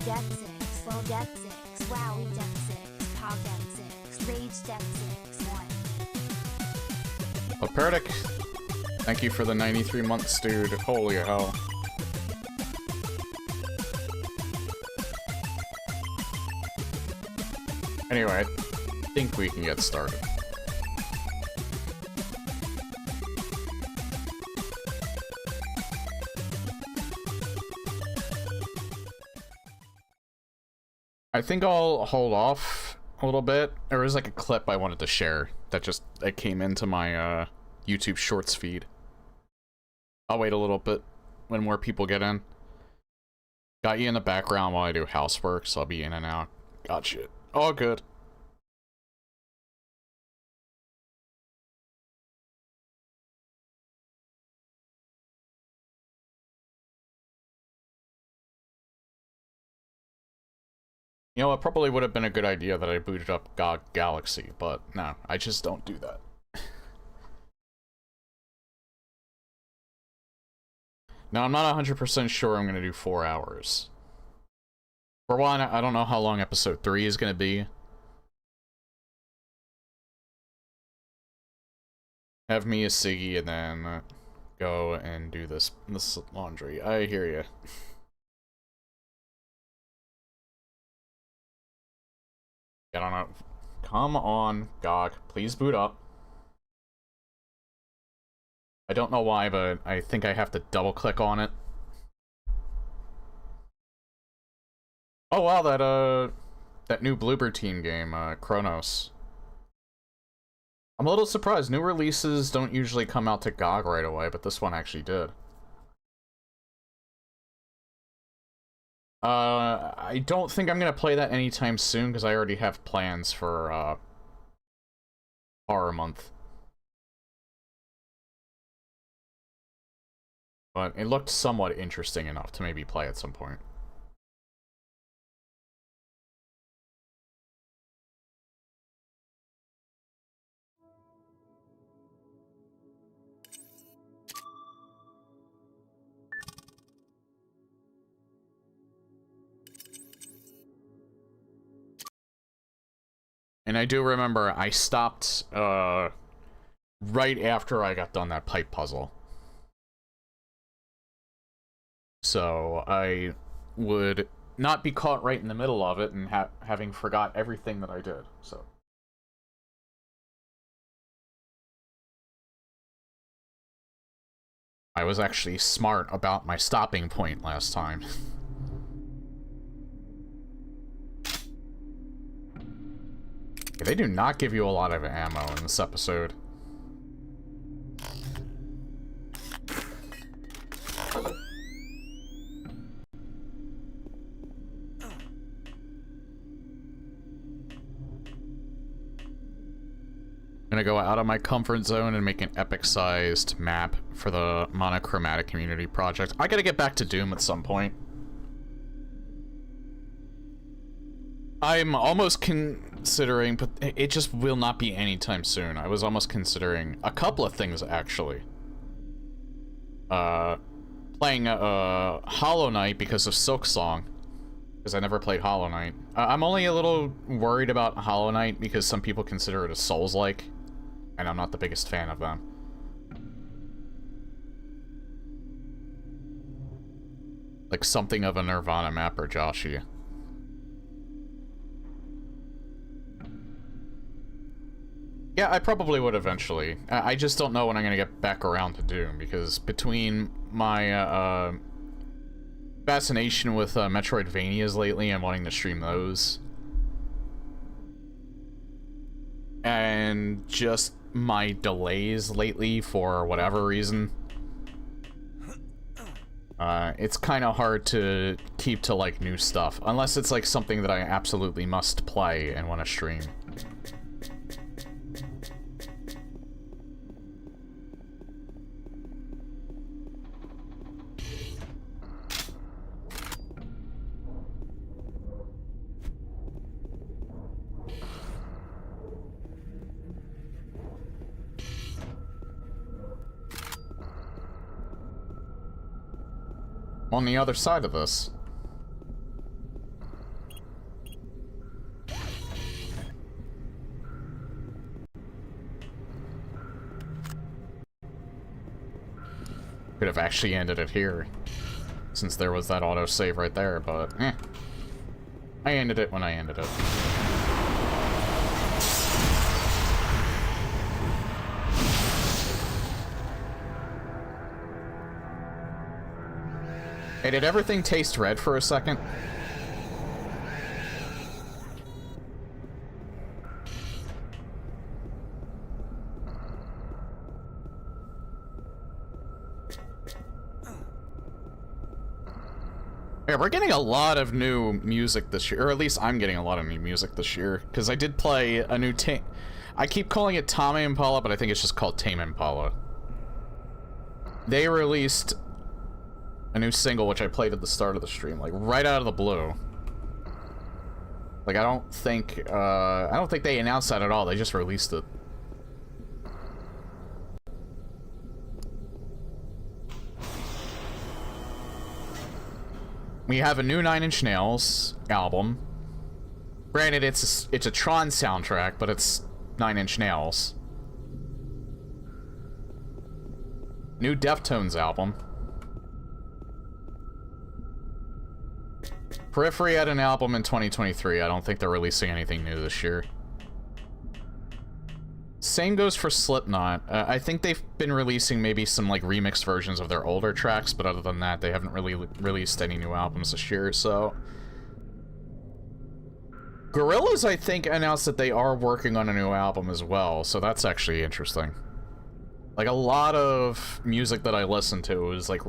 Deck 6, Slow Deck 6, Wowie Deck 6, Pog Deck 6, Rage Deck 6, 1. Oh, Paradic, thank you for the 93 months, dude. Holy hell. Anyway, I think we can get started. I think I'll hold off a little bit. There was like a clip I wanted to share that came into my YouTube Shorts feed. I'll wait a little bit when more people get in. Got you in the background while I do housework, so I'll be in and out. Gotcha. All good. You know, it probably would have been a good idea that I booted up GOG Galaxy, but no, I just don't do that. Now, I'm not 100% sure I'm going to do 4 hours. For one, I don't know how long episode 3 is going to be. Have me as Siggy and then go and do this laundry. I hear you. I don't know. Come on, GOG. Please boot up. I don't know why, but I think I have to double-click on it. Oh wow, that new Bloober Team game, Chronos. I'm a little surprised. New releases don't usually come out to GOG right away, but this one actually did. I don't think I'm gonna play that anytime soon, because I already have plans for, Horror Month. But it looked somewhat interesting enough to maybe play at some point. And I do remember I stopped, right after I got done that pipe puzzle. So I would not be caught right in the middle of it and having forgot everything that I did, so. I was actually smart about my stopping point last time. They do not give you a lot of ammo in this episode. I'm gonna go out of my comfort zone and make an epic-sized map for the monochromatic community project. I gotta get back to Doom at some point. I'm almost considering, but it just will not be anytime soon. I was almost considering a couple of things, actually. Playing Hollow Knight because of Silksong, because I never played Hollow Knight. I'm only a little worried about Hollow Knight because some people consider it a Souls-like, and I'm not the biggest fan of them. Like something of a Nirvana map or Joshi. Yeah, I probably would eventually. I just don't know when I'm gonna get back around to Doom, because between my, fascination with, Metroidvanias lately and wanting to stream those, and just my delays lately for whatever reason, it's kind of hard to keep to, like, new stuff, unless it's, like, something that I absolutely must play and want to stream. On the other side of this. have actually ended it here, since there was that autosave right there, but I ended it when I ended it. Hey, did everything taste red for a second? Yeah, we're getting a lot of new music this year, or at least I'm getting a lot of new music this year, because I did play a new I keep calling it Tame Impala, but I think it's just called Tame Impala. They released a new single, which I played at the start of the stream, like, right out of the blue. Like, I don't think they announced that at all, they just released it. We have a new Nine Inch Nails album. Granted, it's a Tron soundtrack, but it's Nine Inch Nails. New Deftones album. Periphery had an album in 2023. I don't think they're releasing anything new this year. Same goes for Slipknot. I think they've been releasing maybe some like remixed versions of their older tracks, but other than that, they haven't really released any new albums this year, so... Gorillaz, I think, announced that they are working on a new album as well, so that's actually interesting. Like, a lot of music that I listen to is, like,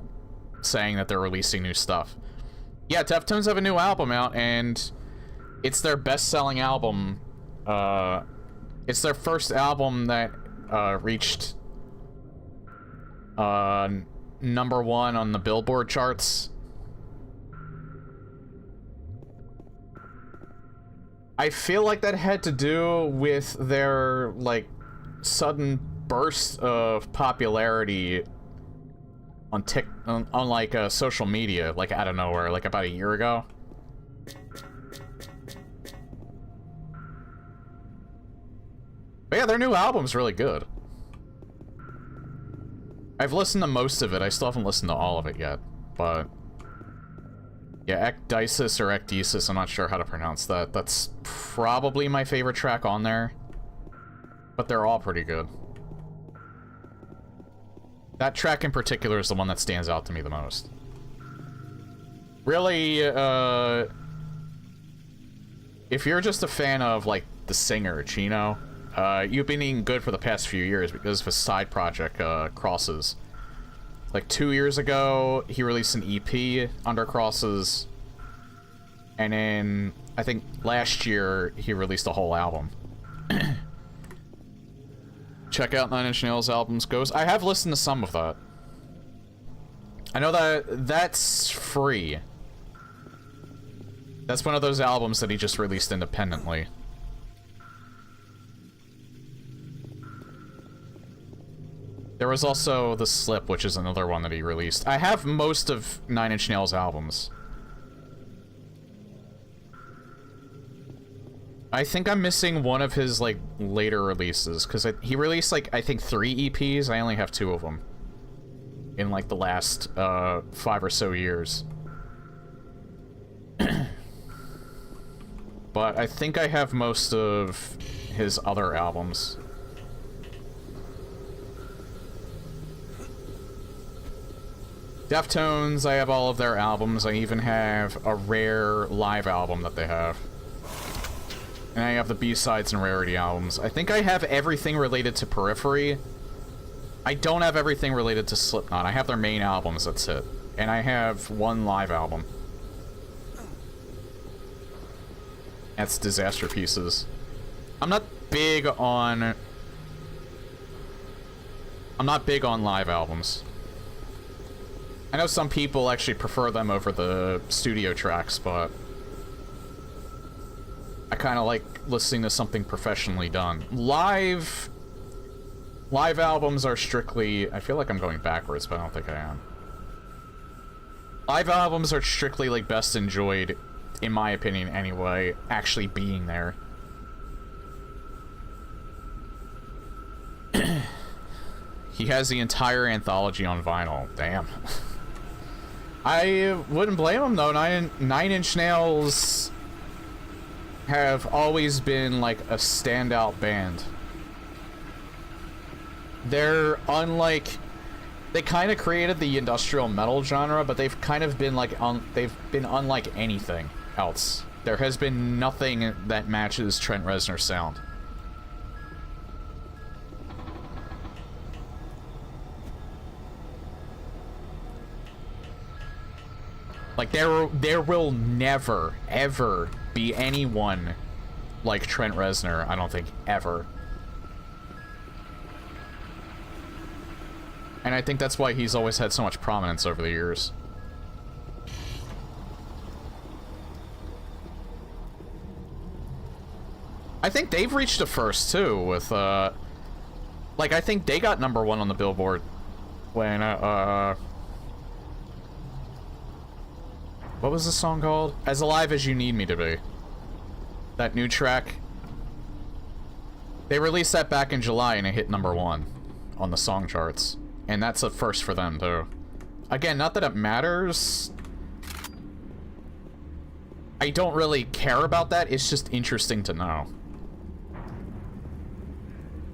saying that they're releasing new stuff. Yeah, Deftones have a new album out, and it's their best-selling album, it's their first album that reached #1 on the Billboard charts. I feel like that had to do with their, like, sudden burst of popularity on social media, like, out of nowhere, like, about a year ago. But yeah, their new album's really good. I've listened to most of it. I still haven't listened to all of it yet, but... Yeah, Ecdysis or Ecdysis, I'm not sure how to pronounce that. That's probably my favorite track on there. But they're all pretty good. That track in particular is the one that stands out to me the most. Really, if you're just a fan of, like, the singer, Chino... you've been eating good for the past few years because of his side project, Crosses. Like 2 years ago, he released an EP under Crosses, and then, I think last year, he released a whole album. Check out Nine Inch Nails albums goes. I have listened to some of that. I know that that's free. That's one of those albums that he just released independently. There was also The Slip, which is another one that he released. I have most of Nine Inch Nails albums. I think I'm missing one of his, like, later releases, because he released, like, I think 3 EPs. I only have 2 of them. In, like, the last, 5 or so years. But I think I have most of his other albums. Deftones, I have all of their albums. I even have a rare live album that they have. And I have the B-sides and rarity albums. I think I have everything related to Periphery. I don't have everything related to Slipknot. I have their main albums, that's it. And I have 1 live album. That's Disaster Pieces. I'm not big on live albums. I know some people actually prefer them over the studio tracks, but I kind of like listening to something professionally done. Live albums are strictly... I feel like I'm going backwards, but I don't think I am. Live albums are strictly, like, best enjoyed, in my opinion anyway, actually being there. He has the entire anthology on vinyl. Damn. I wouldn't blame him, though. Nine Inch Nails have always been, like, a standout band. They're unlike... They kind of created the industrial metal genre, but they've kind of been, like, they've been unlike anything else. There has been nothing that matches Trent Reznor's sound. Like, there will never, ever be anyone like Trent Reznor, I don't think, ever. And I think that's why he's always had so much prominence over the years. I think they've reached a first, too, with, like, I think they got #1 on the Billboard when, what was the song called? As Alive as You Need Me to Be. That new track. They released that back in July and it hit #1 on the song charts. And that's a first for them, too. Again, not that it matters. I don't really care about that. It's just interesting to know.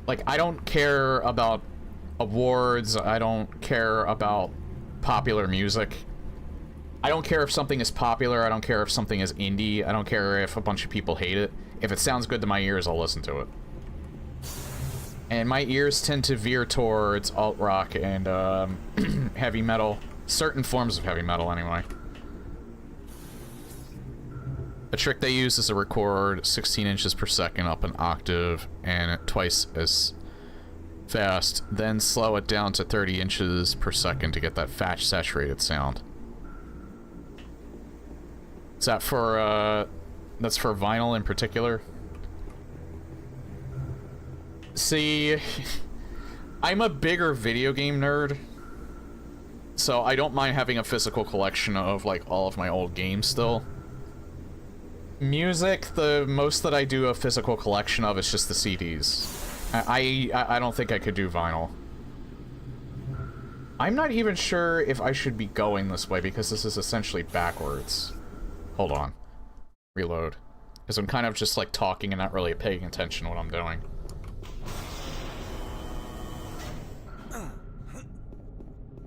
Like, I don't care about awards. I don't care about popular music. I don't care if something is popular. I don't care if something is indie. I don't care if a bunch of people hate it. If it sounds good to my ears, I'll listen to it. And my ears tend to veer towards alt-rock and heavy metal. Certain forms of heavy metal, anyway. A trick they use is to record 16 inches per second up an octave and twice as fast, then slow it down to 30 inches per second to get that fast, saturated sound. Is that for, that's for vinyl in particular? See, I'm a bigger video game nerd, so I don't mind having a physical collection of, like, all of my old games still. Music, the most that I do a physical collection of is just the CDs. I don't think I could do vinyl. I'm not even sure if I should be going this way, because this is essentially backwards. Hold on. Reload. Because I'm kind of just, like, talking and not really paying attention to what I'm doing.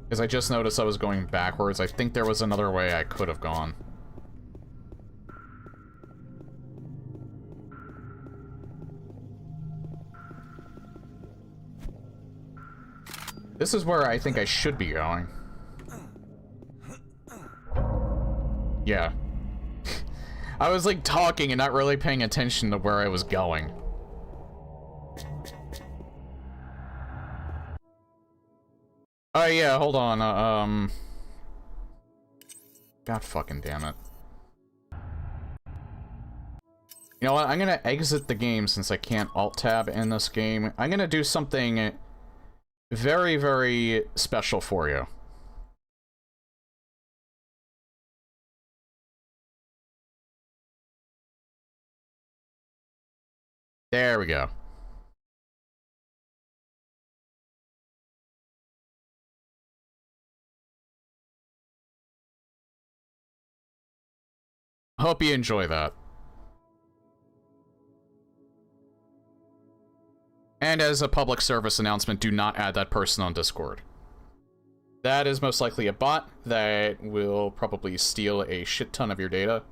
Because I just noticed I was going backwards. I think there was another way I could have gone. This is where I think I should be going. Yeah. I was, like, talking and not really paying attention to where I was going. Oh, yeah, hold on, God fucking damn it. You know what, I'm gonna exit the game since I can't alt-tab in this game. I'm gonna do something very, very special for you. There we go. Hope you enjoy that. And as a public service announcement, do not add that person on Discord. That is most likely a bot that will probably steal a shit ton of your data.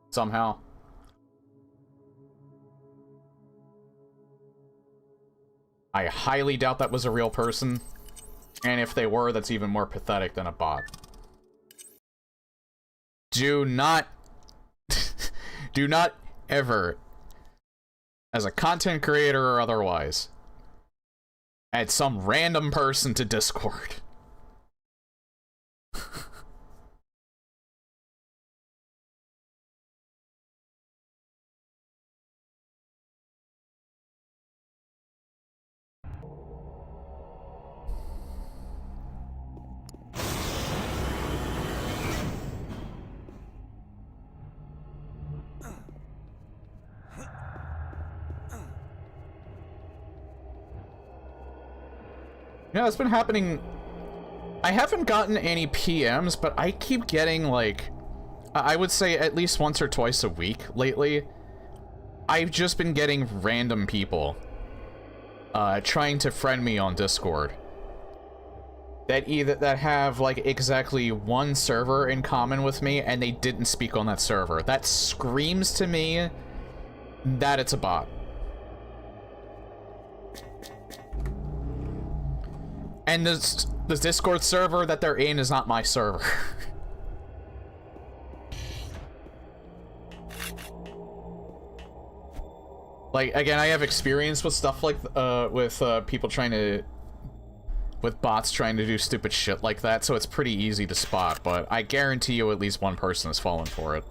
Somehow. I highly doubt that was a real person. And if they were, that's even more pathetic than a bot. Do not... do not ever, as a content creator or otherwise, add some random person to Discord. Yeah, it's been happening. I haven't gotten any PMs, but I keep getting, like, I would say at least once or twice a week lately. I've just been getting random people trying to friend me on Discord that have like exactly one server in common with me, and they didn't speak on that server. That screams to me that it's a bot. And this Discord server that they're in is not my server. Like, again, I have experience with stuff like, with people trying to, with bots trying to do stupid shit like that, so it's pretty easy to spot, but I guarantee you at least one person has fallen for it.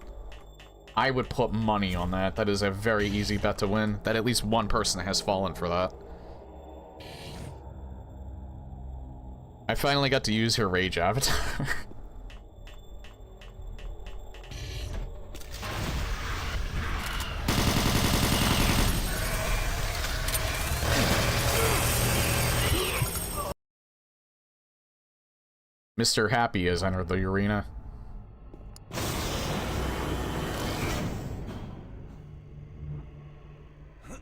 I would put money on that. That is a very easy bet to win, that at least one person has fallen for that. I finally got to use her rage avatar. Mr. Happy has entered the arena. You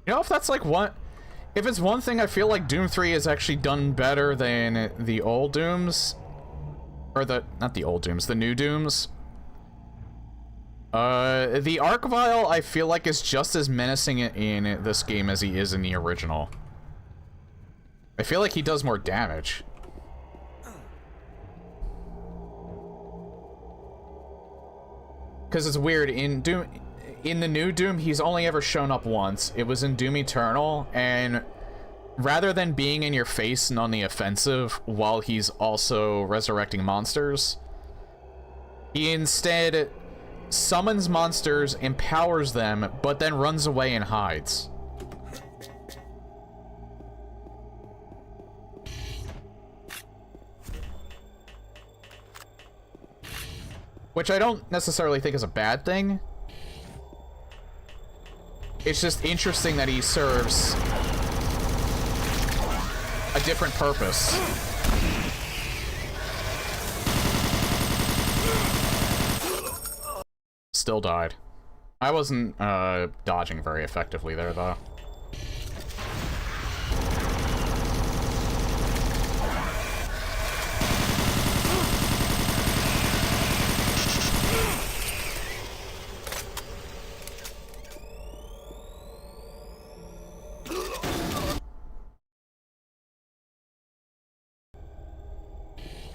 know, if that's like one... If it's one thing I feel like Doom 3 has actually done better than the old Dooms... Or the... Not the old Dooms, the new Dooms. The Archvile, I feel like, is just as menacing in this game as he is in the original. I feel like he does more damage. Because it's weird, in Doom... In the new Doom, he's only ever shown up once. It was in Doom Eternal, and rather than being in your face and on the offensive while he's also resurrecting monsters, he instead summons monsters, empowers them, but then runs away and hides. Which I don't necessarily think is a bad thing. It's just interesting that he serves a different purpose. Still died. I wasn't dodging very effectively there, though.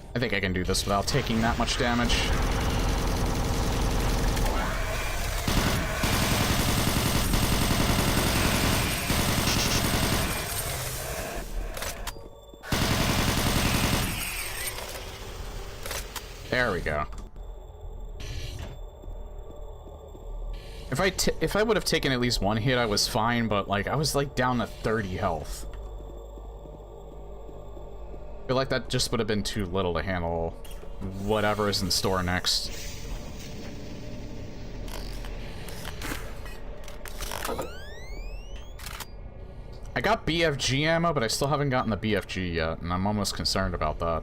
I think I can do this without taking that much damage. There we go. If I would have taken at least one hit, I was fine, but like I was like down to 30 health. I feel like that just would have been too little to handle whatever is in store next. I got BFG ammo, but I still haven't gotten the BFG yet, and I'm almost concerned about that.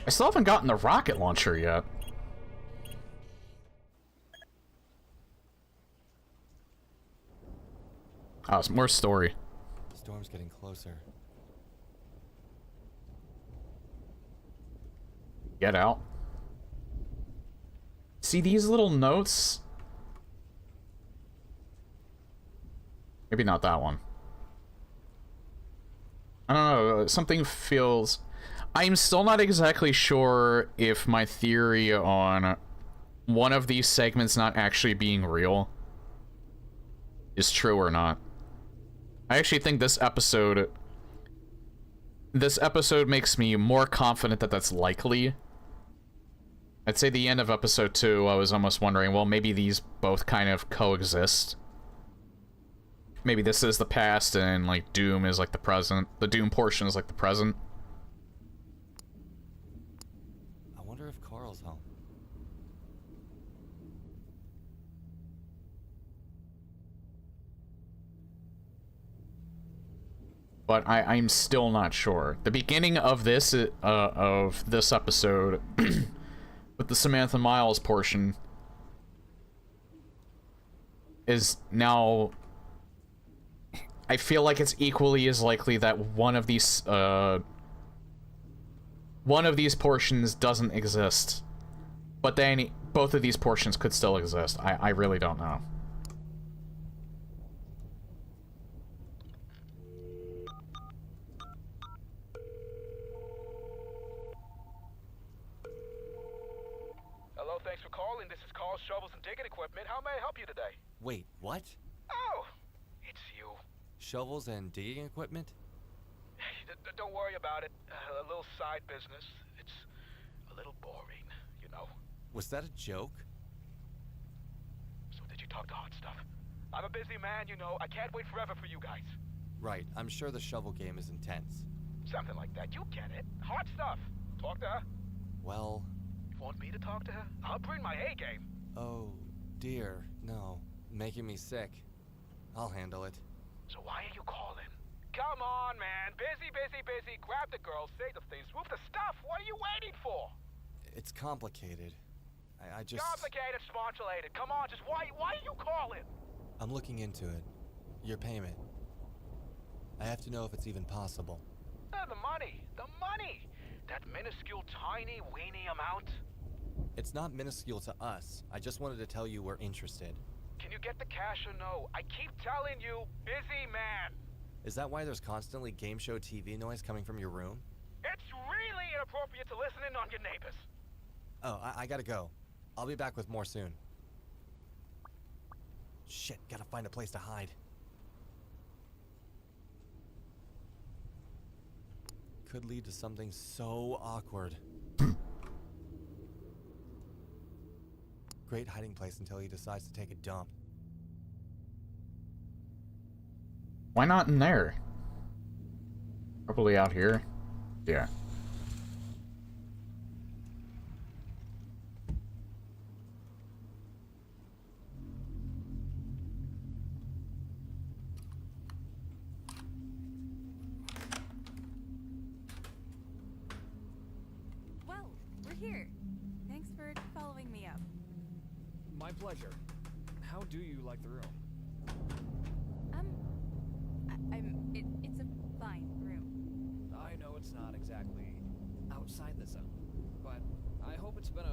I still haven't gotten the rocket launcher yet. Oh, it's more story. The storm's getting closer. Get out. See these little notes? Maybe not that one. I don't know, something feels... I'm still not exactly sure if my theory on one of these segments not actually being real is true or not. I actually think this episode makes me more confident that that's likely. I'd say the end of episode 2, I was almost wondering, well, maybe these both kind of coexist. Maybe this is the past and, like, Doom is, like, the present. The Doom portion is, like, the present. I wonder if Carl's home. But I'm still not sure. The beginning of this episode, with the Samantha Miles portion, is now... I feel like it's equally as likely that one of these portions doesn't exist. But then both of these portions could still exist. I really don't know. Hello, thanks for calling. This is Carl Shovels and Digging Equipment. How may I help you today? Wait, what? Oh, it's you. Shovels and digging equipment? Don't worry about it. A little side business. It's a little boring, you know. Was that a joke? So did you talk to Hot Stuff? I'm a busy man, you know. I can't wait forever for you guys. Right, I'm sure the shovel game is intense. Something like that. You get it. Hot Stuff. Talk to her. Well... You want me to talk to her? I'll bring my A game. Oh, dear, no. Making me sick. I'll handle it. So why are you calling? Come on, man. Busy, busy, busy. Grab the girl, say the things, move the stuff. What are you waiting for? It's complicated. I just... Complicated, sponulated. Come on, just why are you calling? I'm looking into it. Your payment. I have to know if it's even possible. The money. The money. That minuscule, tiny, weeny amount. It's not minuscule to us. I just wanted to tell you we're interested. Can you get the cash or no? I keep telling you, busy man. Is that why there's constantly game show TV noise coming from your room? It's really inappropriate to listen in on your neighbors. Oh, I gotta go. I'll be back with more soon. Shit, gotta find a place to hide. Could lead to something so awkward. Great hiding place until he decides to take a dump. Why not in there? Probably out here. Yeah. Well, we're here. Thanks for following me up. My pleasure. How do you like the room? It's a fine room. I know it's not exactly outside the zone, but I hope it's been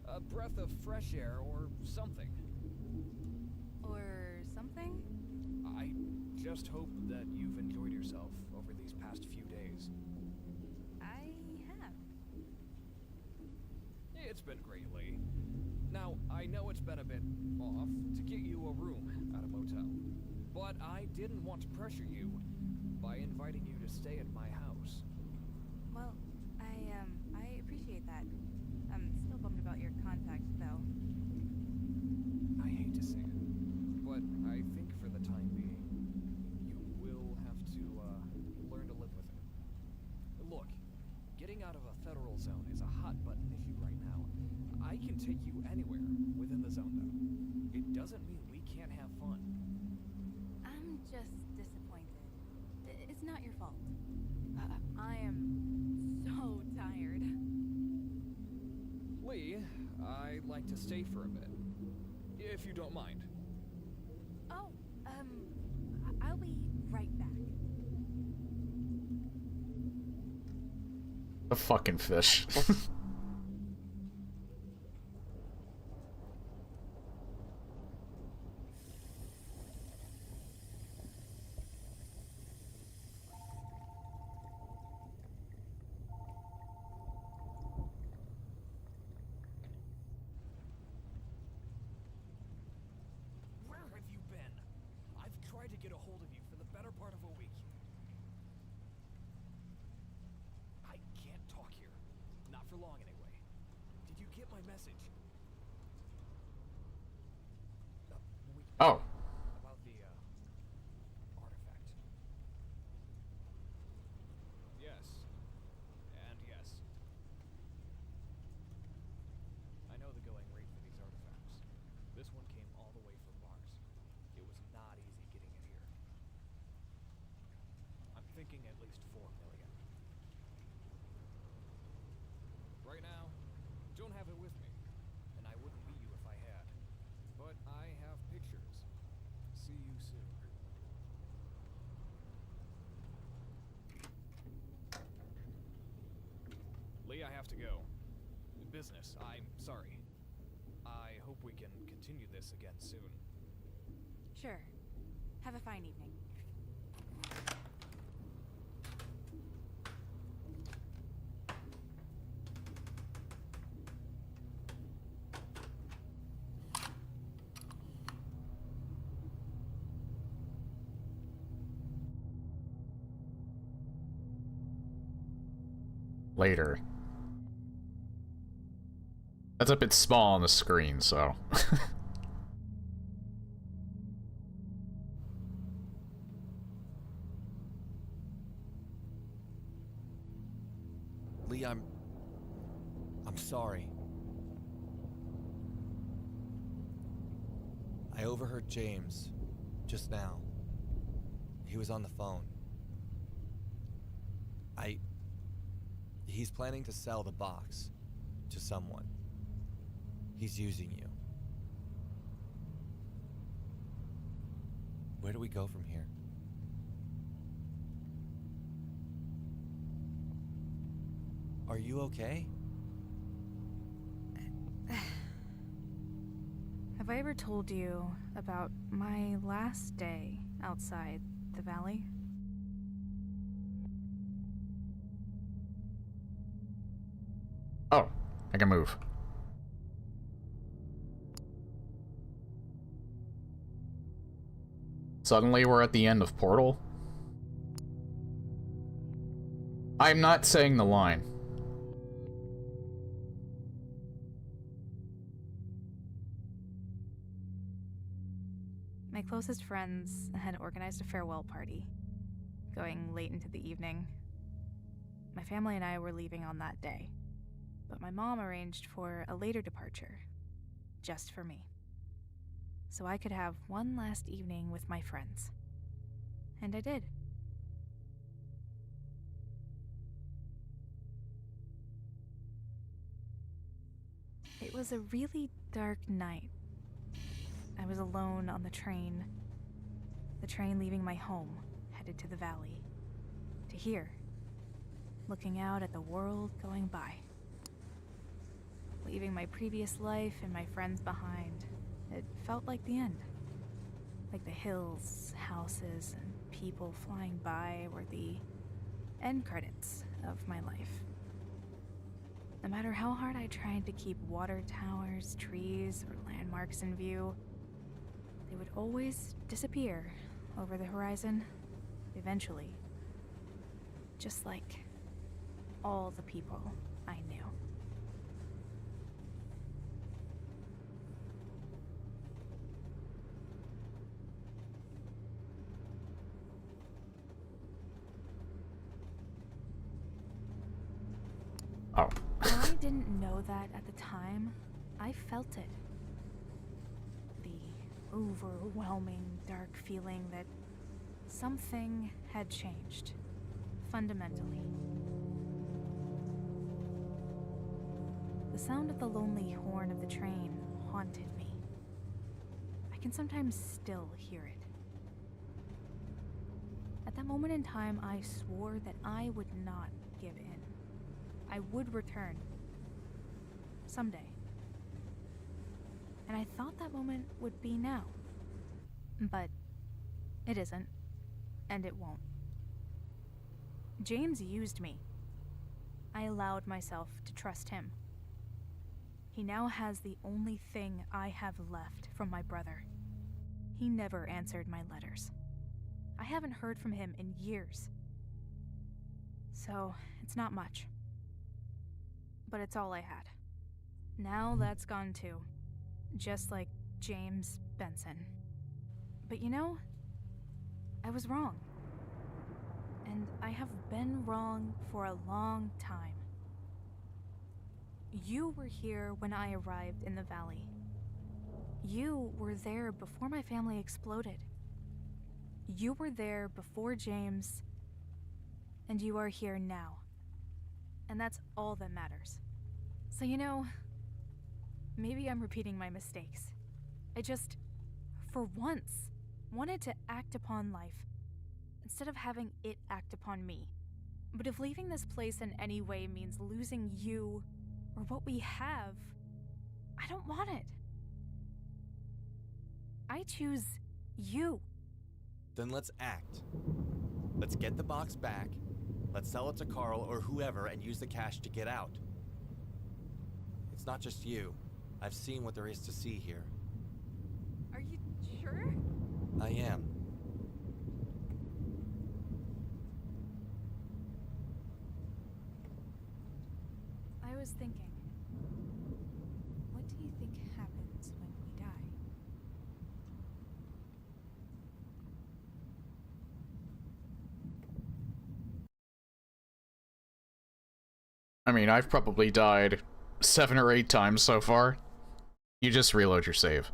a breath of fresh air or something. Or something? I just hope that you've enjoyed yourself over these past few days. I have. It's been great, Lee. Now, I know it's been a bit off to get you a room at a motel, but I didn't want to pressure you by inviting you to stay at my house. Well, I appreciate that. I'm still bummed about your contact, though. I hate to say it, but I think for the time being, you will have to learn to live with it. Look, getting out of a federal zone is a hot-button issue right now. I can take you anywhere within the zone, though. It doesn't mean we can't have fun. I'm just disappointed. It's not your fault. I am so tired. Lee, I'd like to stay for a bit, if you don't mind. Oh, I'll be right back. The fucking fish. Where have you been? I've tried to get a hold of you for the better part of a week. I can't talk here. Not for long, anyway. Did you get my message? Oh. About the, artifact. Yes. And yes. I know the going rate for these artifacts. This one came all the way from Mars. It was not easy getting it here. least 4 million. Right now, don't have it with me, and I wouldn't be you if I had. But I have pictures. See you soon. Lee, I have to go. Business, I'm sorry. I hope we can continue this again soon. Sure. Have a fine evening. Later. That's a bit small on the screen, so. Lee, I'm sorry. I overheard James just now. He was on the phone. He's planning to sell the box to someone. He's using you. Where do we go from here? Are you okay? Have I ever told you about my last day outside the valley? Oh, I can move. Suddenly we're at the end of Portal. I'm not saying the line. My closest friends had organized a farewell party, going late into the evening. My family and I were leaving on that day, but my mom arranged for a later departure, just for me, so I could have one last evening with my friends. And I did. It was a really dark night. I was alone on the train leaving my home, headed to the valley, to here, looking out at the world going by. Leaving my previous life and my friends behind, it felt like the end. Like the hills, houses, and people flying by were the end credits of my life. No matter how hard I tried to keep water towers, trees, or landmarks in view, they would always disappear over the horizon, eventually. Just like all the people I knew. Oh. I didn't know that at the time. I felt it. The overwhelming, dark feeling that something had changed, fundamentally. The sound of the lonely horn of the train haunted me. I can sometimes still hear it. At that moment in time, I swore that I would not give in. I would return. Someday. And I thought that moment would be now. But it isn't. And it won't. James used me. I allowed myself to trust him. He now has the only thing I have left from my brother. He never answered my letters. I haven't heard from him in years. So, it's not much. But it's all I had. Now that's gone too. Just like James Benson. But you know, I was wrong. And I have been wrong for a long time. You were here when I arrived in the valley. You were there before my family exploded. You were there before James, And you are here now. And that's all that matters. So you know, maybe I'm repeating my mistakes. I just, for once, wanted to act upon life, instead of having it act upon me. But if leaving this place in any way means losing you, or what we have, I don't want it. I choose you. Then let's act. Let's get the box back, let's sell it to Carl or whoever and use the cash to get out. It's not just you. I've seen what there is to see here. Are you sure? I am. I was thinking, what do you think happens when we die? I mean, I've probably died 7 or 8 times so far. You just reload your save.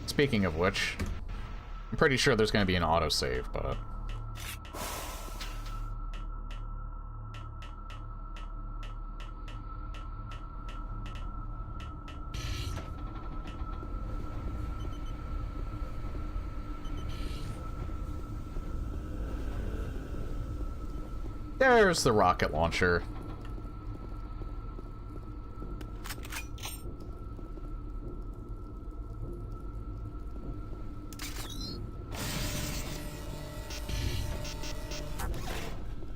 Speaking of which, I'm pretty sure there's going to be an autosave, but... There's the rocket launcher.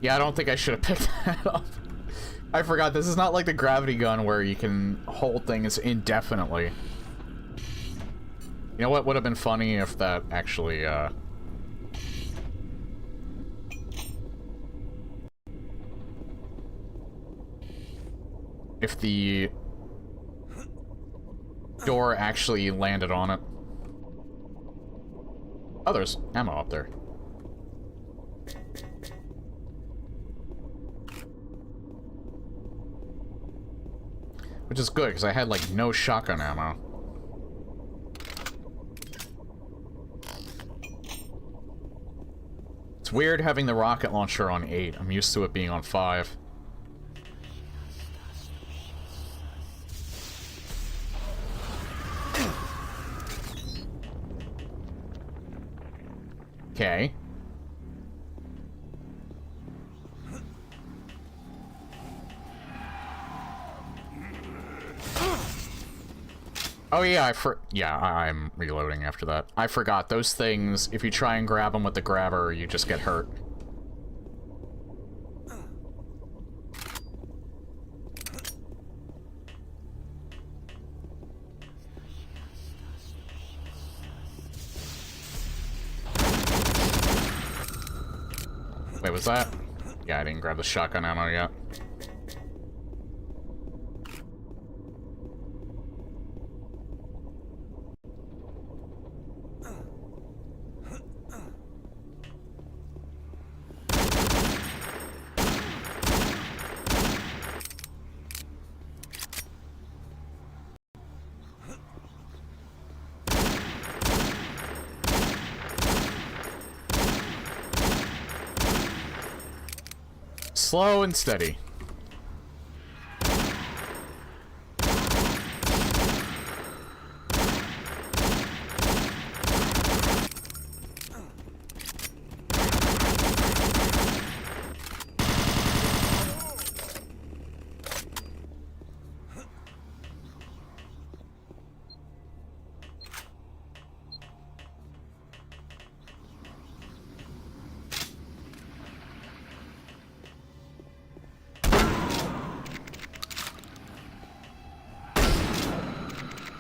Yeah, I don't think I should have picked that up. I forgot, this is not like the gravity gun where you can hold things indefinitely. You know what would have been funny if that actually, if the door actually landed on it. Oh, there's ammo up there. Which is good, because I had, like, no shotgun ammo. It's weird having the rocket launcher on 8. I'm used to it being on 5. Okay. Oh yeah, I'm reloading after that. I forgot, those things, if you try and grab them with the grabber, you just get hurt. Wait, was that? Yeah, I didn't grab the shotgun ammo yet. Slow and steady.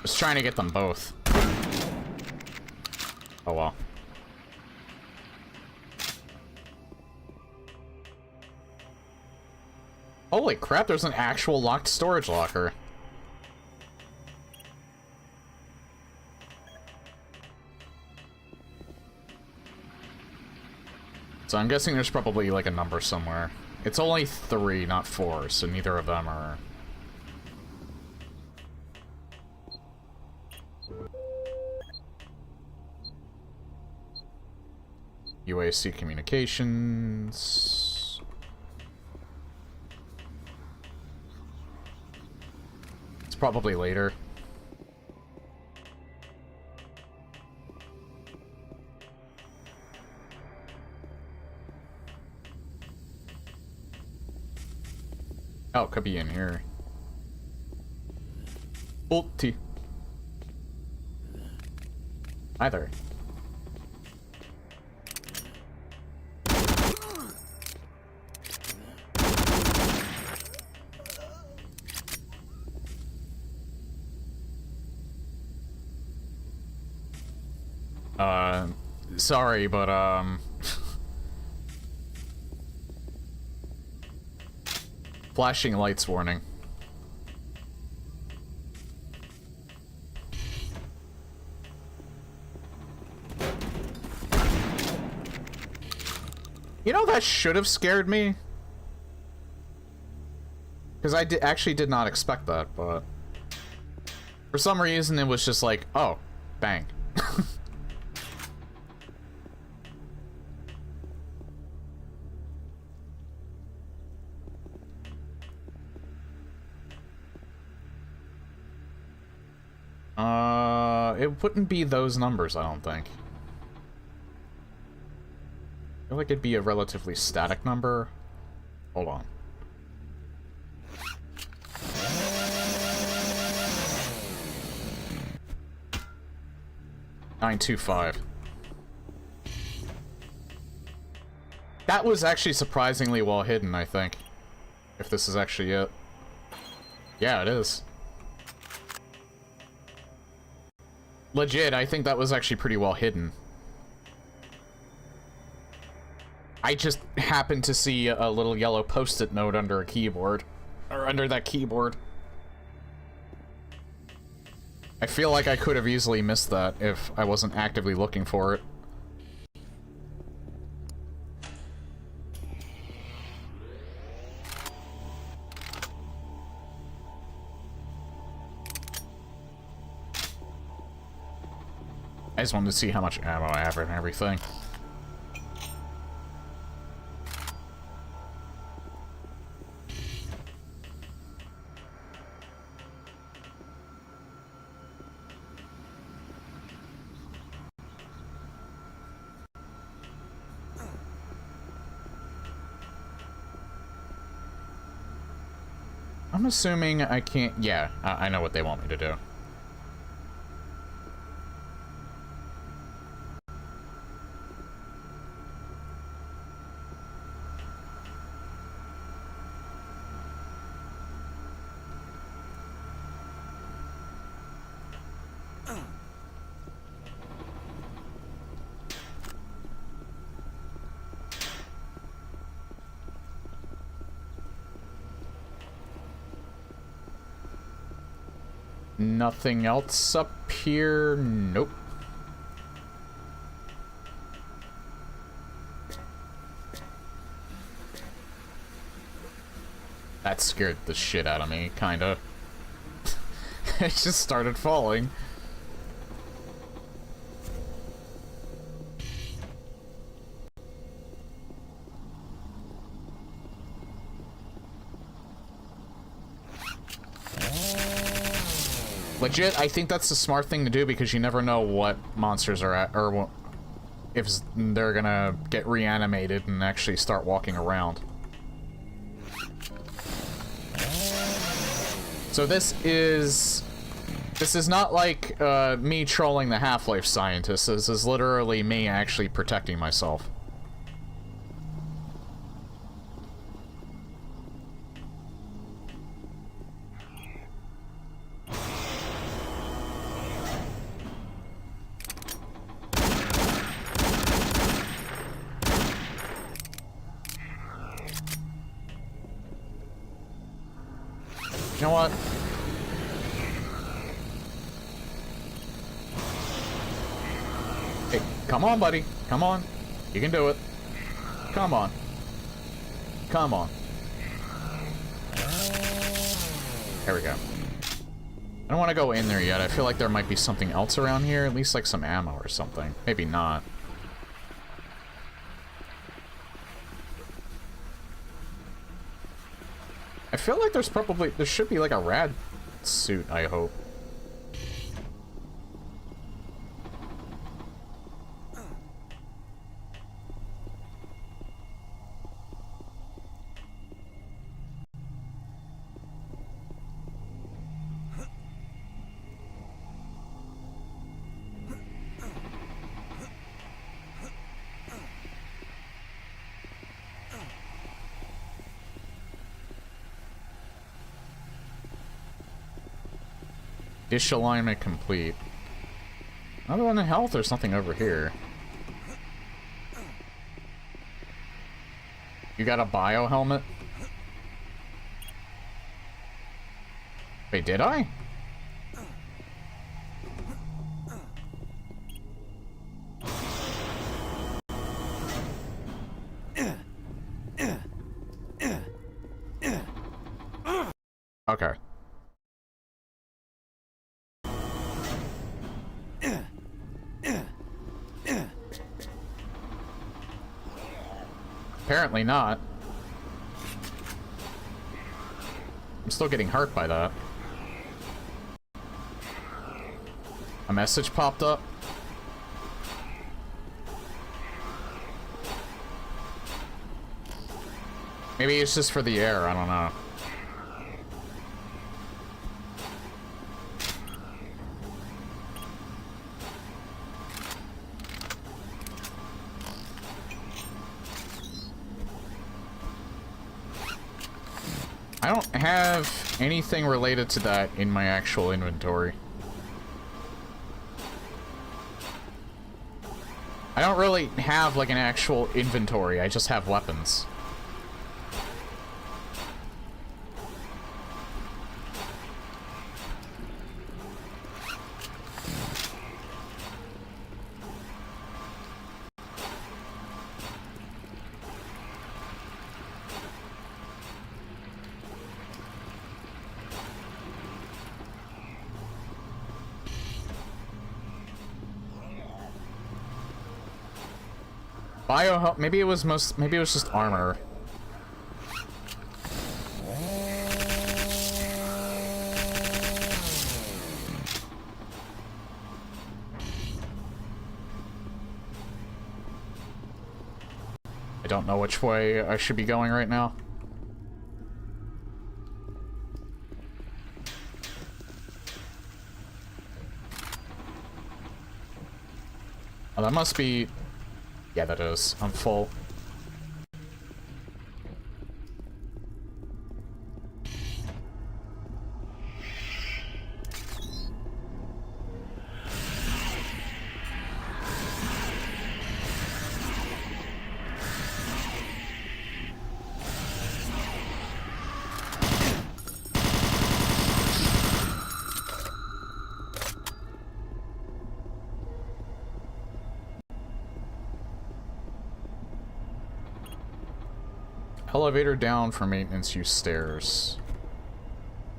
Just trying to get them both. Oh well. Holy crap, there's an actual locked storage locker. So I'm guessing there's probably like a number somewhere. It's only 3, not 4, so neither of them are... UAC communications. It's probably later. Oh, it could be in here. Ulti. Either. Sorry, but, flashing lights warning. You know, that should have scared me. Because I actually did not expect that, but... For some reason, it was just like, oh, bang. It wouldn't be those numbers, I don't think. I feel like it'd be a relatively static number. Hold on. $925. That was actually surprisingly well hidden, I think. If this is actually it. Yeah, it is. Legit, I think that was actually pretty well hidden. I just happened to see a little yellow post-it note under a keyboard. Or under that keyboard. I feel like I could have easily missed that if I wasn't actively looking for it. I just wanted to see how much ammo I have and everything. I'm assuming I can't... Yeah, I know what they want me to do. Nothing else up here? Nope. That scared the shit out of me, kinda. It just started falling. Legit, I think that's the smart thing to do because you never know what monsters are at, or what, if they're gonna get reanimated and actually start walking around. So this is not like me trolling the Half-Life scientists. This is literally me actually protecting myself. You know what? Hey, come on, buddy. Come on. You can do it. Come on. Come on. There we go. I don't want to go in there yet. I feel like there might be something else around here. At least like some ammo or something. Maybe not. I feel like there should be like a rad suit, I hope. Dish alignment complete. Other than the health, there's nothing over here. You got a bio helmet? Wait, did I? Okay. Apparently not. I'm still getting hurt by that. A message popped up. Maybe it's just for the air, I don't know. I don't have anything related to that in my actual inventory. I don't really have like an actual inventory, I just have weapons. Bio, maybe it was just armor. I don't know which way I should be going right now. Oh, that must be... Yeah, that is. I'm full. Elevator down for maintenance, use stairs.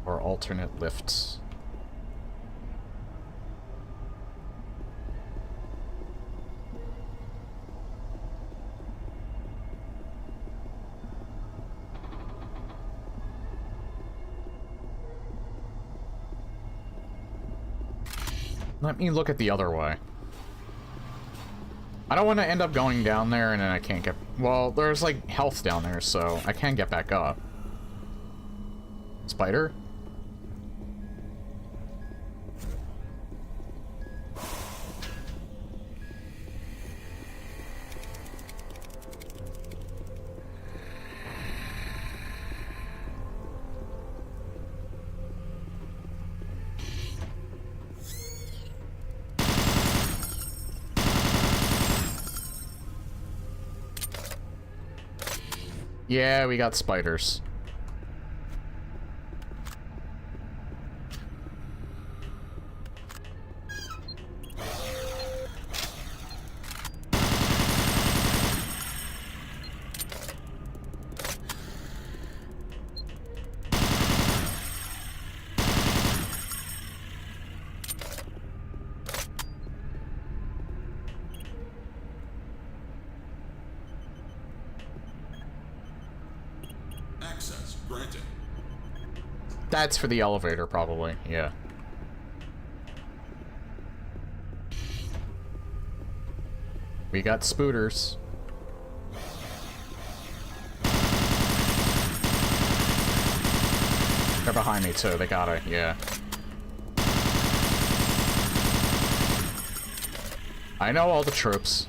Or alternate lifts. Let me look at the other way. I don't want to end up going down there and then I can't get... Well, there's like health down there, so I can get back up. Spider? Yeah, we got spiders. Access granted. That's for the elevator, probably. Yeah. We got spooters. They're behind me, too. They gotta, yeah. I know all the tropes.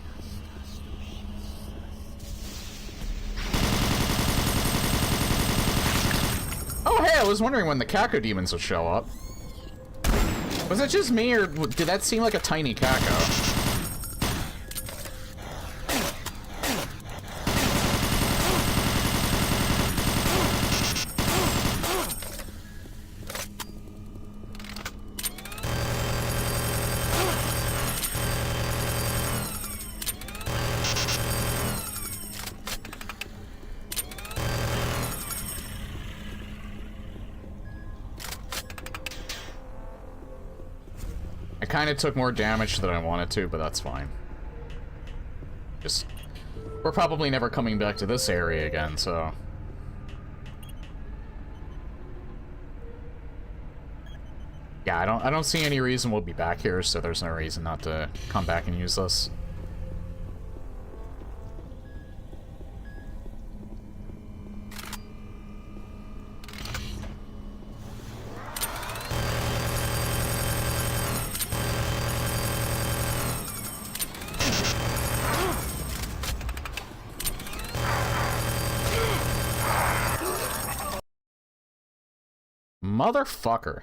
Oh, hey, I was wondering when the Caco demons would show up. Was it just me, or did that seem like a tiny Caco? Kind of took more damage than I wanted to, but that's fine. Just, we're probably never coming back to this area again, so. Yeah, I don't see any reason we'll be back here, so there's no reason not to come back and use this. Motherfucker.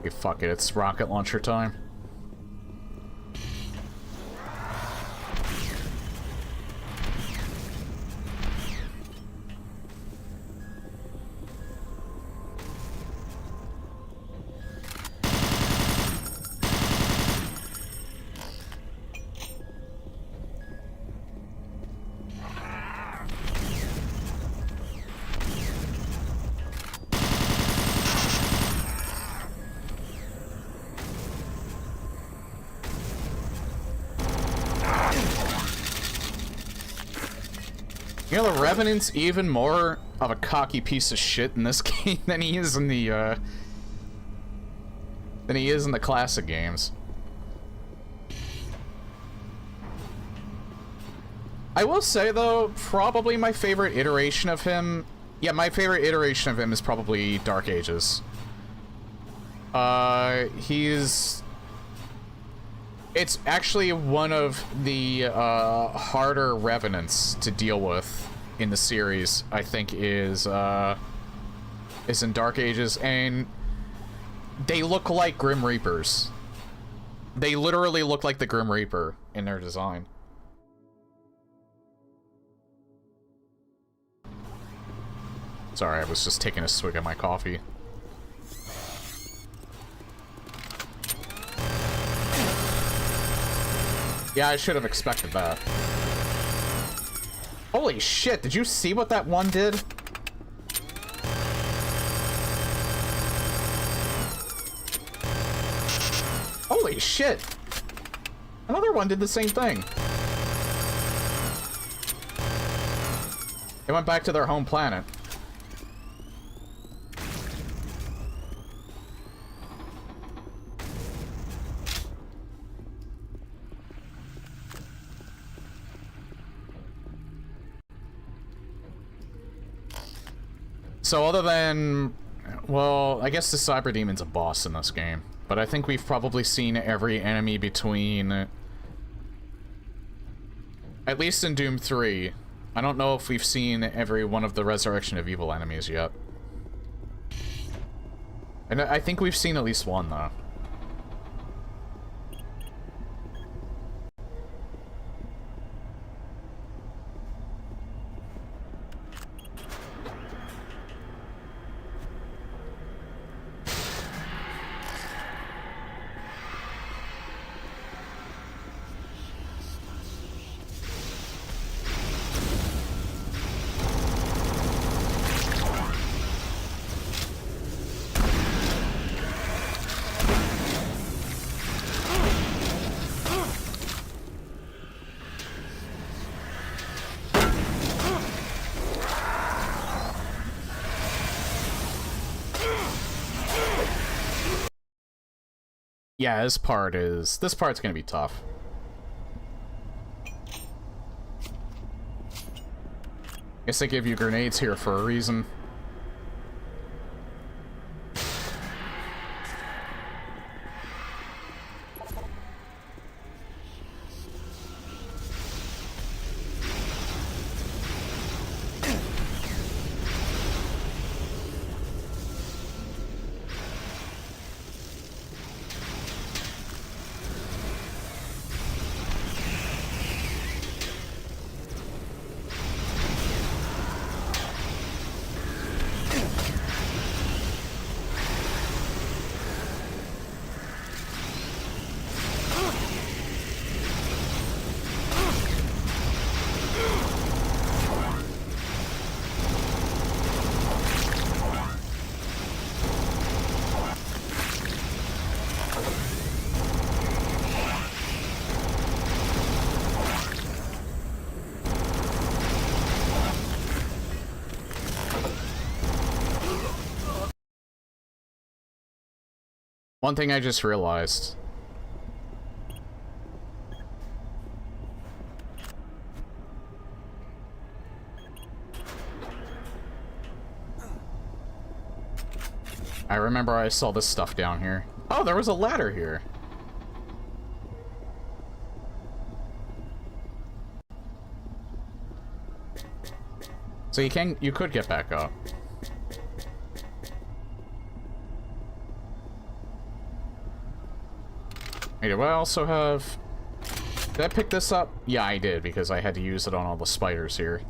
Okay, fuck it, it's rocket launcher time. You know, the Revenant's even more of a cocky piece of shit in this game than he is in the, classic games. I will say, though, probably my favorite iteration of him... Yeah, my favorite iteration of him is probably Dark Ages. It's actually one of the harder Revenants to deal with in the series, I think, is in Dark Ages, and they look like Grim Reapers. They literally look like the Grim Reaper in their design. Sorry, I was just taking a swig of my coffee. Yeah, I should have expected that. Holy shit, did you see what that one did? Holy shit! Another one did the same thing. They went back to their home planet. So other than, well, I guess the Cyber Demon's a boss in this game, but I think we've probably seen every enemy between, at least in Doom 3. I don't know if we've seen every one of the Resurrection of Evil enemies yet. And I think we've seen at least one, though. Yeah, this part's gonna be tough. Guess they give you grenades here for a reason. One thing I just realized. I remember I saw this stuff down here. Oh, there was a ladder here. So you could get back up. Wait, do I also have... Did I pick this up? Yeah, I did, because I had to use it on all the spiders here.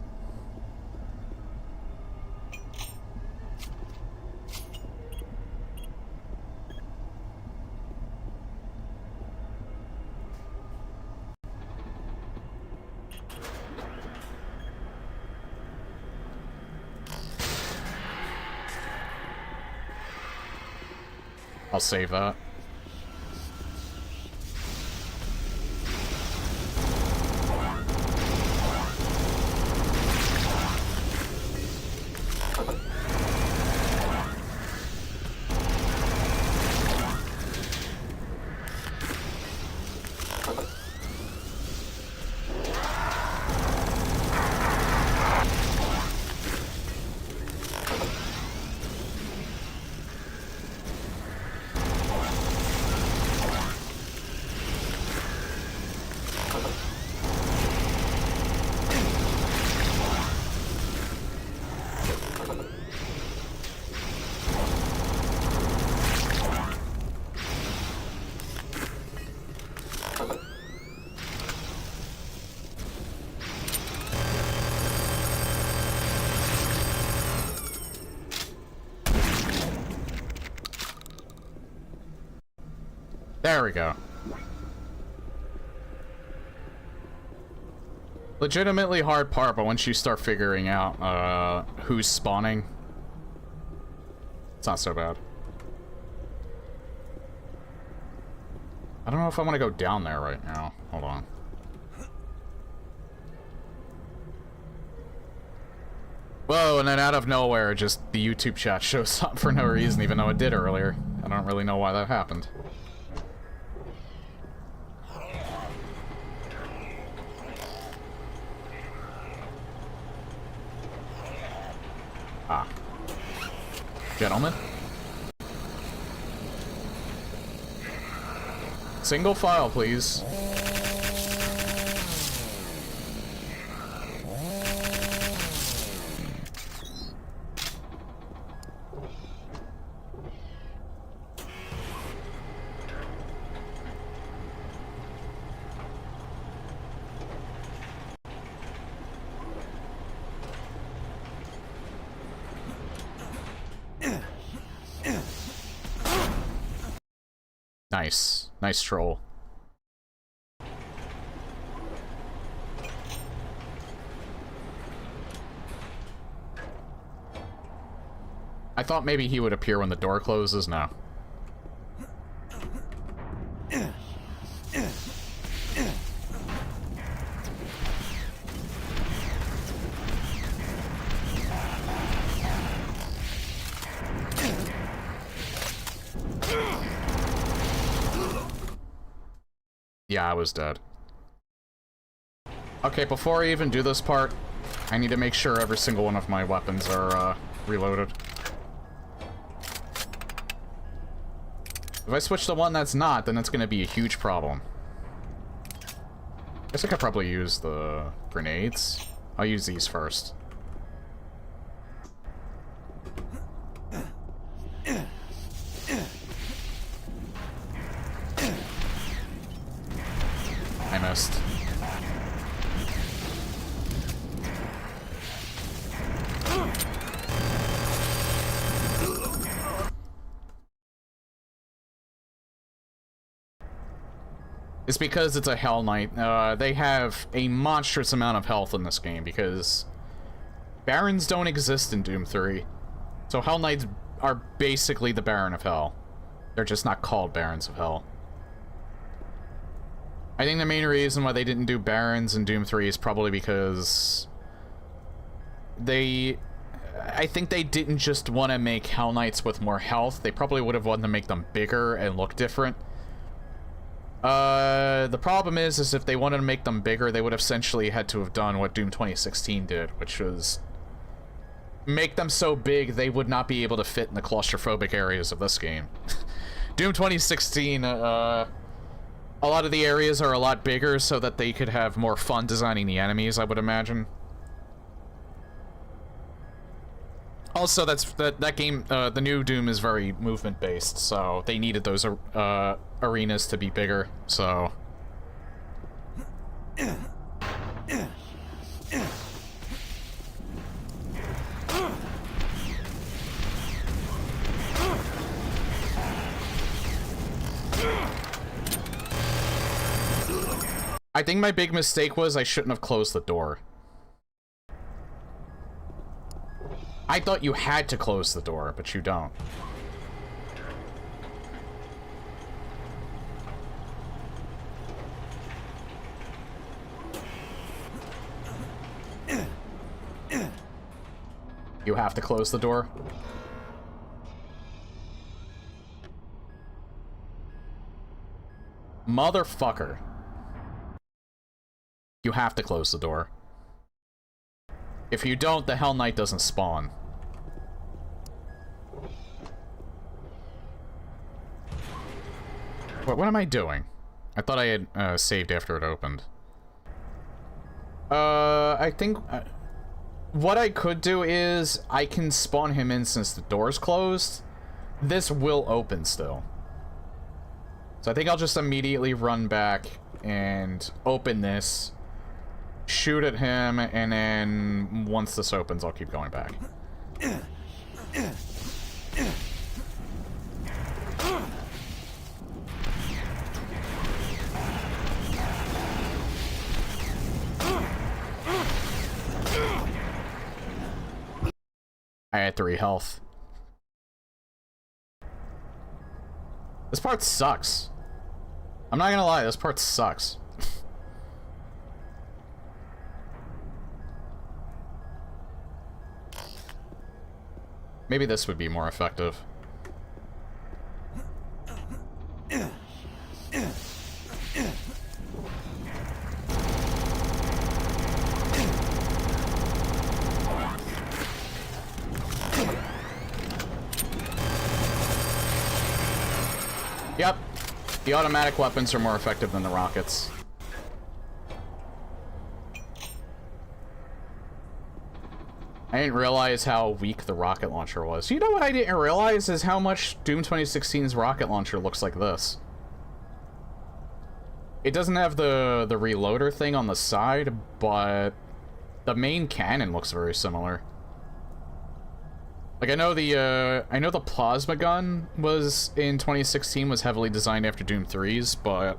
I'll save that. There we go. Legitimately hard part, but once you start figuring out who's spawning, it's not so bad. I don't know if I want to go down there right now. Hold on. Whoa, and then out of nowhere, just the YouTube chat shows up for no reason, even though it did earlier. I don't really know why that happened. Ah. Gentlemen. Single file, please. Nice. Nice troll. I thought maybe he would appear when the door closes. No. Yeah, I was dead. Okay, before I even do this part, I need to make sure every single one of my weapons are, reloaded. If I switch to one that's not, then it's gonna be a huge problem. Guess I could probably use the grenades. I'll use these first. I missed. It's because it's a Hell Knight. They have a monstrous amount of health in this game because Barons don't exist in Doom 3. So Hell Knights are basically the Baron of Hell. They're just not called Barons of Hell. I think the main reason why they didn't do Barons in Doom 3 is probably because I think they didn't just want to make Hell Knights with more health. They probably would have wanted to make them bigger and look different. The problem is if they wanted to make them bigger, they would have essentially had to have done what Doom 2016 did, which was make them so big they would not be able to fit in the claustrophobic areas of this game. Doom 2016, a lot of the areas are a lot bigger so that they could have more fun designing the enemies, I would imagine. Also, that game, the new Doom is very movement-based, so they needed those arenas to be bigger, so... I think my big mistake was I shouldn't have closed the door. I thought you had to close the door, but you don't. You have to close the door? Motherfucker. You have to close the door. If you don't, the Hell Knight doesn't spawn. What am I doing? I thought I had saved after it opened. I think... what I could do is I can spawn him in since the door's closed. This will open still. So I think I'll just immediately run back and open this, shoot at him, and then once this opens, I'll keep going back. I had 3 health. This part sucks. I'm not gonna lie, this part sucks. Maybe this would be more effective. Yep. The automatic weapons are more effective than the rockets. I didn't realize how weak the rocket launcher was. You know what I didn't realize is how much Doom 2016's rocket launcher looks like this. It doesn't have the reloader thing on the side, but the main cannon looks very similar. Like, I know the plasma gun was in 2016 was heavily designed after Doom 3's, but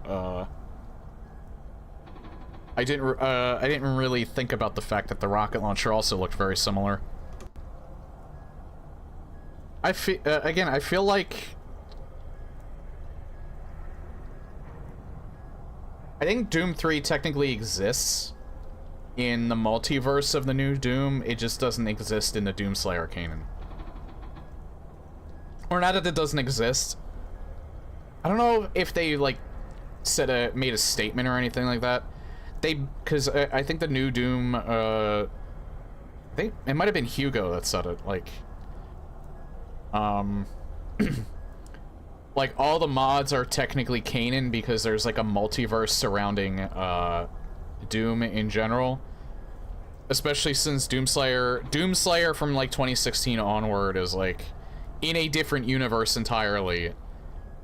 I didn't really think about the fact that the rocket launcher also looked very similar. I feel like I think Doom 3 technically exists in the multiverse of the new Doom. It just doesn't exist in the Doomslayer canon. Or not that it doesn't exist. I don't know if they, like, made a statement or anything like that. Because I think the new Doom, it might have been Hugo that said it, like, like, all the mods are technically canon because there's, like, a multiverse surrounding, Doom in general. Especially since Doomslayer from, like, 2016 onward is, like, in a different universe entirely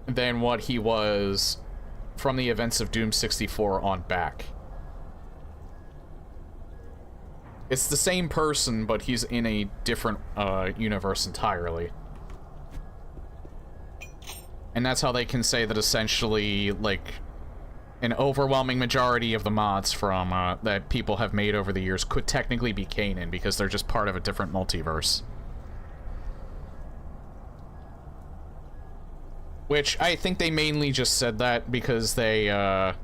than what he was from the events of Doom 64 on back. It's the same person, but he's in a different, universe entirely. And that's how they can say that essentially, like, an overwhelming majority of the mods from, that people have made over the years could technically be canon, because they're just part of a different multiverse. Which, I think they mainly just said that because they know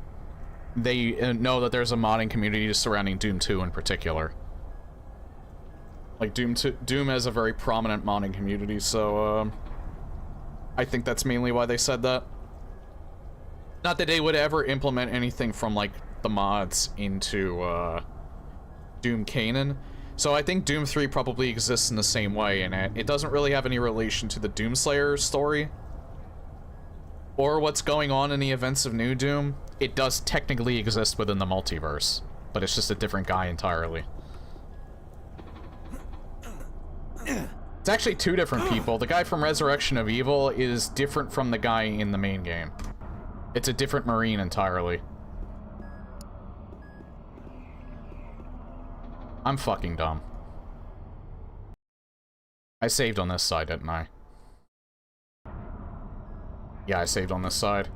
that there's a modding community surrounding Doom 2 in particular. Like, Doom has a very prominent modding community, so, I think that's mainly why they said that. Not that they would ever implement anything from, like, the mods into, Doom canon. So I think Doom 3 probably exists in the same way, and it doesn't really have any relation to the Doomslayer story. Or what's going on in the events of New Doom. It does technically exist within the multiverse, but it's just a different guy entirely. It's actually two different people. The guy from Resurrection of Evil is different from the guy in the main game. It's a different Marine entirely. I'm fucking dumb. I saved on this side, didn't I? Yeah, I saved on this side.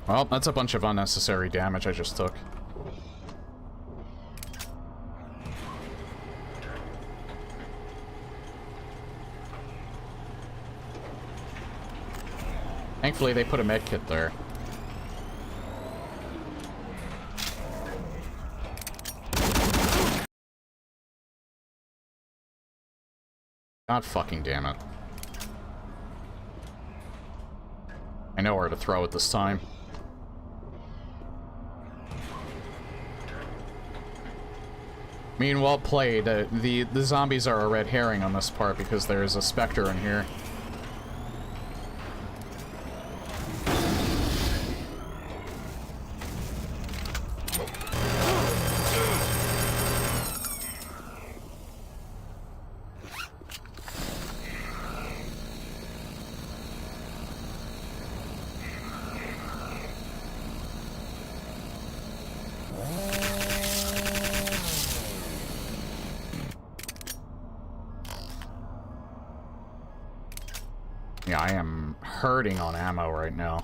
Well, that's a bunch of unnecessary damage I just took. Thankfully, they put a med kit there. God fucking damn it. I know where to throw it this time. I mean, well played. The zombies are a red herring on this part because there's a Spectre in here. Yeah, I am hurting on ammo right now.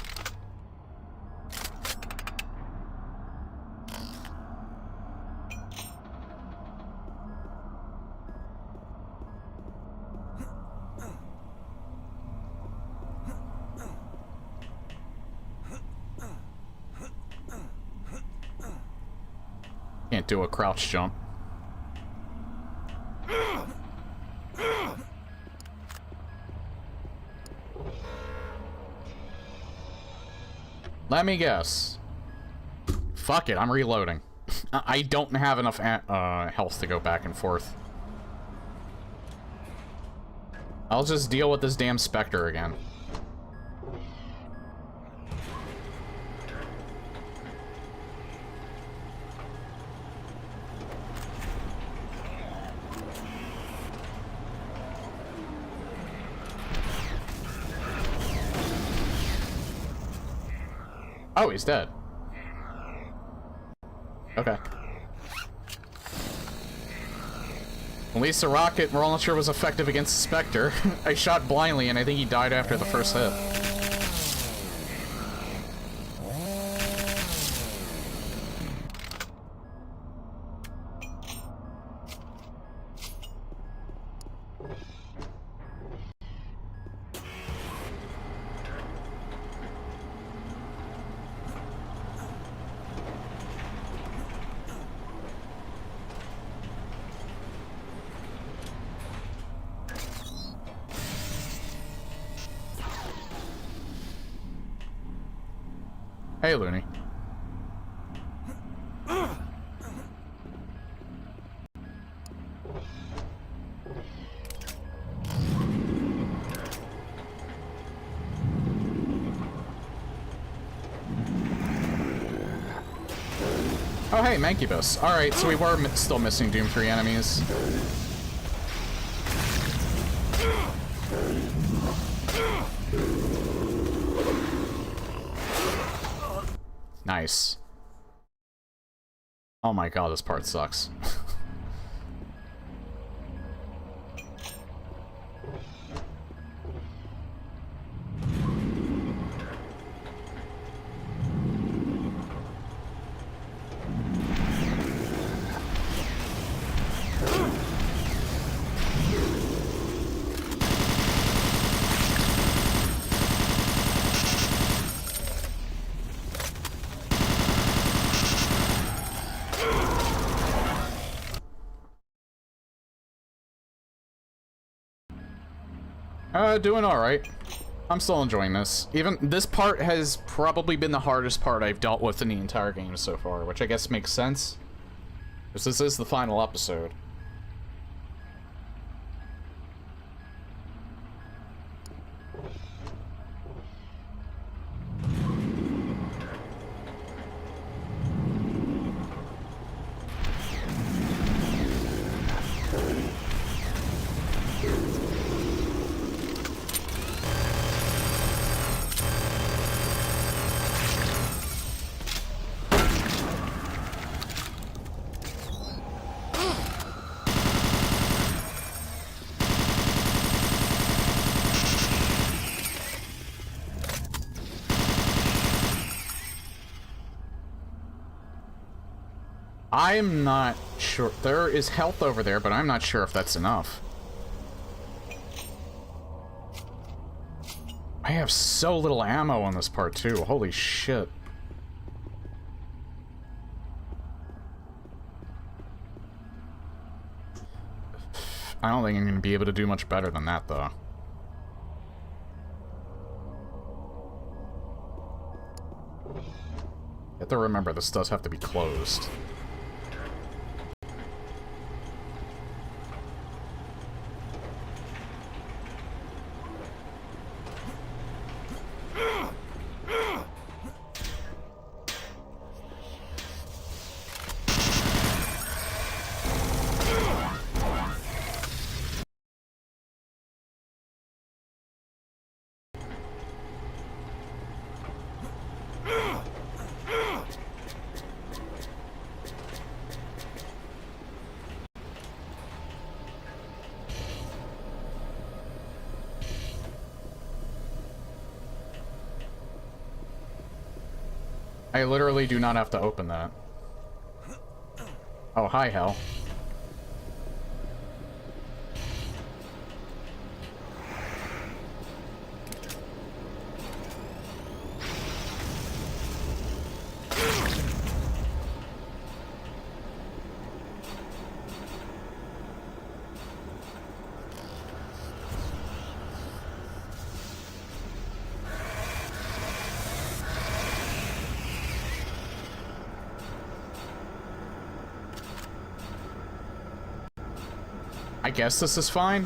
Can't do a crouch jump. Let me guess. Fuck it, I'm reloading. I don't have enough health to go back and forth. I'll just deal with this damn Spectre again. Oh, he's dead. Okay. At least the rocket launcher was effective against the Spectre. I shot blindly, and I think he died after the first hit. Hey, Looney. Oh, hey, Mancubus. Alright, so we were still missing Doom 3 enemies. Nice. Oh my god, this part sucks. Doing alright. I'm still enjoying this. Even this part has probably been the hardest part I've dealt with in the entire game so far, which I guess makes sense. Because this is the final episode. I'm not sure. There is health over there, but I'm not sure if that's enough. I have so little ammo on this part, too. Holy shit. I don't think I'm going to be able to do much better than that, though. You have to remember, this does have to be closed. I literally do not have to open that. Oh, hi, hell. I guess this is fine.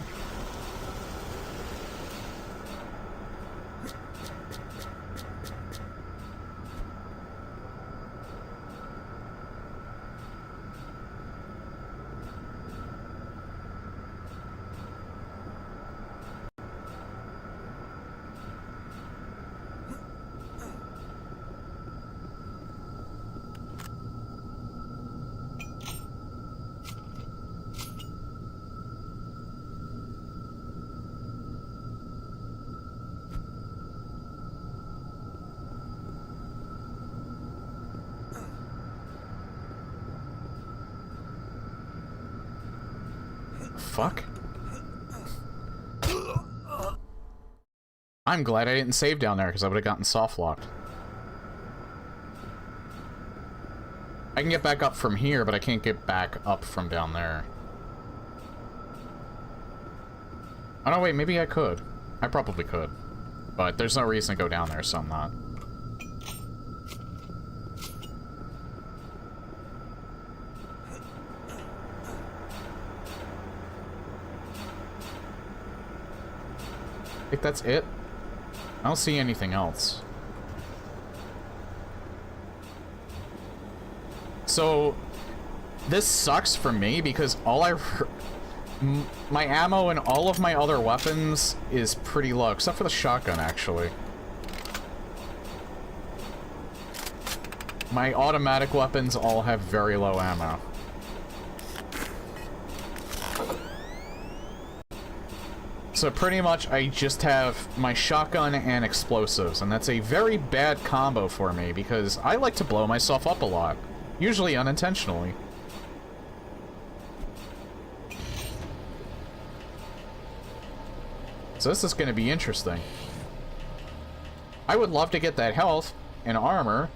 Fuck. I'm glad I didn't save down there, because I would have gotten soft locked. I can get back up from here, but I can't get back up from down there. Oh no, wait, maybe I could. I probably could. But there's no reason to go down there, so I'm not. think that's it. I don't see anything else. So, this sucks for me because my ammo and all of my other weapons is pretty low, except for the shotgun, actually. My automatic weapons all have very low ammo. So pretty much I just have my shotgun and explosives, and that's a very bad combo for me because I like to blow myself up a lot, usually unintentionally. So this is going to be interesting. I would love to get that health and armor,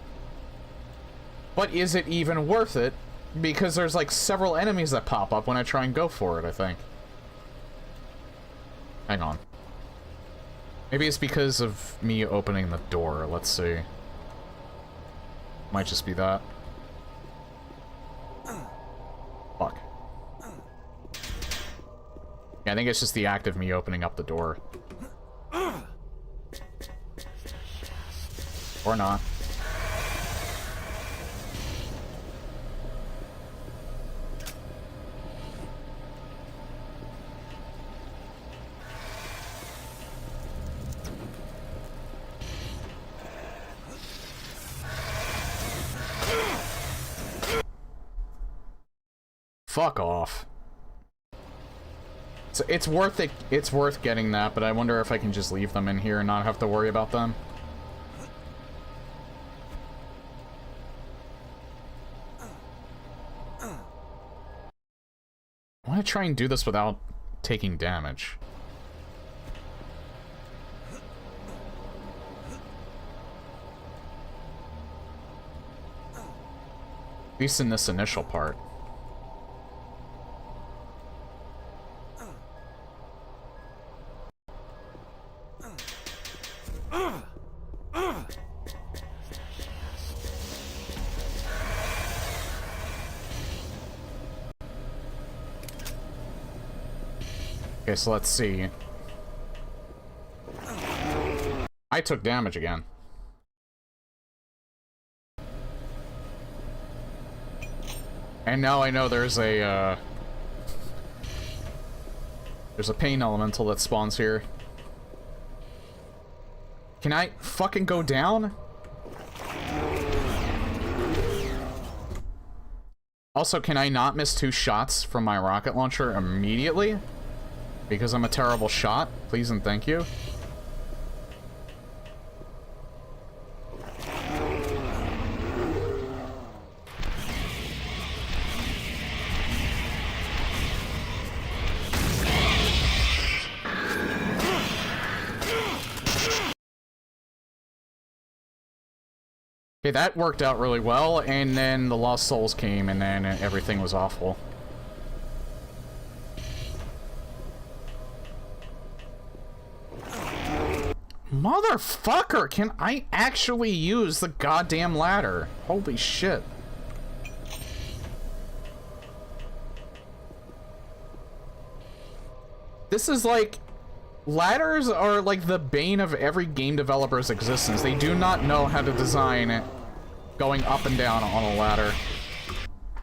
but is it even worth it? Because there's like several enemies that pop up when I try and go for it, I think. Hang on. Maybe it's because of me opening the door. Let's see. Might just be that. Fuck. Yeah, I think it's just the act of me opening up the door. Or not. Fuck off. So it's worth it. It's worth getting that, but I wonder if I can just leave them in here and not have to worry about them. I want to try and do this without taking damage. At least in this initial part. Okay, so let's see. I took damage again. And now I know there's a pain elemental that spawns here. Can I fucking go down? Also, can I not miss 2 shots from my rocket launcher immediately? Because I'm a terrible shot? Please and thank you. Okay, that worked out really well, and then the Lost Souls came, and then everything was awful. Motherfucker, can I actually use the goddamn ladder? Holy shit. This is like... Ladders are like the bane of every game developer's existence. They do not know how to design going up and down on a ladder.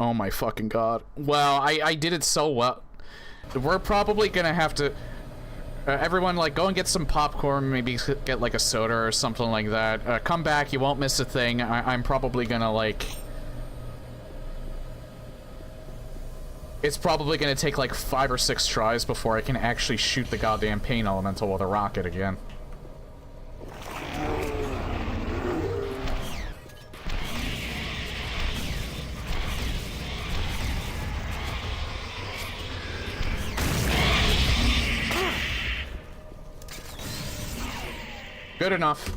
Oh my fucking god. Well, I did it so well. We're probably gonna have to... everyone, like, go and get some popcorn, maybe get, like, a soda or something like that. Come back, you won't miss a thing. I'm probably gonna, like... It's probably gonna take, like, 5 or 6 tries before I can actually shoot the goddamn pain elemental with a rocket again. Good enough.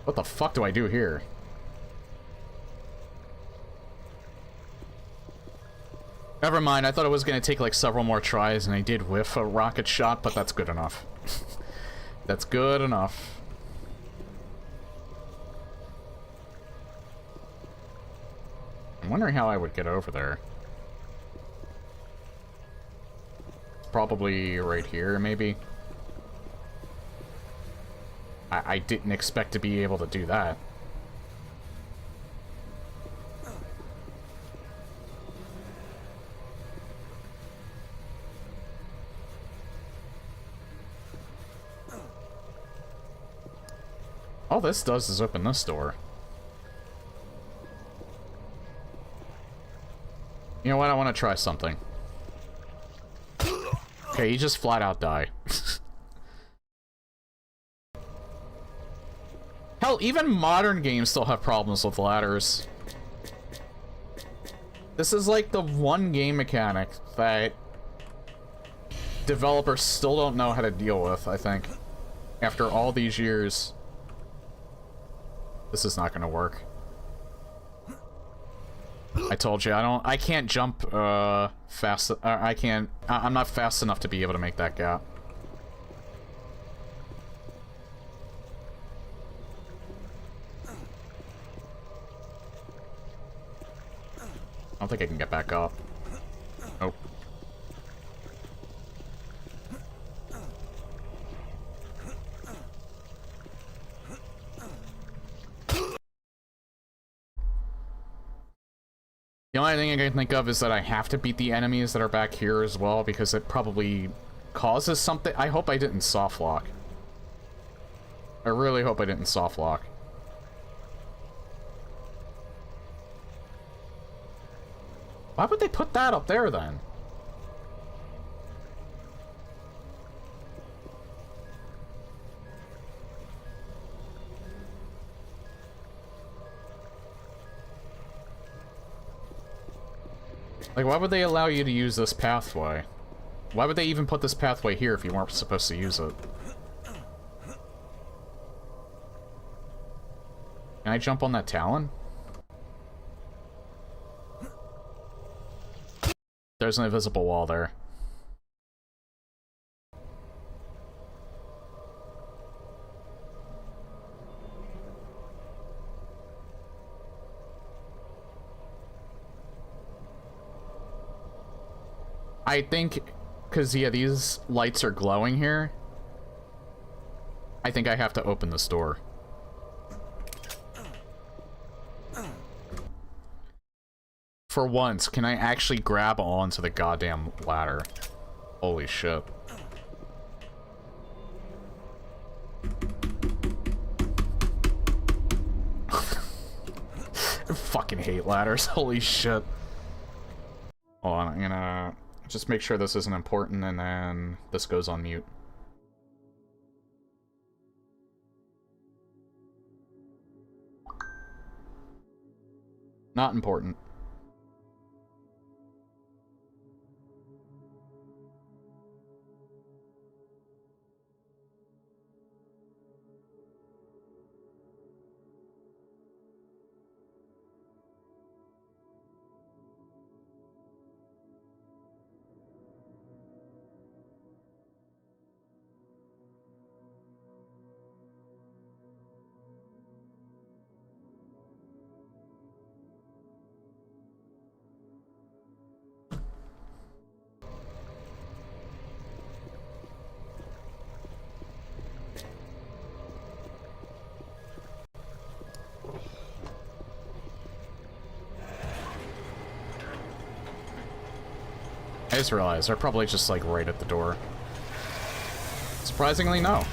What the fuck do I do here? Never mind, I thought it was gonna take like several more tries, and I did whiff a rocket shot, but that's good enough. That's good enough. I'm wondering how I would get over there. probably right here, maybe. I didn't expect to be able to do that. All this does is open this door. You know what? I want to try something. Okay, you just flat out die. Hell, even modern games still have problems with ladders. This is like the one game mechanic that developers still don't know how to deal with, I think. After all these years. This is not gonna work. I told you, I can't jump, fast, I'm not fast enough to be able to make that gap. I don't think I can get back up. Nope. The only thing I can think of is that I have to beat the enemies that are back here as well, because it probably causes something. I hope I didn't soft lock. I really hope I didn't soft lock. Why would they put that up there then? Like, why would they allow you to use this pathway? Why would they even put this pathway here if you weren't supposed to use it? Can I jump on that talon? There's an invisible wall there. I think, because, yeah, these lights are glowing here, I think I have to open this door. For once, can I actually grab onto the goddamn ladder? Holy shit. I fucking hate ladders, holy shit. Hold on, I'm gonna just make sure this isn't important, and then this goes on mute. Not important. I just realized they're probably just like right at the door. Surprisingly, no.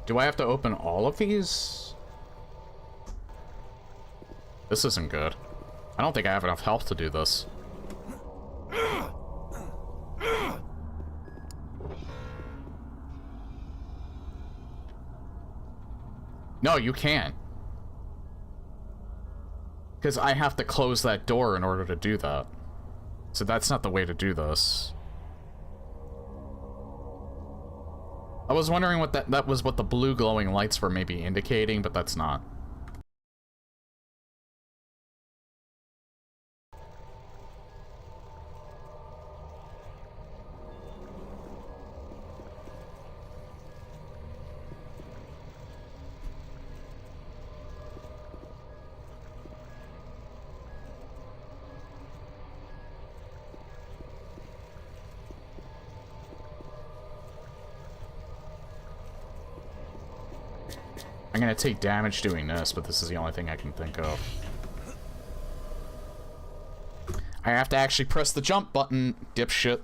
Do I have to open all of these? This isn't good. I don't think I have enough health to do this. No, you can't. Because I have to close that door in order to do that. So that's not the way to do this. I was wondering what that was, what the blue glowing lights were maybe indicating, but that's not. I'm gonna take damage doing this, but this is the only thing I can think of. I have to actually press the jump button, dipshit.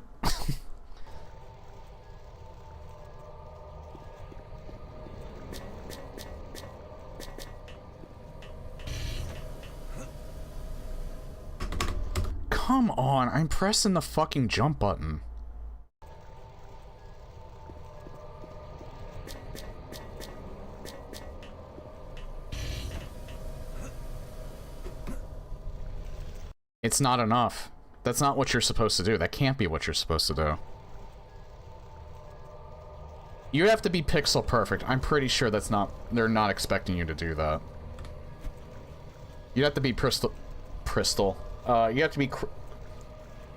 Come on, I'm pressing the fucking jump button. It's not enough. That's not what you're supposed to do. That can't be what you're supposed to do. You have to be pixel perfect. I'm pretty sure that's not... They're not expecting you to do that. You have to be you have to be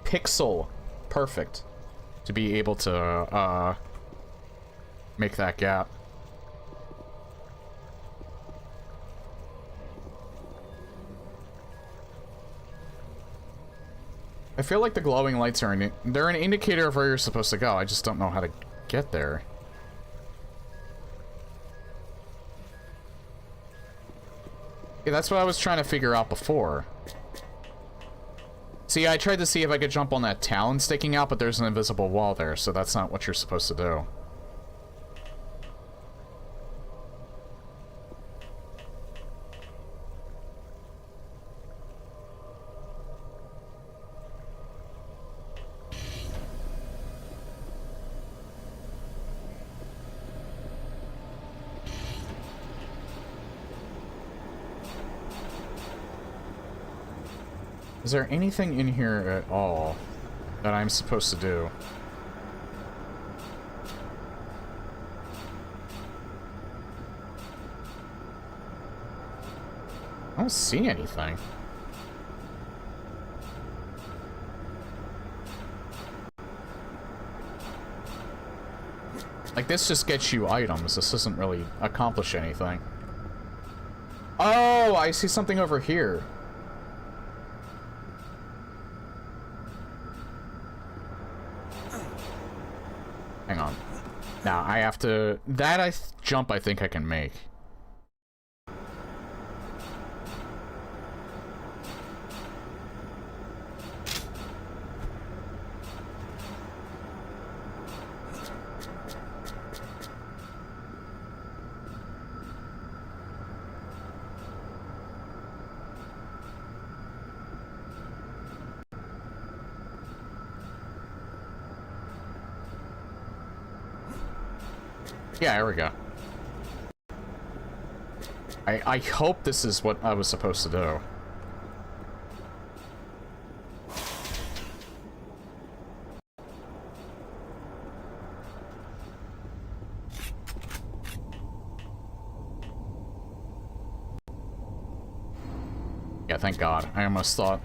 pixel perfect to be able to, make that gap. I feel like the glowing lights are they're an indicator of where you're supposed to go. I just don't know how to get there. Yeah, that's what I was trying to figure out before. See, I tried to see if I could jump on that talon sticking out, but there's an invisible wall there, so that's not what you're supposed to do. Is there anything in here at all that I'm supposed to do? I don't see anything. Like, this just gets you items. This doesn't really accomplish anything. Oh, I see something over here. Hang on. Now, I have to... That jump I think I can make. Yeah, there we go. I hope this is what I was supposed to do. Yeah, thank God. I almost thought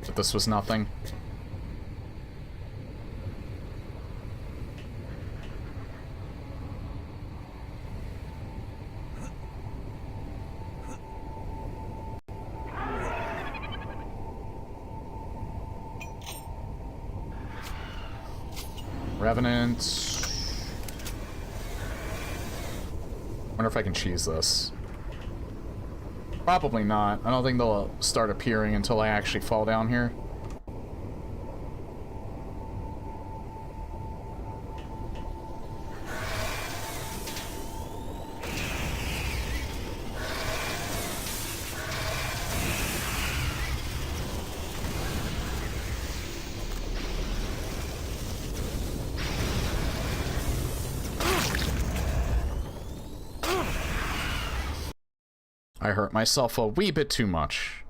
that this was nothing. Revenant. Wonder if I can cheese this. Probably not. I don't think they'll start appearing until I actually fall down here. I hurt myself a wee bit too much.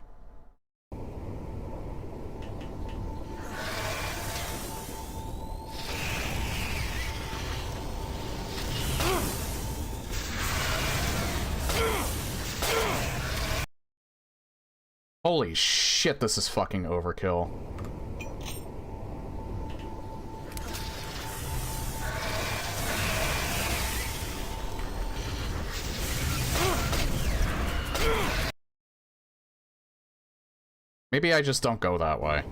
Holy shit, this is fucking overkill. Maybe I just don't go that way.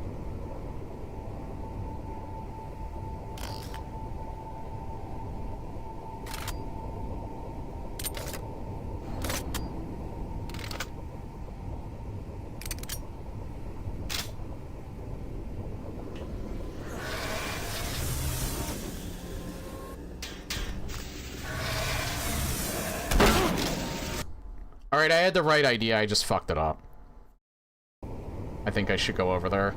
Alright, I had the right idea, I just fucked it up. I think I should go over there.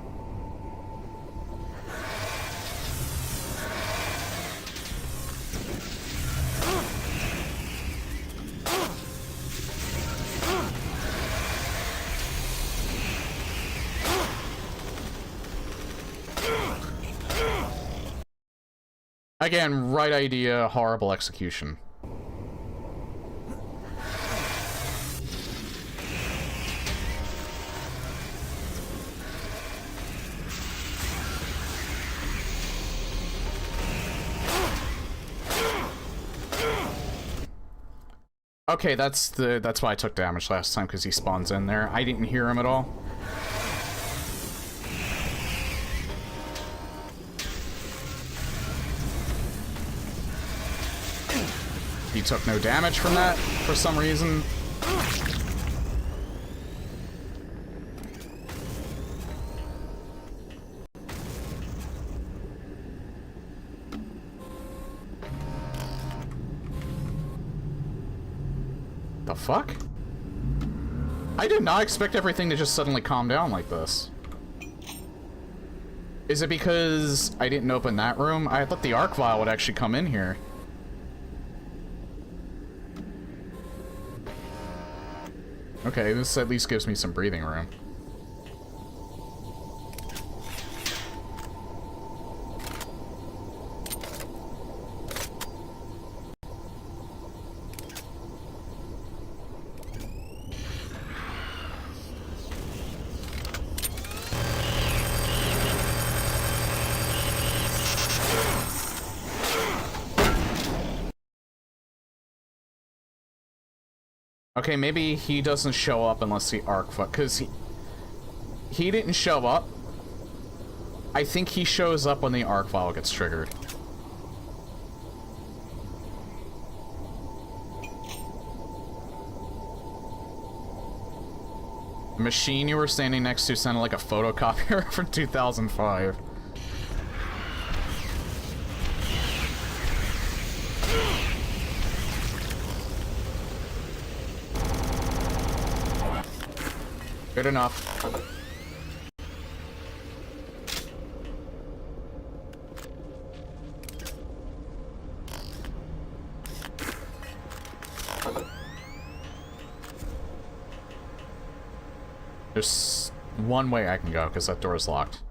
Again, right idea, horrible execution. Okay, that's why I took damage last time, because he spawns in there. I didn't hear him at all. He took no damage from that, for some reason. The fuck? I did not expect everything to just suddenly calm down like this. Is it because I didn't open that room? I thought the arc vial would actually come in here. Okay, this at least gives me some breathing room. Okay, maybe he doesn't show up unless the arc fuck, because he didn't show up. I think he shows up when the arc file gets triggered. The machine you were standing next to sounded like a photocopier from 2005. Good enough. There's one way I can go, because that door is locked.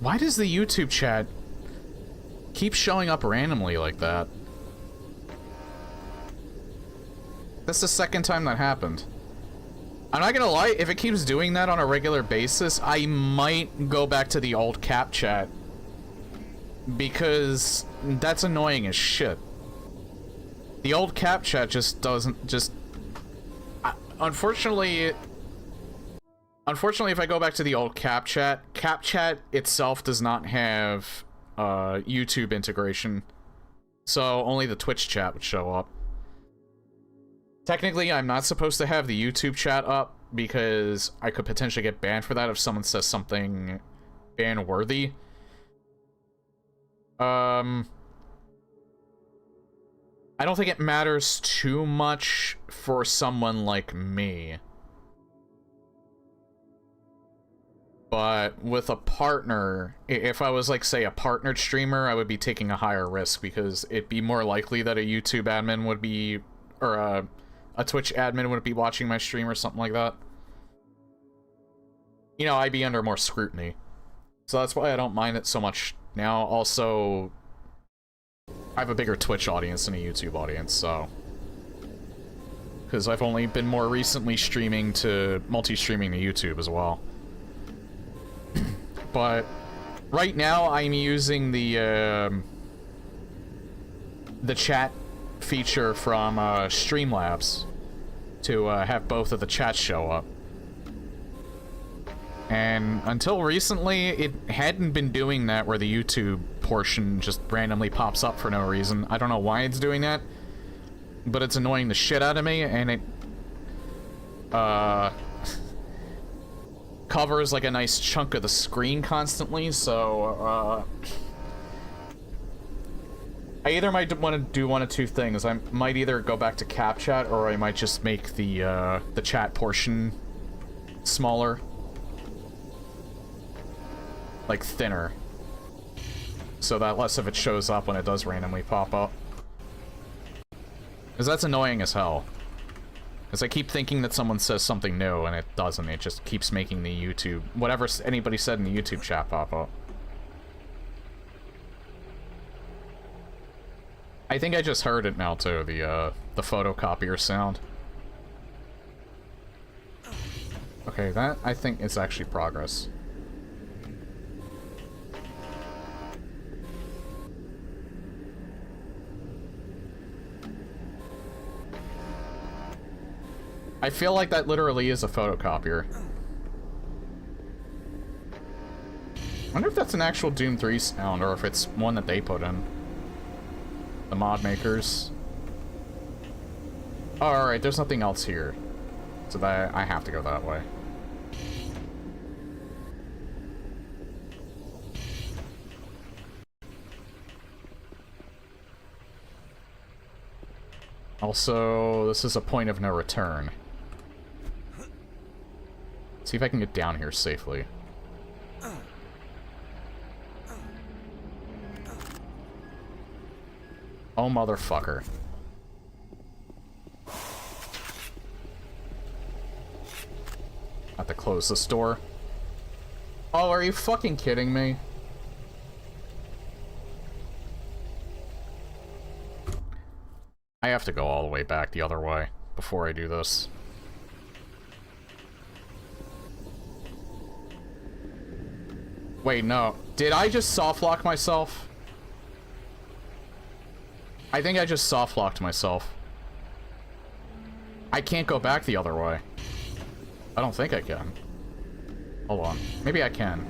Why does the YouTube chat keep showing up randomly like that? That's the second time that happened. I'm not gonna lie, if it keeps doing that on a regular basis, I might go back to the old cap chat. Because that's annoying as shit. The old cap chat just doesn't, unfortunately, if I go back to the old cap chat itself does not have YouTube integration. So only the Twitch chat would show up. Technically, I'm not supposed to have the YouTube chat up because I could potentially get banned for that if someone says something ban-worthy. I don't think it matters too much for someone like me. But with a partner, if I was like, say, a partnered streamer, I would be taking a higher risk because it'd be more likely that a YouTube admin would be, or a Twitch admin would be watching my stream or something like that. You know, I'd be under more scrutiny. So that's why I don't mind it so much now. Also, I have a bigger Twitch audience than a YouTube audience, so... Because I've only been more recently streaming to... multi-streaming to YouTube as well. But right now I'm using the chat feature from Streamlabs to have both of the chats show up. And until recently, it hadn't been doing that where the YouTube portion just randomly pops up for no reason. I don't know why it's doing that, but it's annoying the shit out of me, and it covers like a nice chunk of the screen constantly, so I either might want to do one of two things. I might either go back to CapChat, or I might just make the chat portion smaller, like thinner, so that less of it shows up when it does randomly pop up. Because that's annoying as hell. Because I keep thinking that someone says something new, and it doesn't. It just keeps making the YouTube... whatever anybody said in the YouTube chat pop up. I think I just heard it now, too, the photocopier sound. Okay, that, I think, is actually progress. I feel like that literally is a photocopier. I wonder if that's an actual Doom 3 sound, or if it's one that they put in. The mod makers. Oh, alright, there's nothing else here. So that I have to go that way. Also, this is a point of no return. See if I can get down here safely. Oh, motherfucker. Have to close this door. Oh, are you fucking kidding me? I have to go all the way back the other way before I do this. Wait, no. Did I just soft-lock myself? I think I just soft-locked myself. I can't go back the other way. I don't think I can. Hold on. Maybe I can.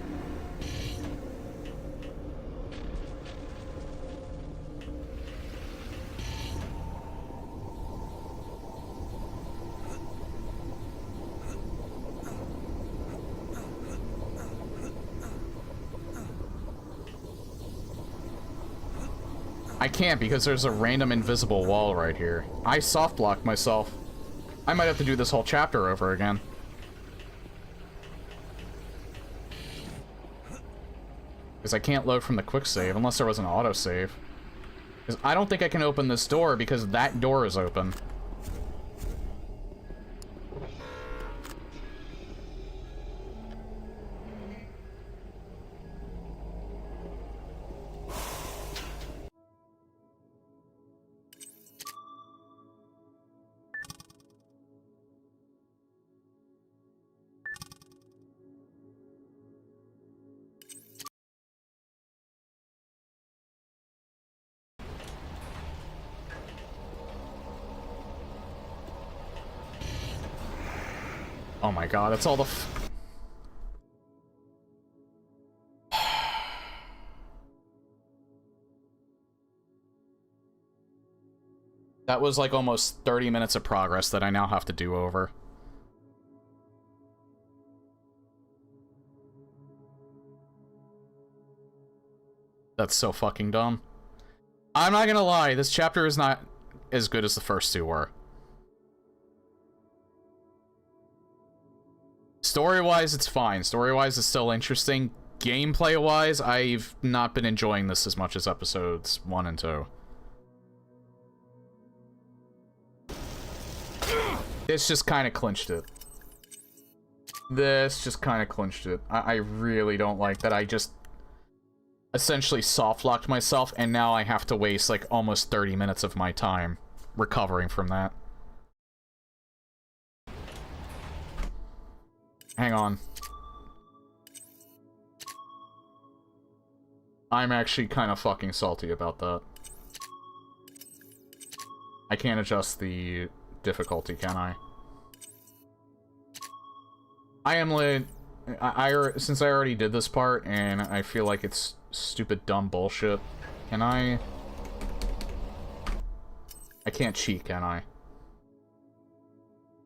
I can't because there's a random invisible wall right here. I soft-locked myself. I might have to do this whole chapter over again. Because I can't load from the quick save unless there was an autosave. Because I don't think I can open this door because that door is open. Oh my god, that's all the That was like almost 30 minutes of progress that I now have to do over. That's so fucking dumb. I'm not gonna lie, this chapter is not as good as the first two were. Story-wise, it's fine. Story-wise, it's still interesting. Gameplay-wise, I've not been enjoying this as much as episodes 1 and 2. This just kind of clinched it. This just kind of clinched it. I really don't like that I just essentially soft-locked myself, and now I have to waste, like, almost 30 minutes of my time recovering from that. Hang on. I'm actually kind of fucking salty about that. I can't adjust the difficulty, can I? I am lit. Since I already did this part, and I feel like it's stupid, dumb bullshit, can I can't cheat, can I?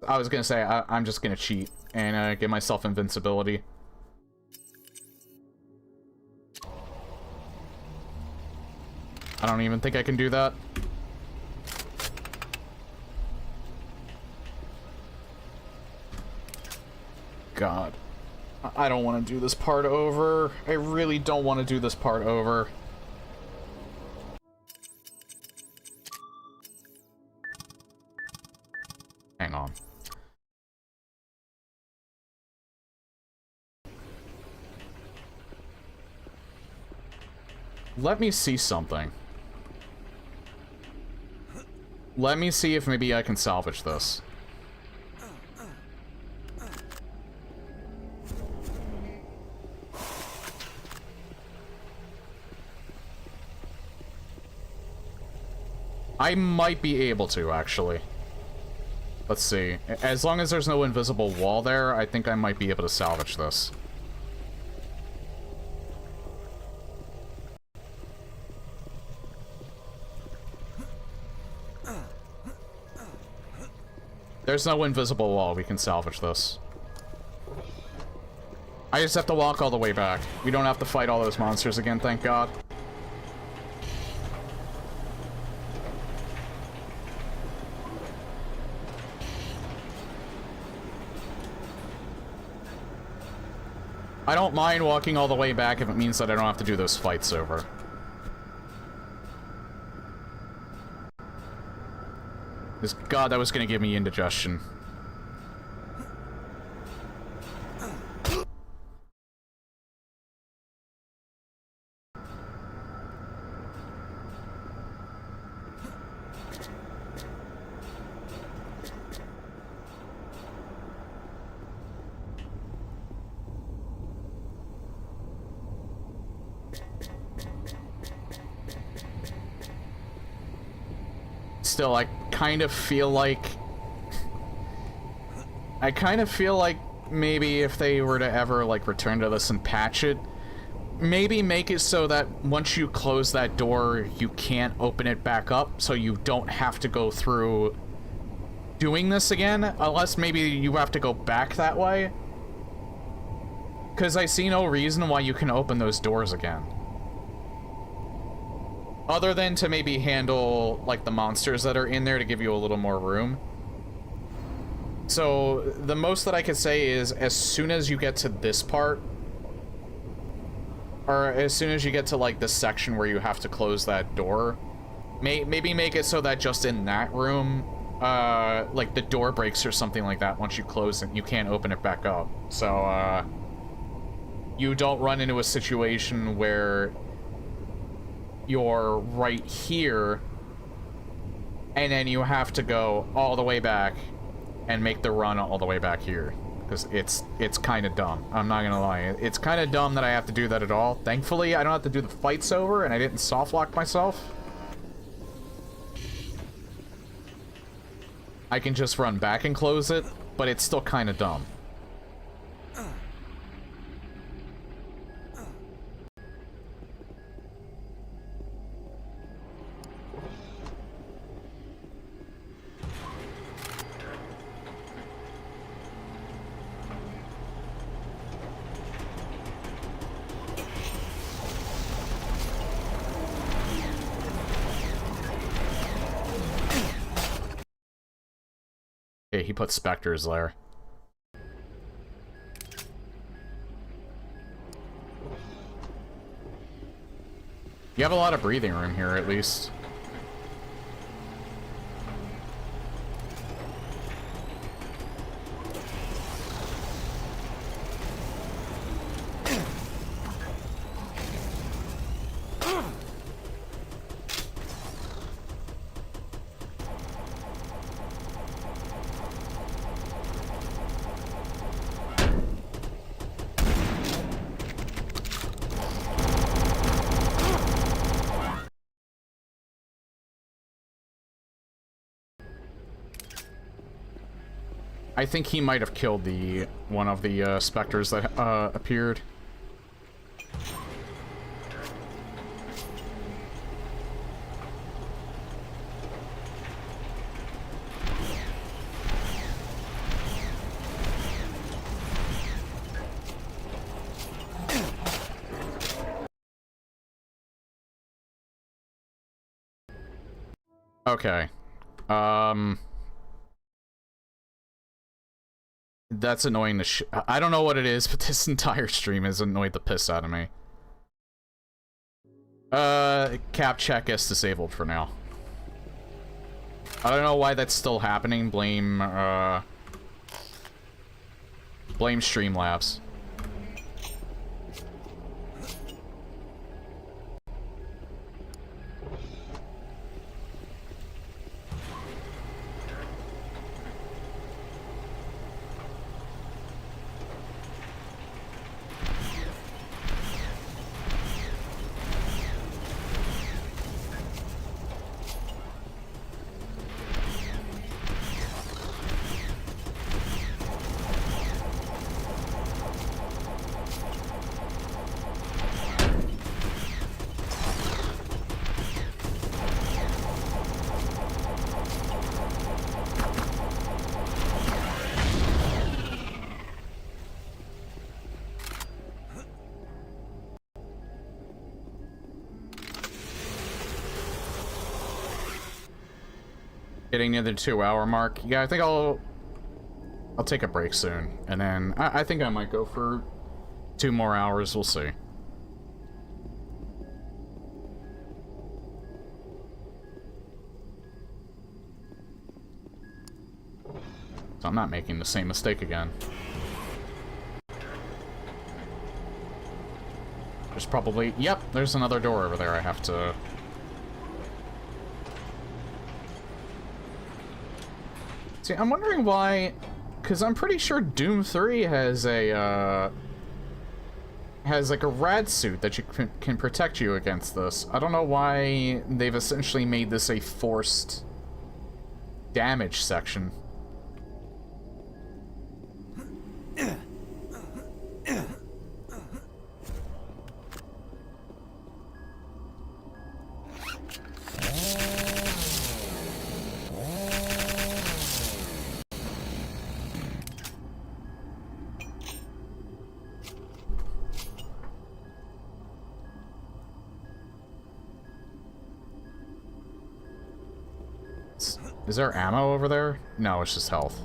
I was gonna say, I'm just gonna cheat and give myself invincibility. I don't even think I can do that. God. I don't want to do this part over. I really don't want to do this part over. Hang on. Let me see something. Let me see if maybe I can salvage this. I might be able to, actually. Let's see. As long as there's no invisible wall there, I think I might be able to salvage this. There's no invisible wall, we can salvage this. I just have to walk all the way back. We don't have to fight all those monsters again, thank God. I don't mind walking all the way back if it means that I don't have to do those fights over. God, that was gonna give me indigestion. Still, I kind of feel like maybe if they were to ever, like, return to this and patch it, maybe make it so that once you close that door, you can't open it back up, so you don't have to go through doing this again, unless maybe you have to go back that way. Because I see no reason why you can open those doors again. Other than to maybe handle, like, the monsters that are in there to give you a little more room. So, the most that I could say is, as soon as you get to this part, or as soon as you get to, like, the section where you have to close that door, maybe make it so that just in that room, like, the door breaks or something like that once you close it, you can't open it back up. So, you don't run into a situation where you're right here, and then you have to go all the way back and make the run all the way back here. Because it's kind of dumb. I'm not gonna lie. It's kind of dumb that I have to do that at all. Thankfully, I don't have to do the fights over, and I didn't soft-lock myself. I can just run back and close it, but it's still kind of dumb. Okay, he put specters there. You have a lot of breathing room here, at least. I think he might have killed the one of the specters that appeared. Okay. That's annoying the I don't know what it is, but this entire stream has annoyed the piss out of me. Cap check is disabled for now. I don't know why that's still happening. Blame Streamlabs. Getting near the 2-hour mark. Yeah, I think I'll take a break soon, and then I think I might go for 2 more hours. We'll see. So I'm not making the same mistake again. There's probably... Yep, there's another door over there I have to... See, I'm wondering why... Because I'm pretty sure Doom 3 has a, has, like, a rad suit that you can protect you against this. I don't know why they've essentially made this a forced damage section. Is there ammo over there? No, it's just health.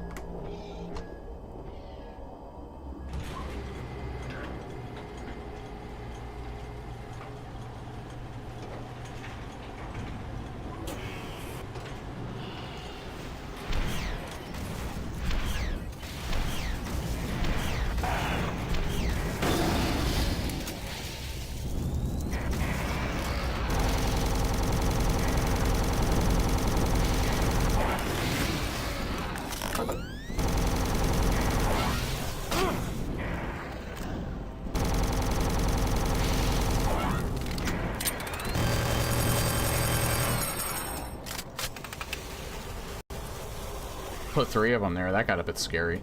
Put 3 of them there. That got a bit scary.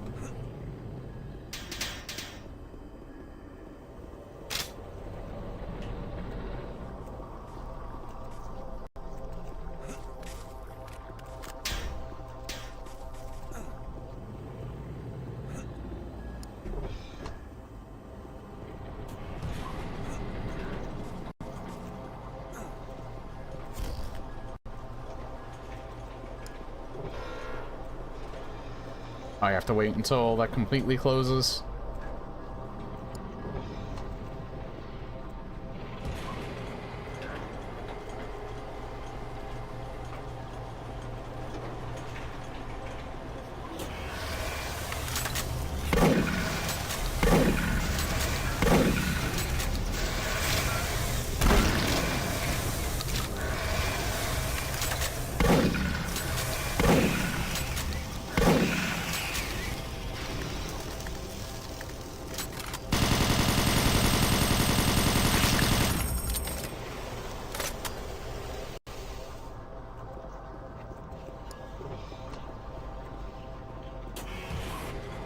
I have to wait until that completely closes.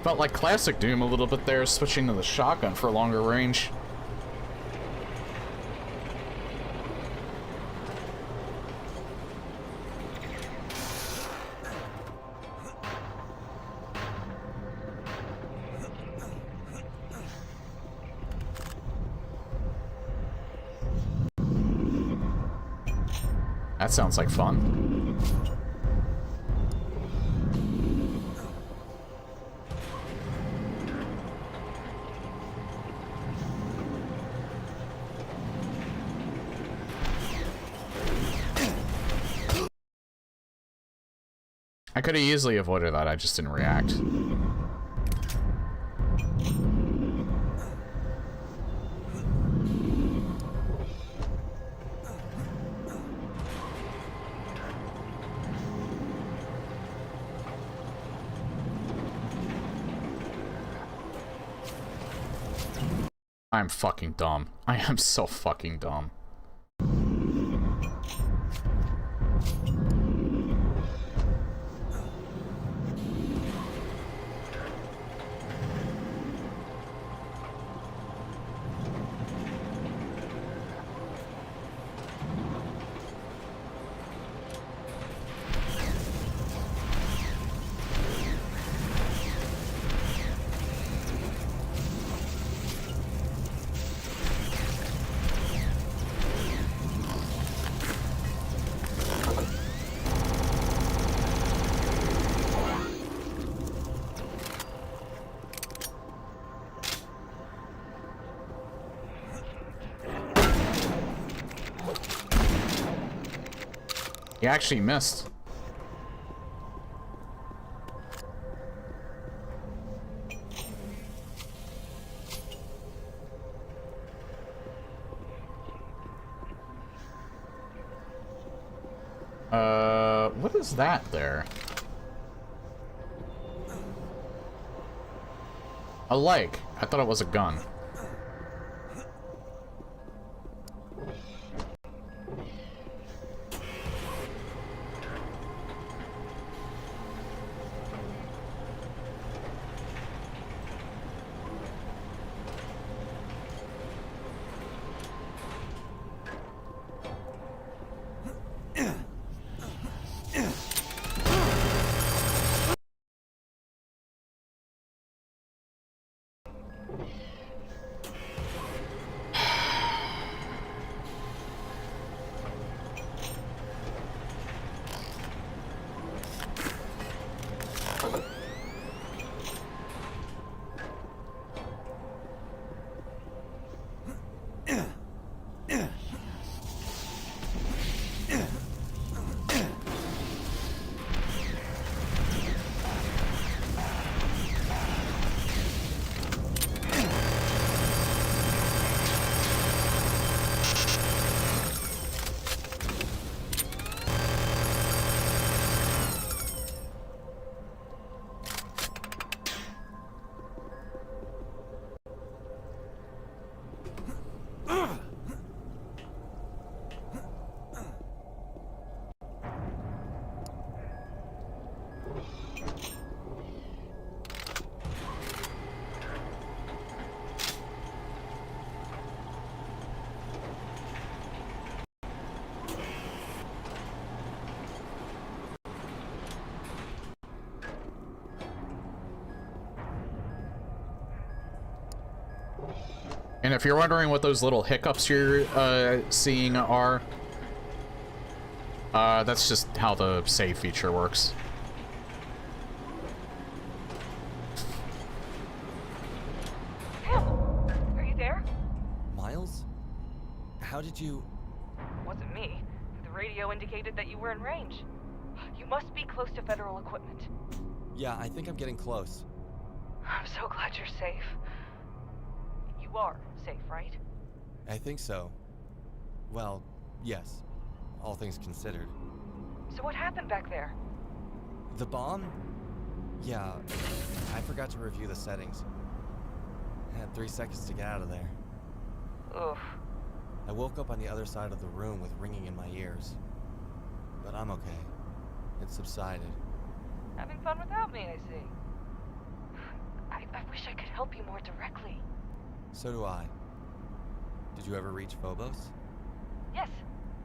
Felt like classic Doom a little bit there, switching to the shotgun for longer range. That sounds like fun. I could have easily avoided that, I just didn't react. I'm fucking dumb. I am so fucking dumb. You actually missed. What is that there? A leg. I thought it was a gun. And if you're wondering what those little hiccups you're seeing are, that's just how the save feature works. Tim, are you there? Miles? How did you... It wasn't me. The radio indicated that you were in range. You must be close to federal equipment. Yeah, I think I'm getting close. I'm so glad you're safe. You are safe, right? I think so. Well, yes. All things considered. So what happened back there? The bomb? Yeah, I forgot to review the settings. I had 3 seconds to get out of there. Oof. I woke up on the other side of the room with ringing in my ears. But I'm okay. It subsided. Having fun without me, I see. I wish I could help you more directly. So do I. Did you ever reach Phobos? Yes.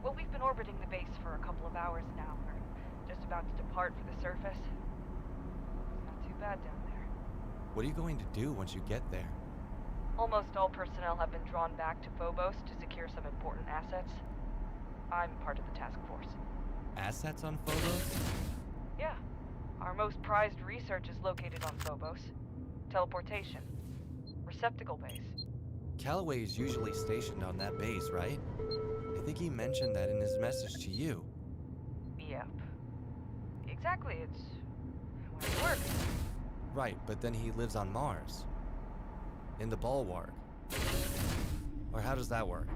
Well, we've been orbiting the base for a couple of hours now. We're just about to depart for the surface. It's not too bad down there. What are you going to do once you get there? Almost all personnel have been drawn back to Phobos to secure some important assets. I'm part of the task force. Assets on Phobos? Yeah. Our most prized research is located on Phobos. Teleportation. Receptacle base. Calloway is usually stationed on that base, right? I think he mentioned that in his message to you. Yep. Exactly, it's where he works. Right, but then he lives on Mars. In the bulwark. Or how does that work?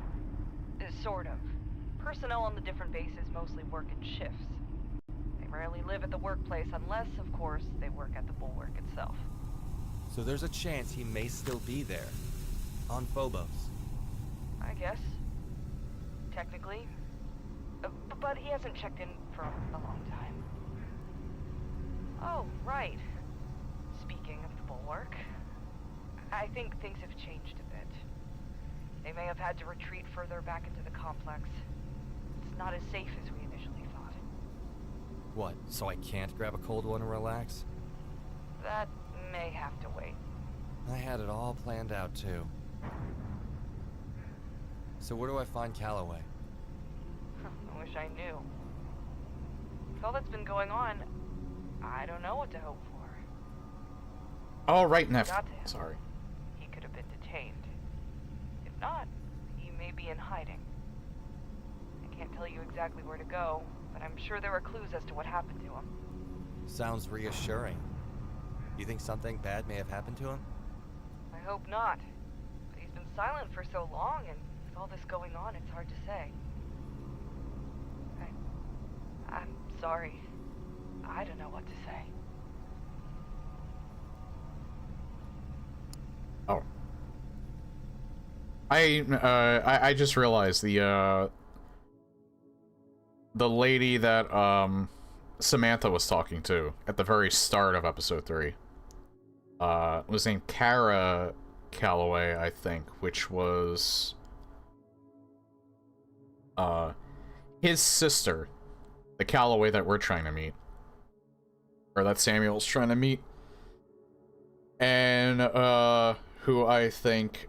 Sort of. Personnel on the different bases mostly work in shifts. They rarely live at the workplace unless, of course, they work at the bulwark itself. So there's a chance he may still be there. On Phobos. I guess. Technically. But he hasn't checked in for a long time. Oh, right. Speaking of the bulwark, I think things have changed a bit. They may have had to retreat further back into the complex. It's not as safe as we initially thought. What, so I can't grab a cold one and relax? That may have to wait. I had it all planned out, too. So where do I find Calloway? I wish I knew. With all that's been going on, I don't know what to hope for. Oh, right, Neff. Got to him. Sorry. He could have been detained. If not, he may be in hiding. I can't tell you exactly where to go, but I'm sure there are clues as to what happened to him. Sounds reassuring. You think something bad may have happened to him? I hope not. But he's been silent for so long, and with all this going on, it's hard to say. I'm sorry. I don't know what to say. Oh. I just realized the lady that Samantha was talking to at the very start of episode 3 was named Kara Calloway, I think, which was his sister, the Calloway that we're trying to meet, or that Samuel's trying to meet, and who I think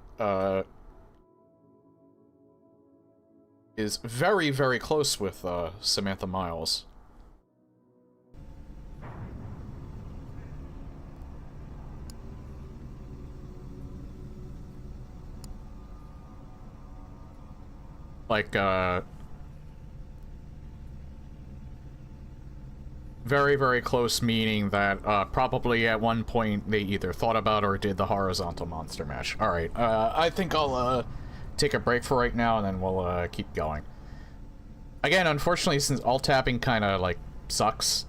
is very, very close with Samantha Miles. Like, very, very close, meaning that probably at one point they either thought about or did the horizontal monster mash. Alright, I think I'll take a break for right now, and then we'll keep going. Again, unfortunately, since alt-tapping kind of, like, sucks,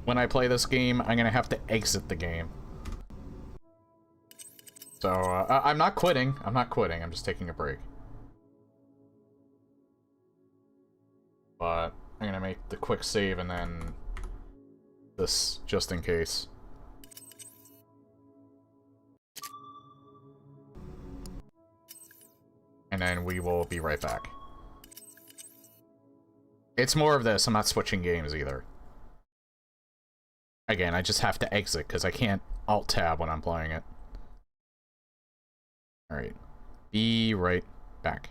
when I play this game, I'm gonna have to exit the game. So, I'm not quitting. I'm not quitting. I'm just taking a break. But I'm gonna make the quick save and then this just in case. And then we will be right back. It's more of this. I'm not switching games either. Again, I just have to exit because I can't alt-tab when I'm playing it. Alright. Be right back.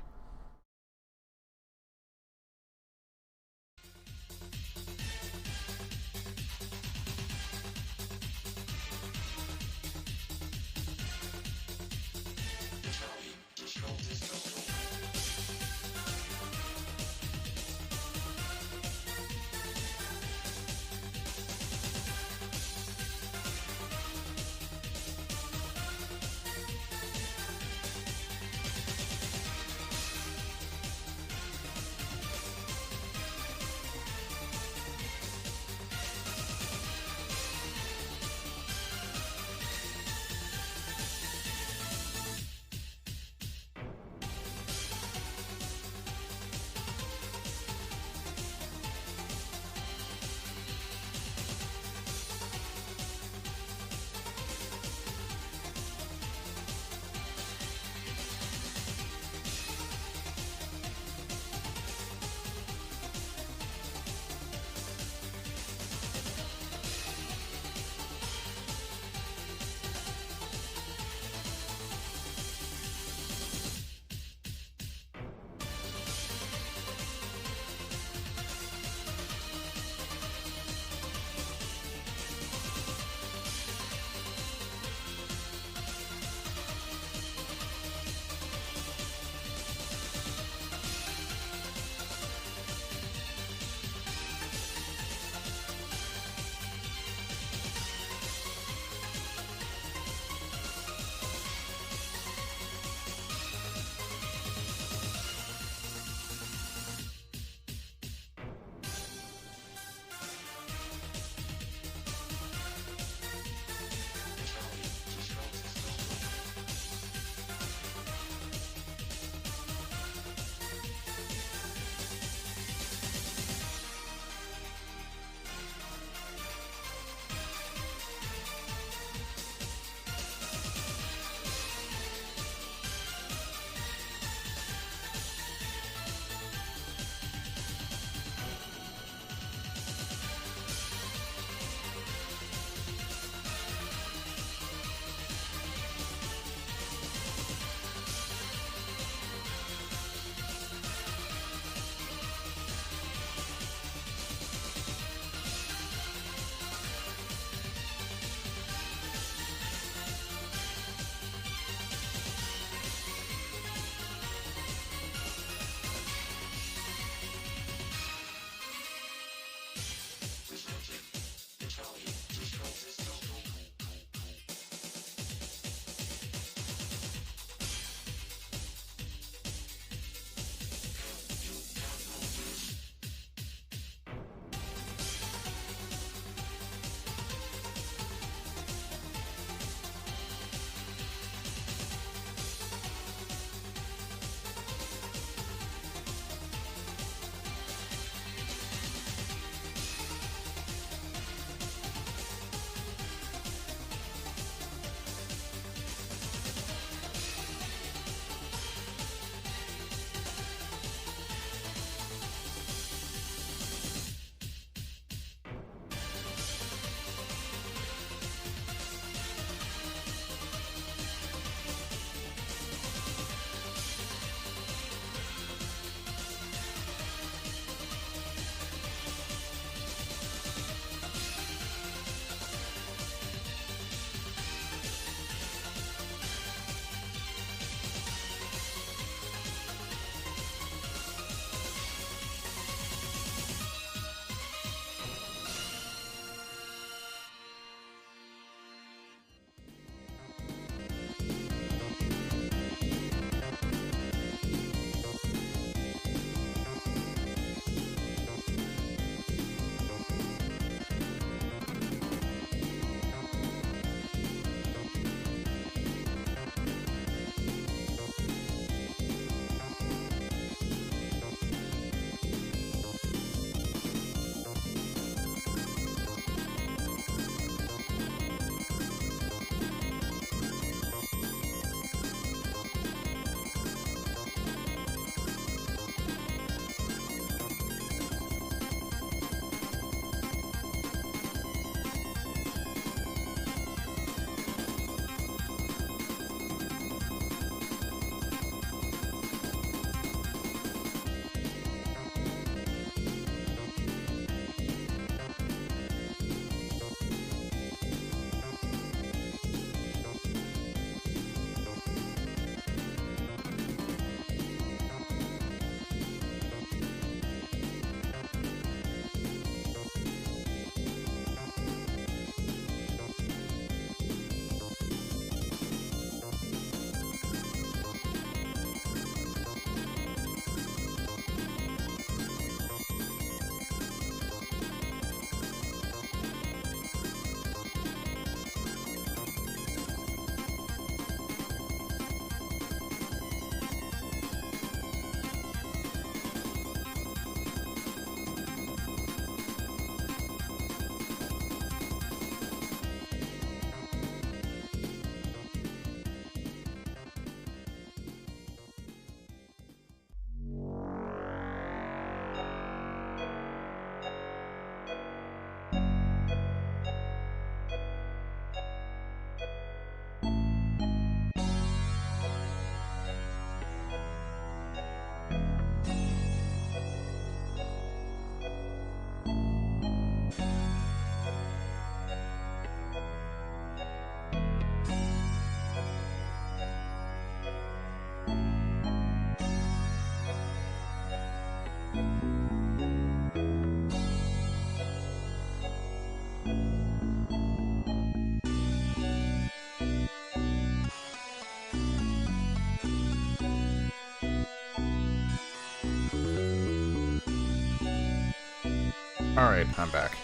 Alright, I'm back.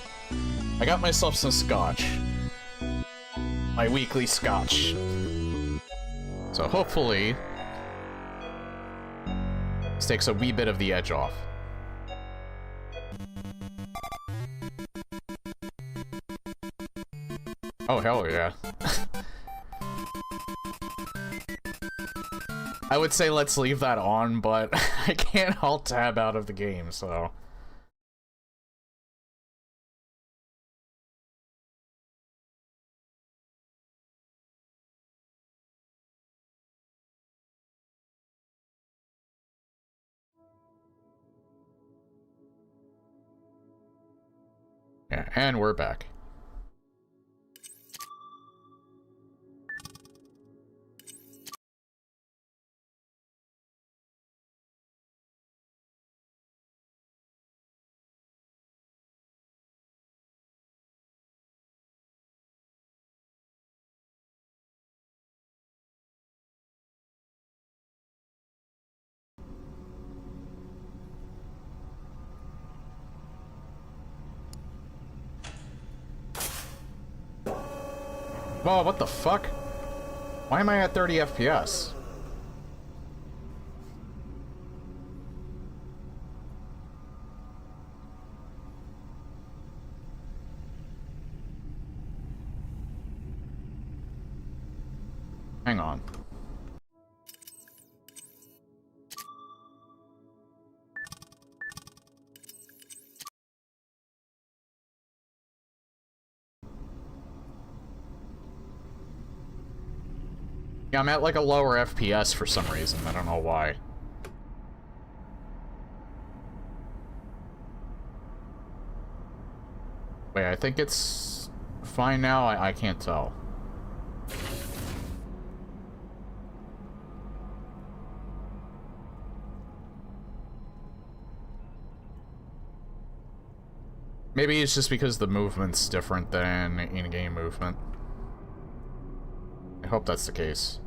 I got myself some scotch. My weekly scotch. So hopefully, this takes a wee bit of the edge off. Oh, hell yeah. I would say let's leave that on, but I can't alt-tab out of the game, so... Yeah, and we're back. Whoa, what the fuck? Why am I at 30 FPS? Hang on. Yeah, I'm at like a lower FPS for some reason. I don't know why. Wait, I think it's fine now. I can't tell. Maybe it's just because the movement's different than in-game movement. I hope that's the case.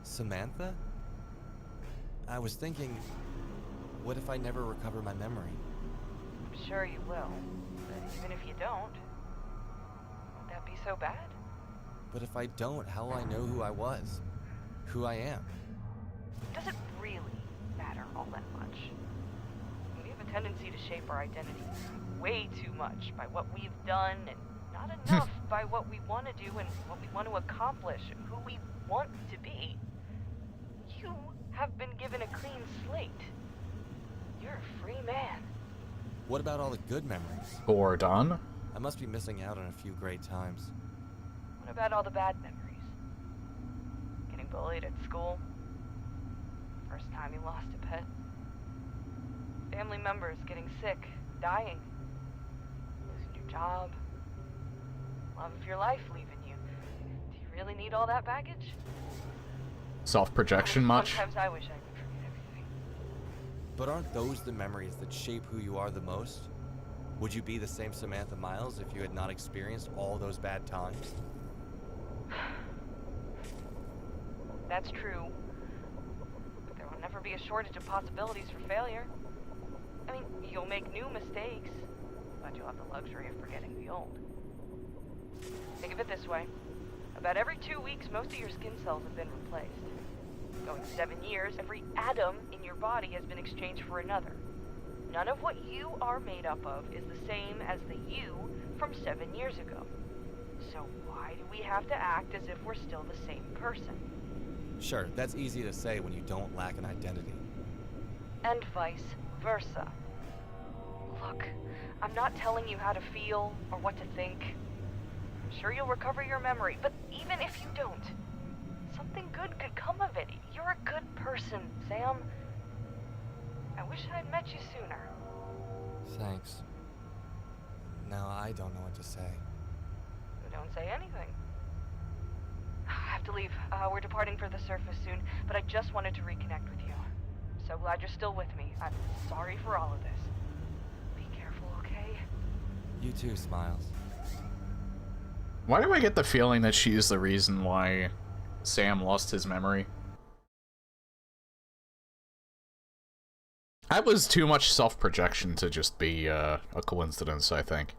Samantha? I was thinking, what if I never recover my memory? I'm sure you will. But even if you don't, would that be so bad? But if I don't, how will I know who I was? Who I am? Does it really matter all that much? We have a tendency to shape our identity way too much by what we've done and not enough by what we want to do and what we want to accomplish, who we want to be. You have been given a clean slate. You're a free man. What about all the good memories? Or done? I must be missing out on a few great times. What about all the bad memories? Getting bullied at school? First time you lost a pet? Family members getting sick, dying? Losing your job? Love of your life leaving you? Do you really need all that baggage? Self-projection much? Sometimes I wish I could forget everything. But aren't those the memories that shape who you are the most? Would you be the same Samantha Miles if you had not experienced all those bad times? That's true. But there will never be a shortage of possibilities for failure. I mean, you'll make new mistakes, but you'll have the luxury of forgetting the old. Think of it this way. About every 2 weeks, most of your skin cells have been replaced. Going 7 years, every atom in your body has been exchanged for another. None of what you are made up of is the same as the you from 7 years ago. So why do we have to act as if we're still the same person? Sure, that's easy to say when you don't lack an identity. And vice versa. Look, I'm not telling you how to feel or what to think. I'm sure you'll recover your memory, but even if you don't, something good could come of it. You're a good person, Sam. I wish I'd met you sooner. Thanks. Now I don't know what to say. Don't say anything. I have to leave. We're departing for the surface soon, but I just wanted to reconnect with you. so glad you're still with me. I'm sorry for all of this. Be careful, okay? You too, Smiles. Why do I get the feeling that she's the reason why Sam lost his memory? That was too much self-projection to just be a coincidence, I think.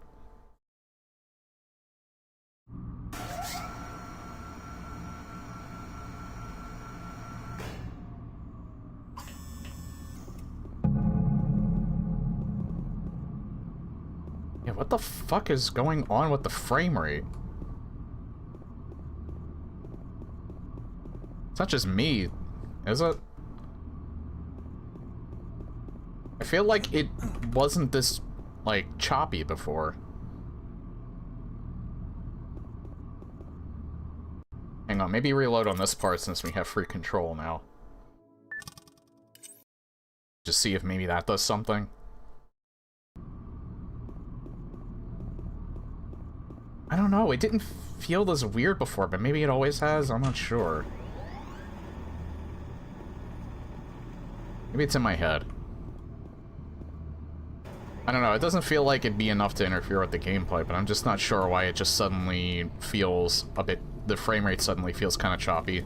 Yeah, what the fuck is going on with the frame rate? It's not just me, is it? I feel like it wasn't this, like, choppy before. Hang on, maybe reload on this part since we have free control now. Just see if maybe that does something. I don't know, it didn't feel this weird before, but maybe it always has, I'm not sure. Maybe it's in my head. I don't know, it doesn't feel like it'd be enough to interfere with the gameplay, but I'm just not sure why it just suddenly feels a bit... the frame rate suddenly feels kind of choppy.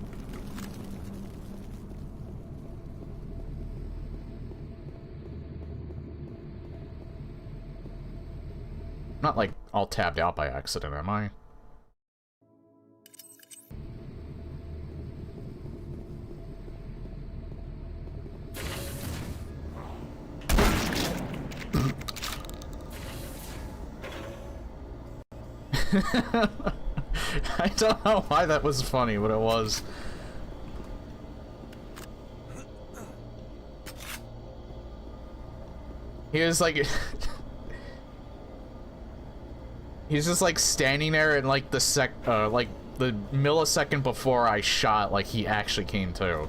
I'm not, like, all tabbed out by accident, am I? I don't know why that was funny, but it was. He was like... he's just like standing there and like the like the millisecond before I shot, like he actually came to.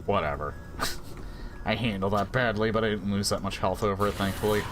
Whatever. I handled that badly, but I didn't lose that much health over it, thankfully.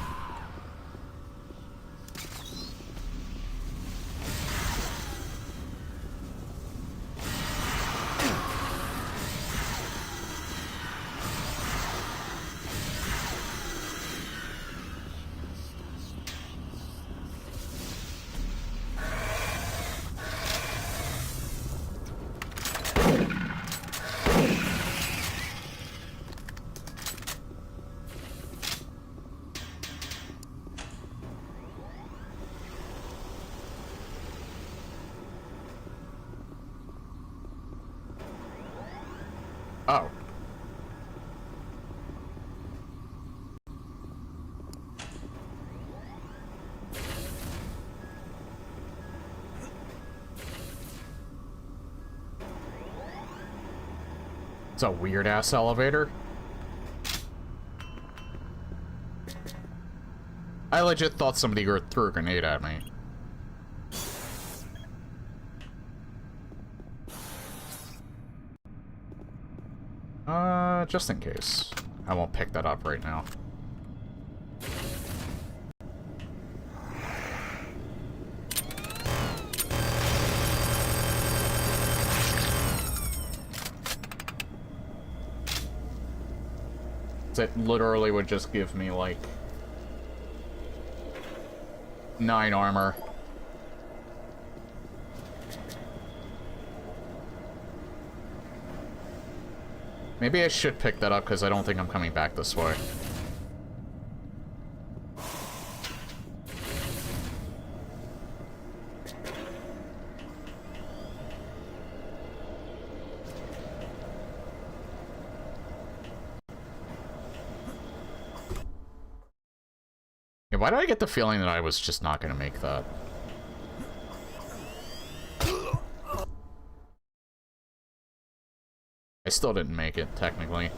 Oh. It's a weird-ass elevator. I legit thought somebody threw a grenade at me. Just in case. I won't pick that up right now. It literally would just give me, like, 9 armor. Maybe I should pick that up, because I don't think I'm coming back this way. why did I get the feeling that I was just not gonna make that? I still didn't make it, technically.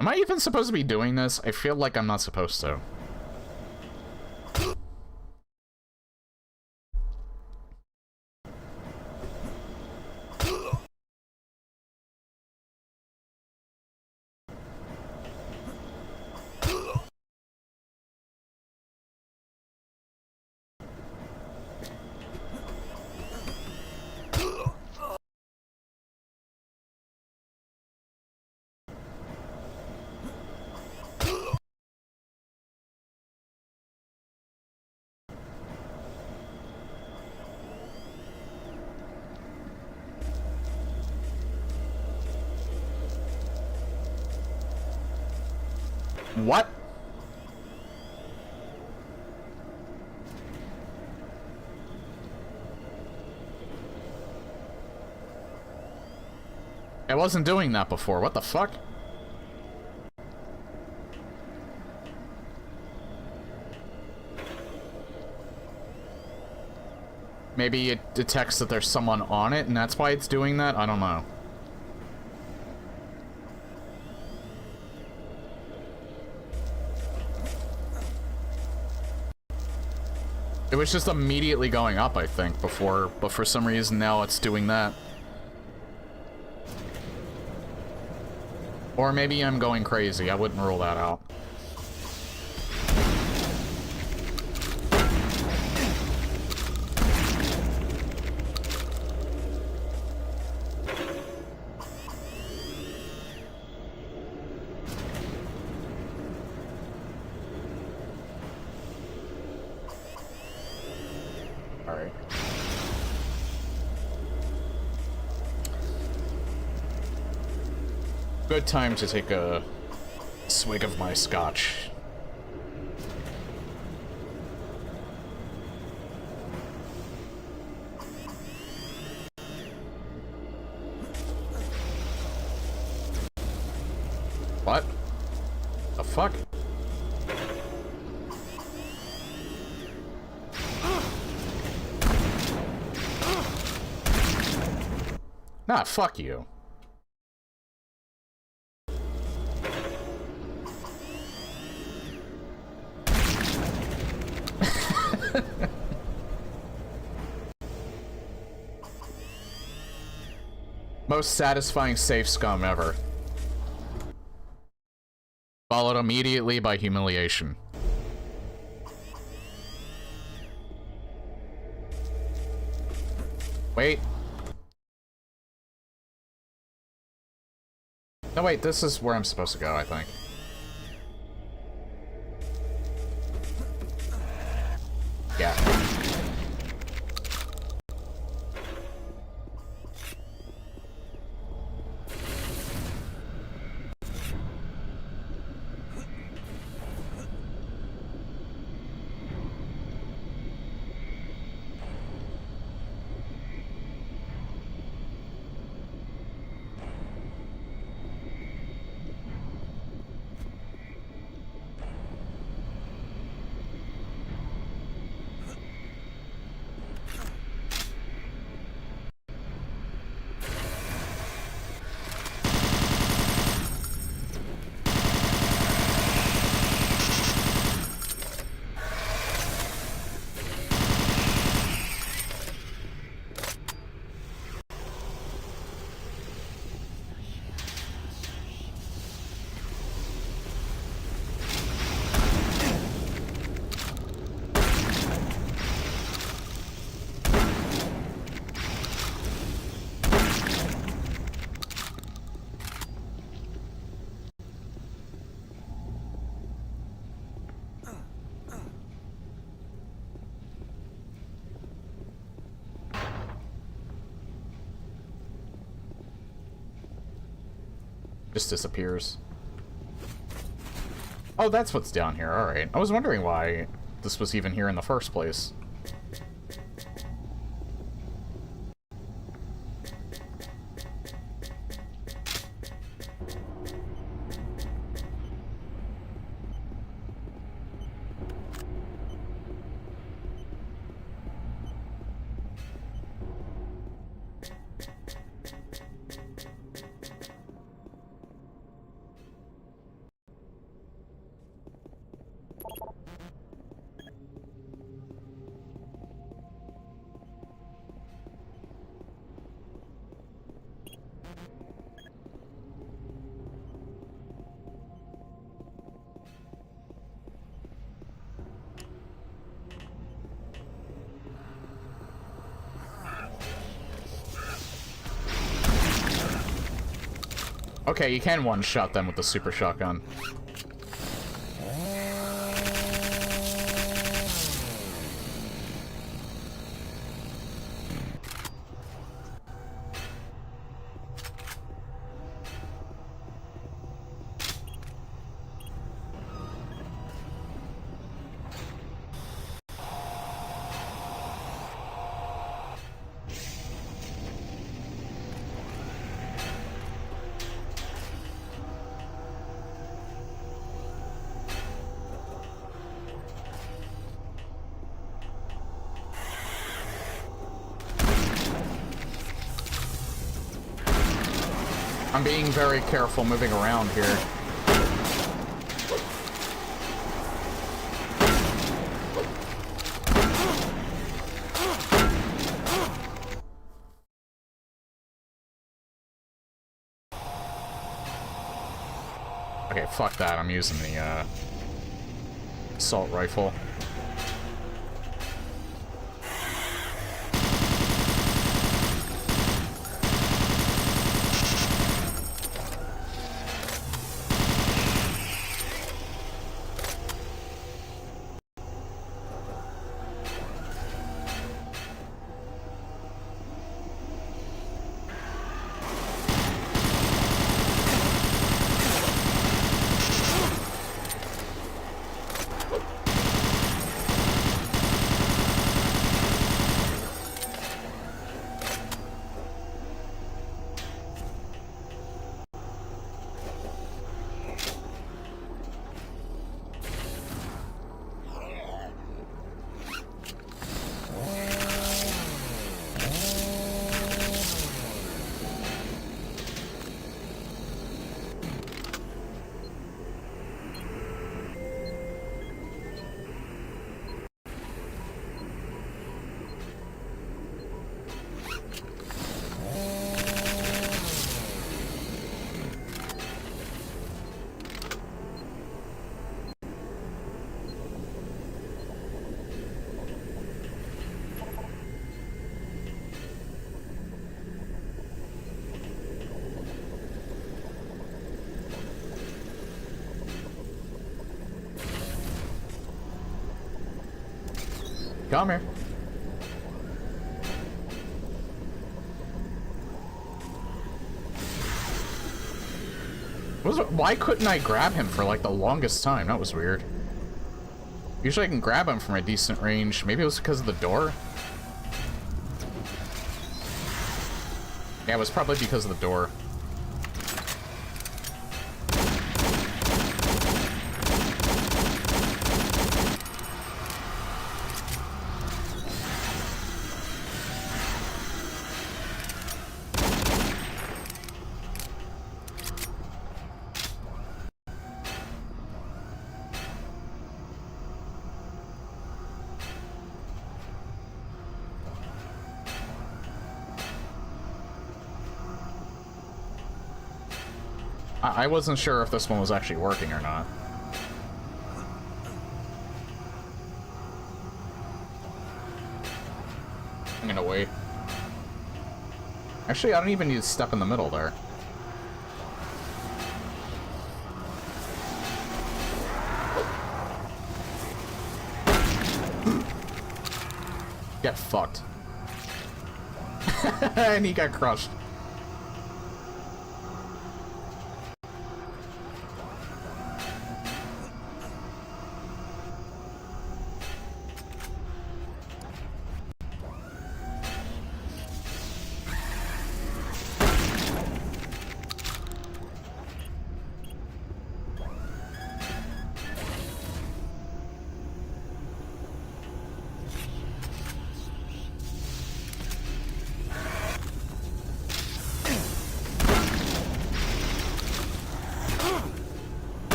Am I even supposed to be doing this? I feel like I'm not supposed to. What? I wasn't doing that before. What the fuck? Maybe it detects that there's someone on it, and that's why it's doing that? I don't know. It was just immediately going up, I think, before, but for some reason now it's doing that. Or maybe I'm going crazy. I wouldn't rule that out. Good time to take a swig of my scotch. What? The fuck? Nah, fuck you. Most satisfying safe scum ever. Followed immediately by humiliation. Wait. No, wait, this is where I'm supposed to go, I think. Yeah. Just disappears. Oh, that's what's down here. Alright. I was wondering why this was even here in the first place. Okay, you can one-shot them with the super shotgun. I'm being very careful moving around here. Okay, fuck that. I'm using the assault rifle. Come here. Why couldn't I grab him for like the longest time? That was weird. Usually I can grab him from a decent range. Maybe it was because of the door? Yeah, it was probably because of the door. I wasn't sure if this one was actually working or not. I'm gonna wait. Actually, I don't even need to step in the middle there. Get fucked. And he got crushed.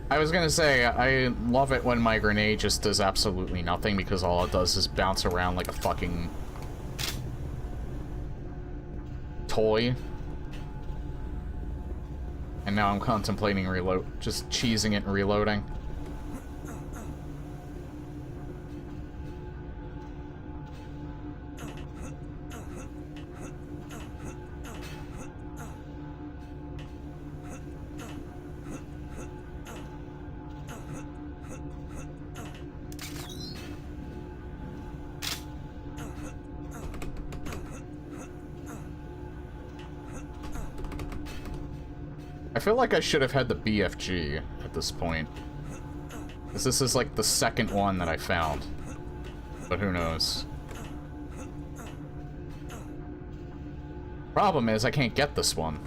I was gonna say, I love it when my grenade just does absolutely nothing because all it does is bounce around like a fucking toy. And now I'm contemplating just cheesing it and reloading. I feel like I should have had the BFG at this point. Because this is like the second one that I found. But who knows. Problem is, I can't get this one.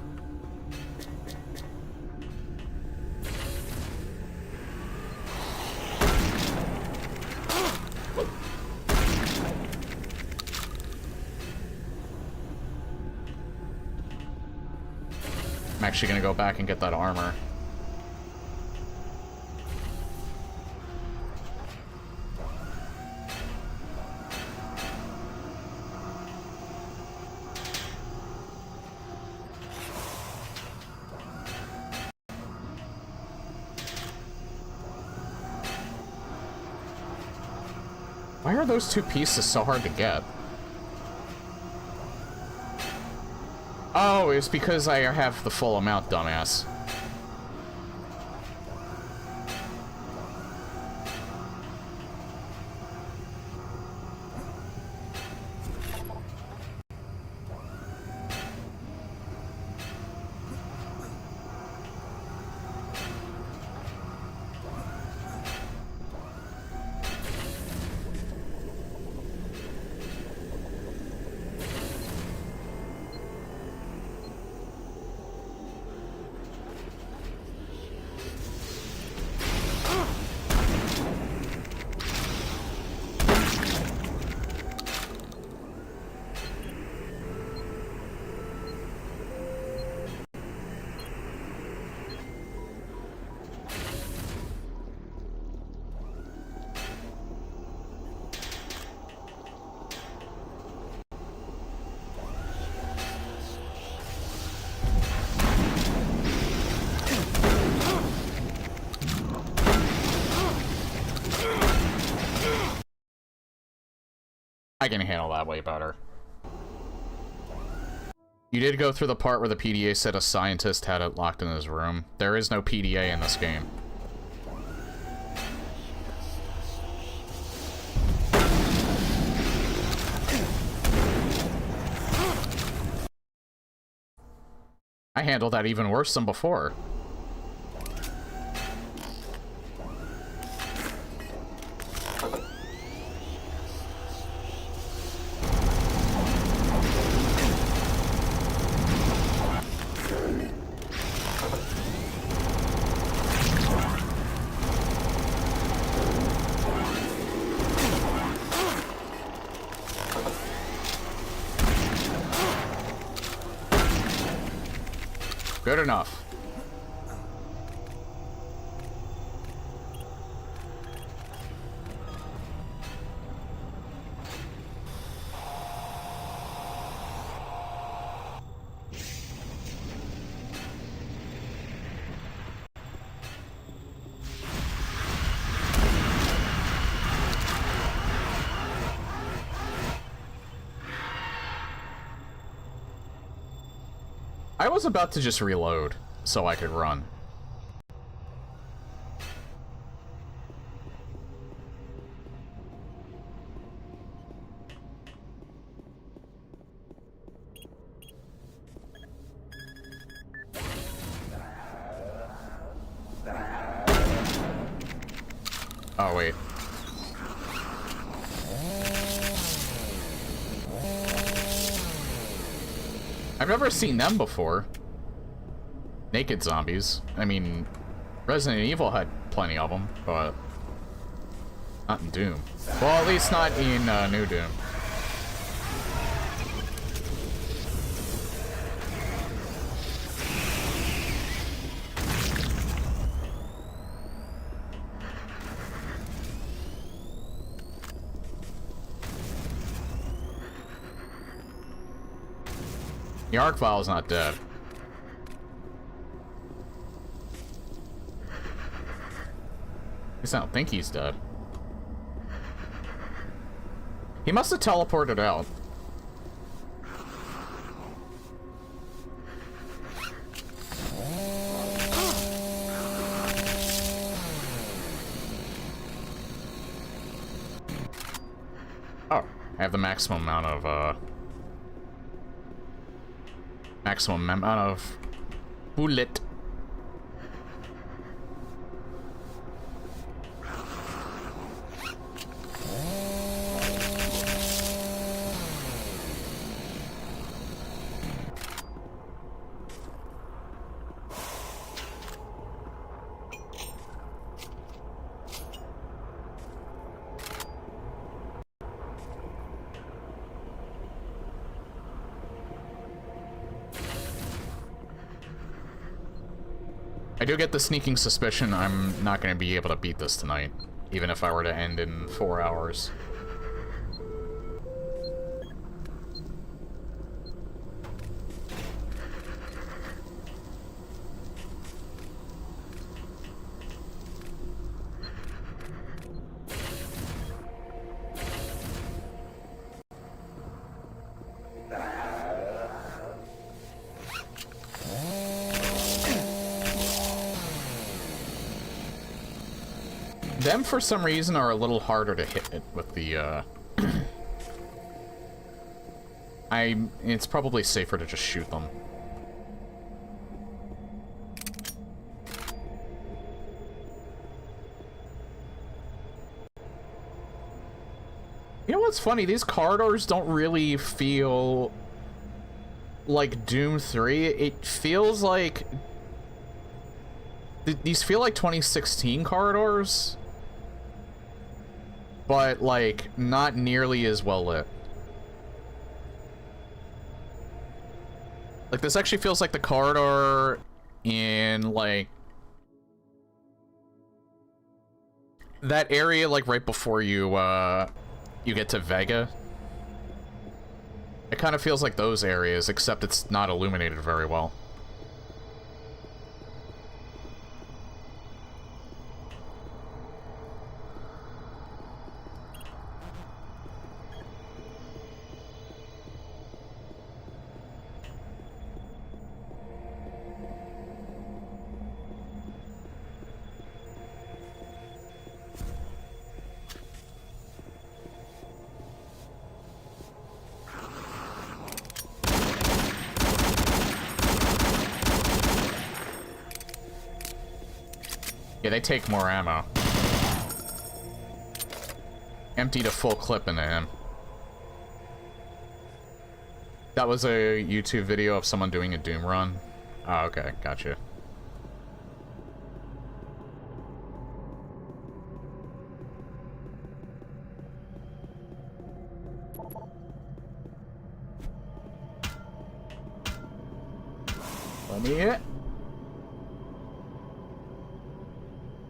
I'm actually gonna go back and get that armor. Why are those two pieces so hard to get? Oh, it's because I have the full amount, dumbass. I can handle that way better. You did go through the part where the PDA said a scientist had it locked in his room. There is no PDA in this game. I handled that even worse than before. Good enough. I was about to just reload so I could run. Oh, wait. I've never seen them before. Naked zombies. I mean, Resident Evil had plenty of them, but not in Doom. Well, at least not in New Doom. The Arc Vial's not dead. At least I don't think he's dead. He must have teleported out. Oh, I have the maximum amount of bullet I do get the sneaking suspicion I'm not going to be able to beat this tonight, even if I were to end in 4 hours. Them, for some reason, are a little harder to hit with the, it's probably safer to just shoot them. You know what's funny? These corridors don't really feel like Doom 3. It feels like... These feel like 2016 corridors, but, like, not nearly as well lit. Like, this actually feels like the corridor in, like, that area, like, right before you, you get to Vega. It kind of feels like those areas, except it's not illuminated very well. Yeah, they take more ammo. Emptied a full clip into him. That was a YouTube video of someone doing a Doom run. Oh, okay, gotcha. Let me hit.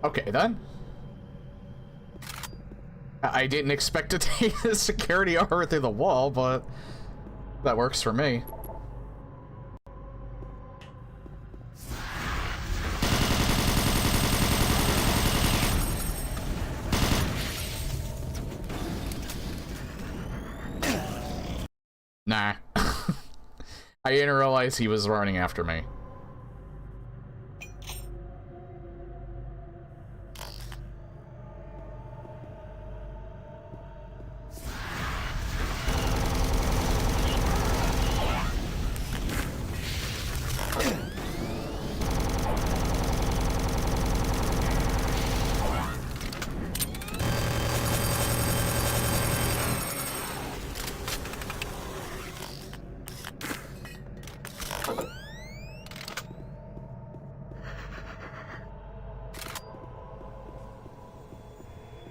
Okay, then. I didn't expect to take the security armor through the wall, but that works for me. Nah. I didn't realize he was running after me.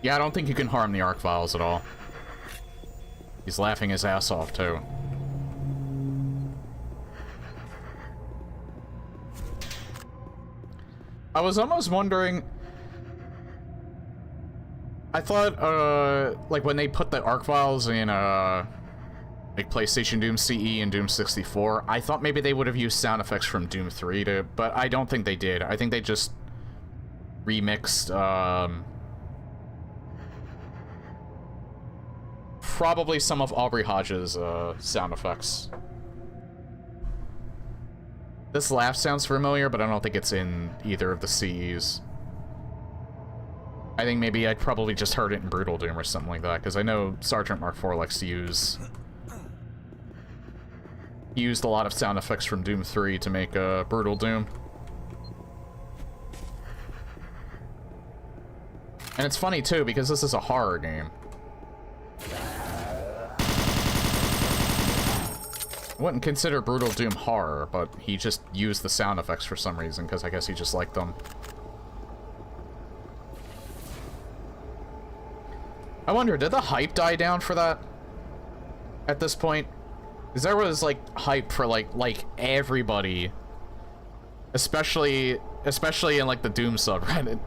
Yeah, I don't think you can harm the Arc Vials at all. He's laughing his ass off, too. I was almost wondering... I thought, like, when they put the Arc Vials in, like, PlayStation Doom CE and Doom 64, I thought maybe they would have used sound effects from Doom 3 to... But I don't think they did. I think they just remixed, probably some of Aubrey Hodge's sound effects. This laugh sounds familiar, but I don't think it's in either of the CEs. I think maybe I'd probably just heard it in Brutal Doom or something like that, because I know Sergeant Mark IV likes to use... He used a lot of sound effects from Doom 3 to make Brutal Doom. And it's funny, too, because this is a horror game. I wouldn't consider Brutal Doom horror, but he just used the sound effects for some reason, because I guess he just liked them. I wonder, did the hype die down for that? At this point? Because there was, like, hype for, like everybody. Especially especially in like the Doom subreddit.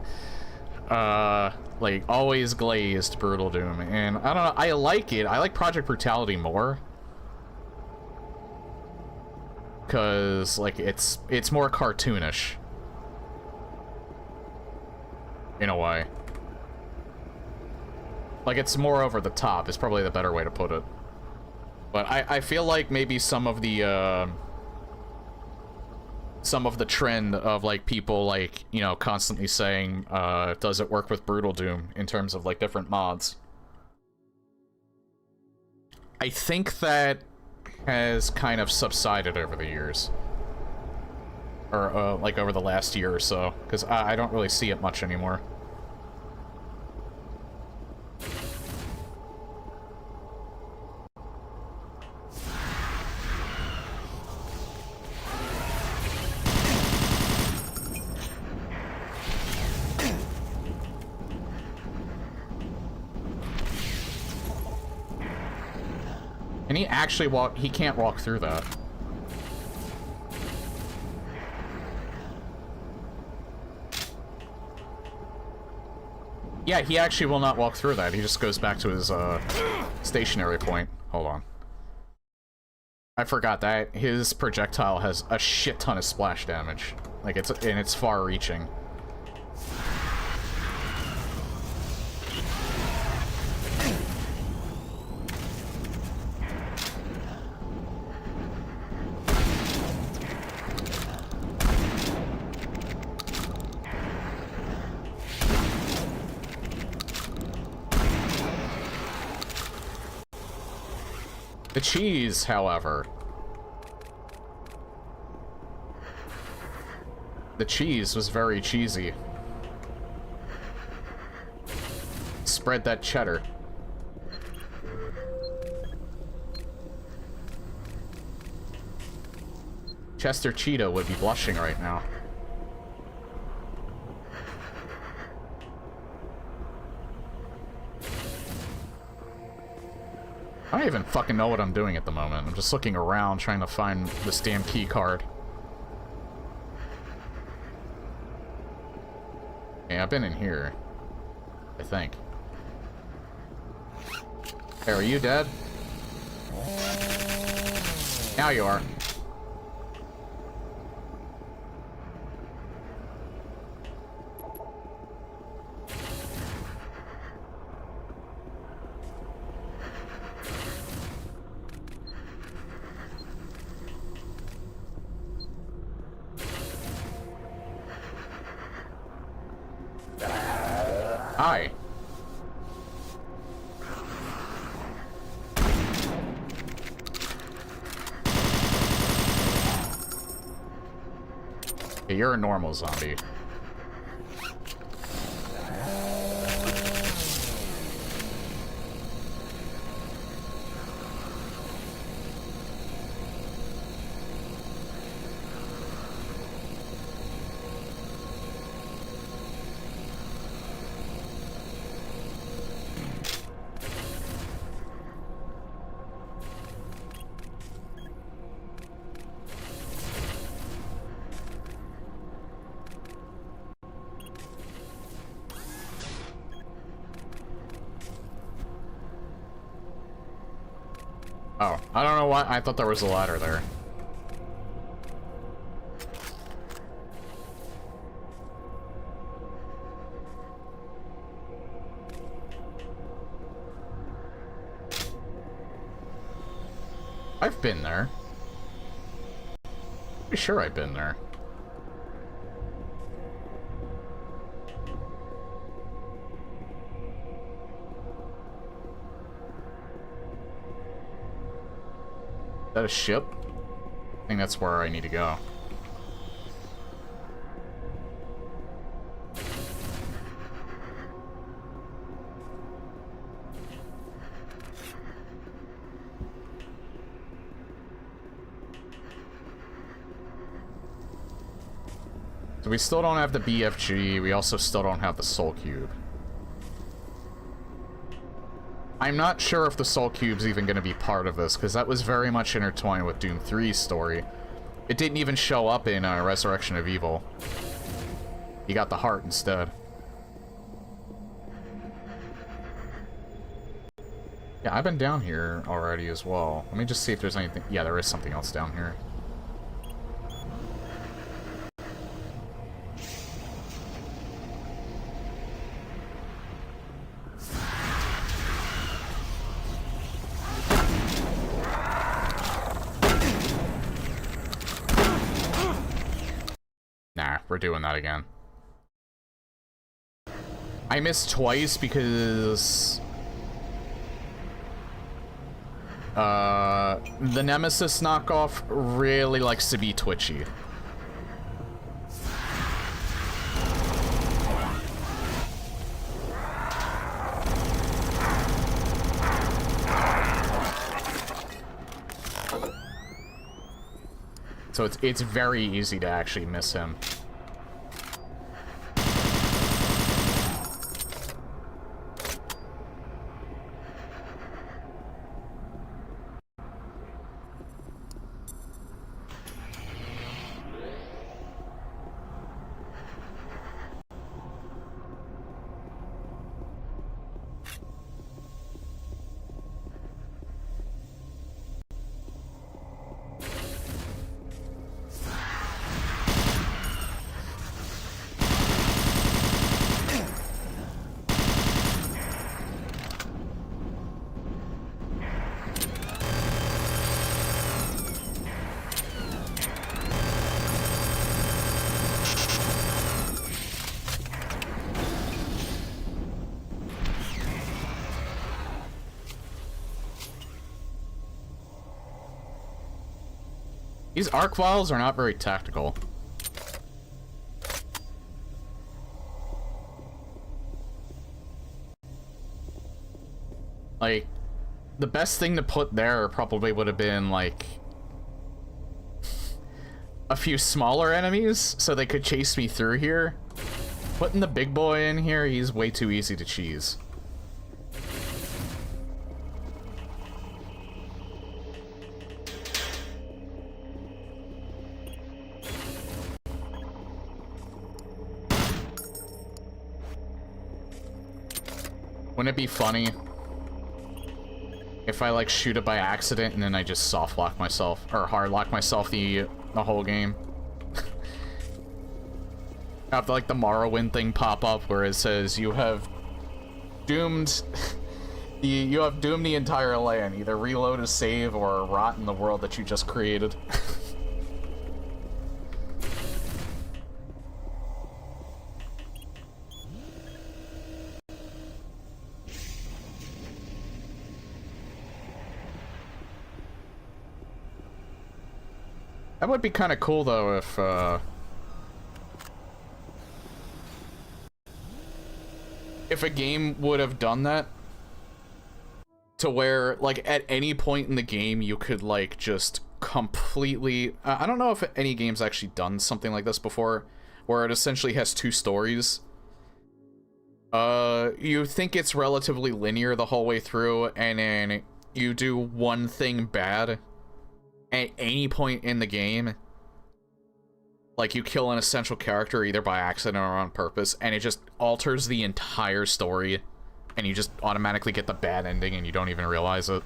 Like always glazed Brutal Doom, and I don't know, I like it. I like Project Brutality more. Cause like it's more cartoonish. In a way. Like it's more over the top is probably the better way to put it. But I feel like maybe some of the trend of like people like, you know, constantly saying, does it work with Brutal Doom in terms of like different mods? I think that has kind of subsided over the years. Or, like over the last year or so, because I don't really see it much anymore. Can he actually walk? He can't walk through that. Yeah, he actually will not walk through that. He just goes back to his, stationary point. Hold on. I forgot that. His projectile has a shit ton of splash damage. Like, it's far-reaching. The cheese, however. The cheese was very cheesy. Spread that cheddar. Chester Cheetah would be blushing right now. I don't even fucking know what I'm doing at the moment. I'm just looking around trying to find this damn key card. Okay, I've been in here. I think. Hey, are you dead? Now you are. Hi. Okay, you're a normal zombie. Oh, I don't know why. I thought there was a ladder there. I've been there. Pretty sure I've been there. Is that a ship? I think that's where I need to go. So we still don't have the BFG, we also still don't have the Soul Cube. I'm not sure if the Soul Cube's even going to be part of this, because that was very much intertwined with Doom 3's story. It didn't even show up in Resurrection of Evil. You got the heart instead. Yeah, I've been down here already as well. Let me just see if there's anything. Yeah, there is something else down here. Nah, we're doing that again. I missed twice because the Nemesis knockoff really likes to be twitchy. So it's very easy to actually miss him. These arc vials are not very tactical. Like, the best thing to put there probably would have been, like, a few smaller enemies so they could chase me through here. Putting the big boy in here, he's way too easy to cheese. Wouldn't it be funny if I, like, shoot it by accident and then I just soft lock myself, or hard lock myself the whole game? Have, like, the Morrowind thing pop up where it says, you have doomed... you have doomed the entire land. Either reload a save or rot in the world that you just created. That would be kind of cool, though, if a game would have done that. To where, like, at any point in the game, you could, like, just completely... I don't know if any game's actually done something like this before, where it essentially has two stories. You think it's relatively linear the whole way through, and then you do one thing bad at any point in the game. Like, you kill an essential character either by accident or on purpose, and it just alters the entire story, and you just automatically get the bad ending and you don't even realize it.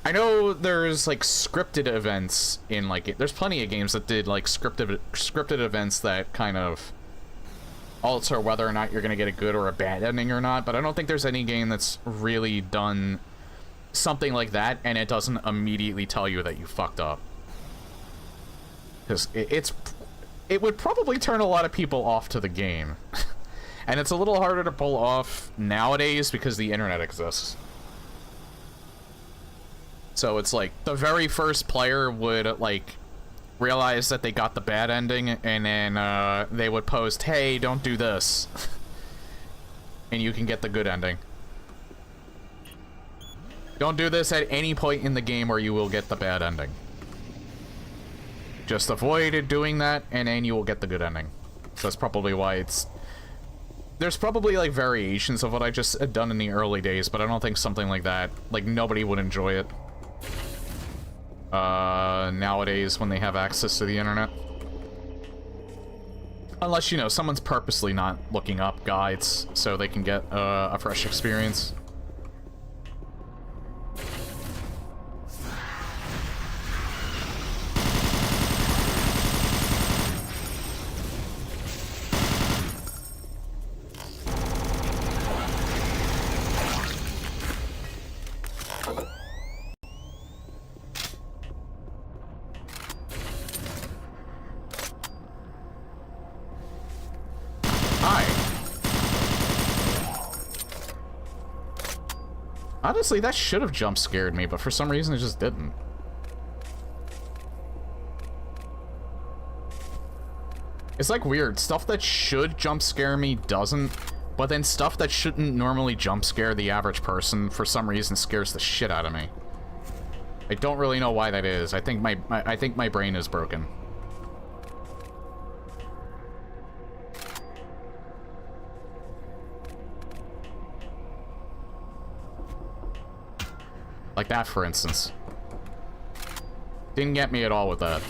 I know there's, like, scripted events in, like, there's plenty of games that did, like, scripted events that kind of alter whether or not you're gonna get a good or a bad ending or not, but I don't think there's any game that's really done something like that and it doesn't immediately tell you that you fucked up. Because it would probably turn a lot of people off to the game. And it's a little harder to pull off nowadays because the internet exists. So it's like, the very first player would, like, realize that they got the bad ending, and then they would post, hey, don't do this. And you can get the good ending. Don't do this at any point in the game or you will get the bad ending. Just avoid doing that, and then you will get the good ending. So that's probably why it's... There's probably, like, variations of what I just had done in the early days, but I don't think something like that, like, nobody would enjoy it. Nowadays, when they have access to the internet. Unless, you know, someone's purposely not looking up guides so they can get a fresh experience. Honestly, that should have jump scared me, but for some reason it just didn't. It's like weird. Stuff that should jump scare me doesn't, but then stuff that shouldn't normally jump scare the average person for some reason scares the shit out of me. I don't really know why that is. I think my brain is broken. Like that, for instance. Didn't get me at all with that.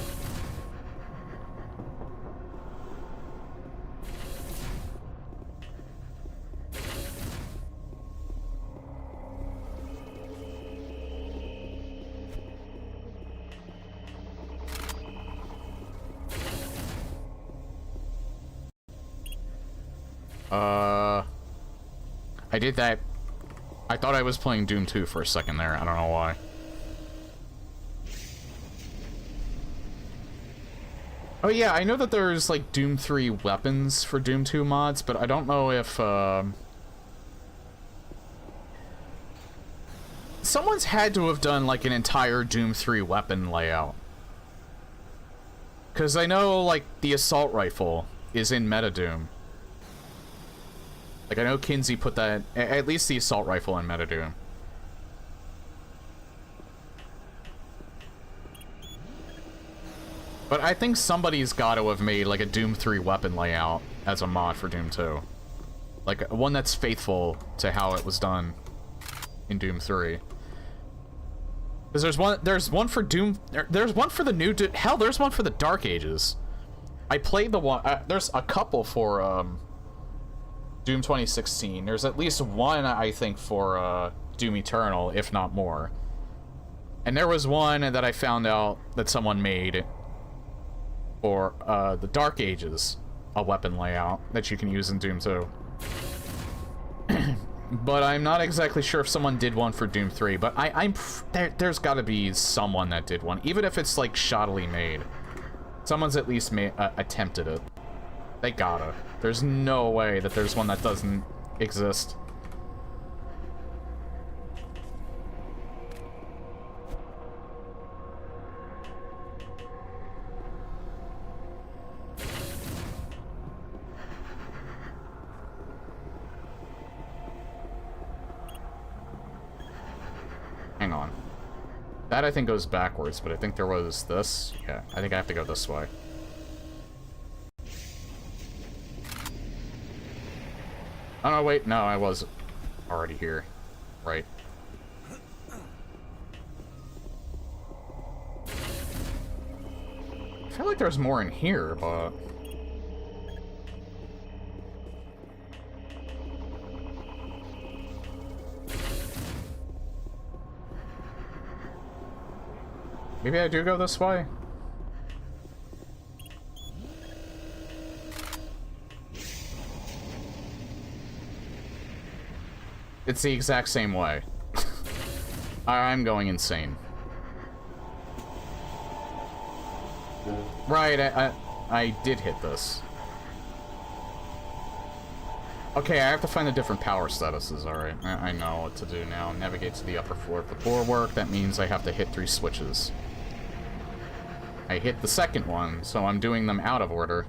I did that. I thought I was playing Doom 2 for a second there. I don't know why. Oh yeah, I know that there's like Doom 3 weapons for Doom 2 mods, but I don't know if someone's had to have done like an entire Doom 3 weapon layout. 'Cause I know like the assault rifle is in Meta Doom. Like, I know Kinsey put that, at least the assault rifle in Meta Doom. But I think somebody's got to have made, like, a Doom 3 weapon layout as a mod for Doom 2. Like, one that's faithful to how it was done in Doom 3. Because there's one for Doom, there's one for the new, hell, there's one for the Dark Ages. I played the one, there's a couple for, Doom 2016. There's at least one, I think, for Doom Eternal, if not more. And there was one that I found out that someone made for the Dark Ages, a weapon layout that you can use in Doom 2. But I'm not exactly sure if someone did one for Doom 3, but there's got to be someone that did one, even if it's like shoddily made. Someone's at least attempted it. They gotta. There's no way that there's one that doesn't exist. Hang on. That I think goes backwards, but I think there was this. Yeah, I think I have to go this way. Oh, no, wait, no, I was already here. Right. I feel like there's more in here, but... maybe I do go this way? It's the exact same way. I'm going insane. Right, I did hit this. Okay, I have to find the different power statuses, alright. I know what to do now. Navigate to the upper floor of the bulwark. That means I have to hit 3 switches. I hit the second one, so I'm doing them out of order.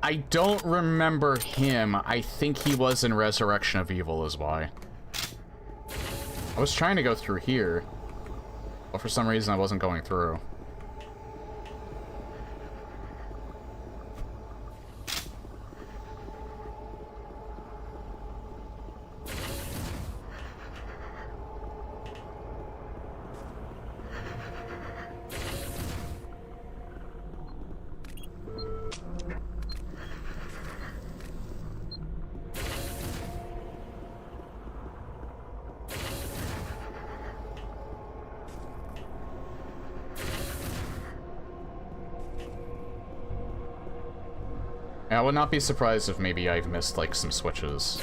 I don't remember him. I think he was in Resurrection of Evil is why. I was trying to go through here. But for some reason I wasn't going through. I would not be surprised if maybe I've missed, like, some switches.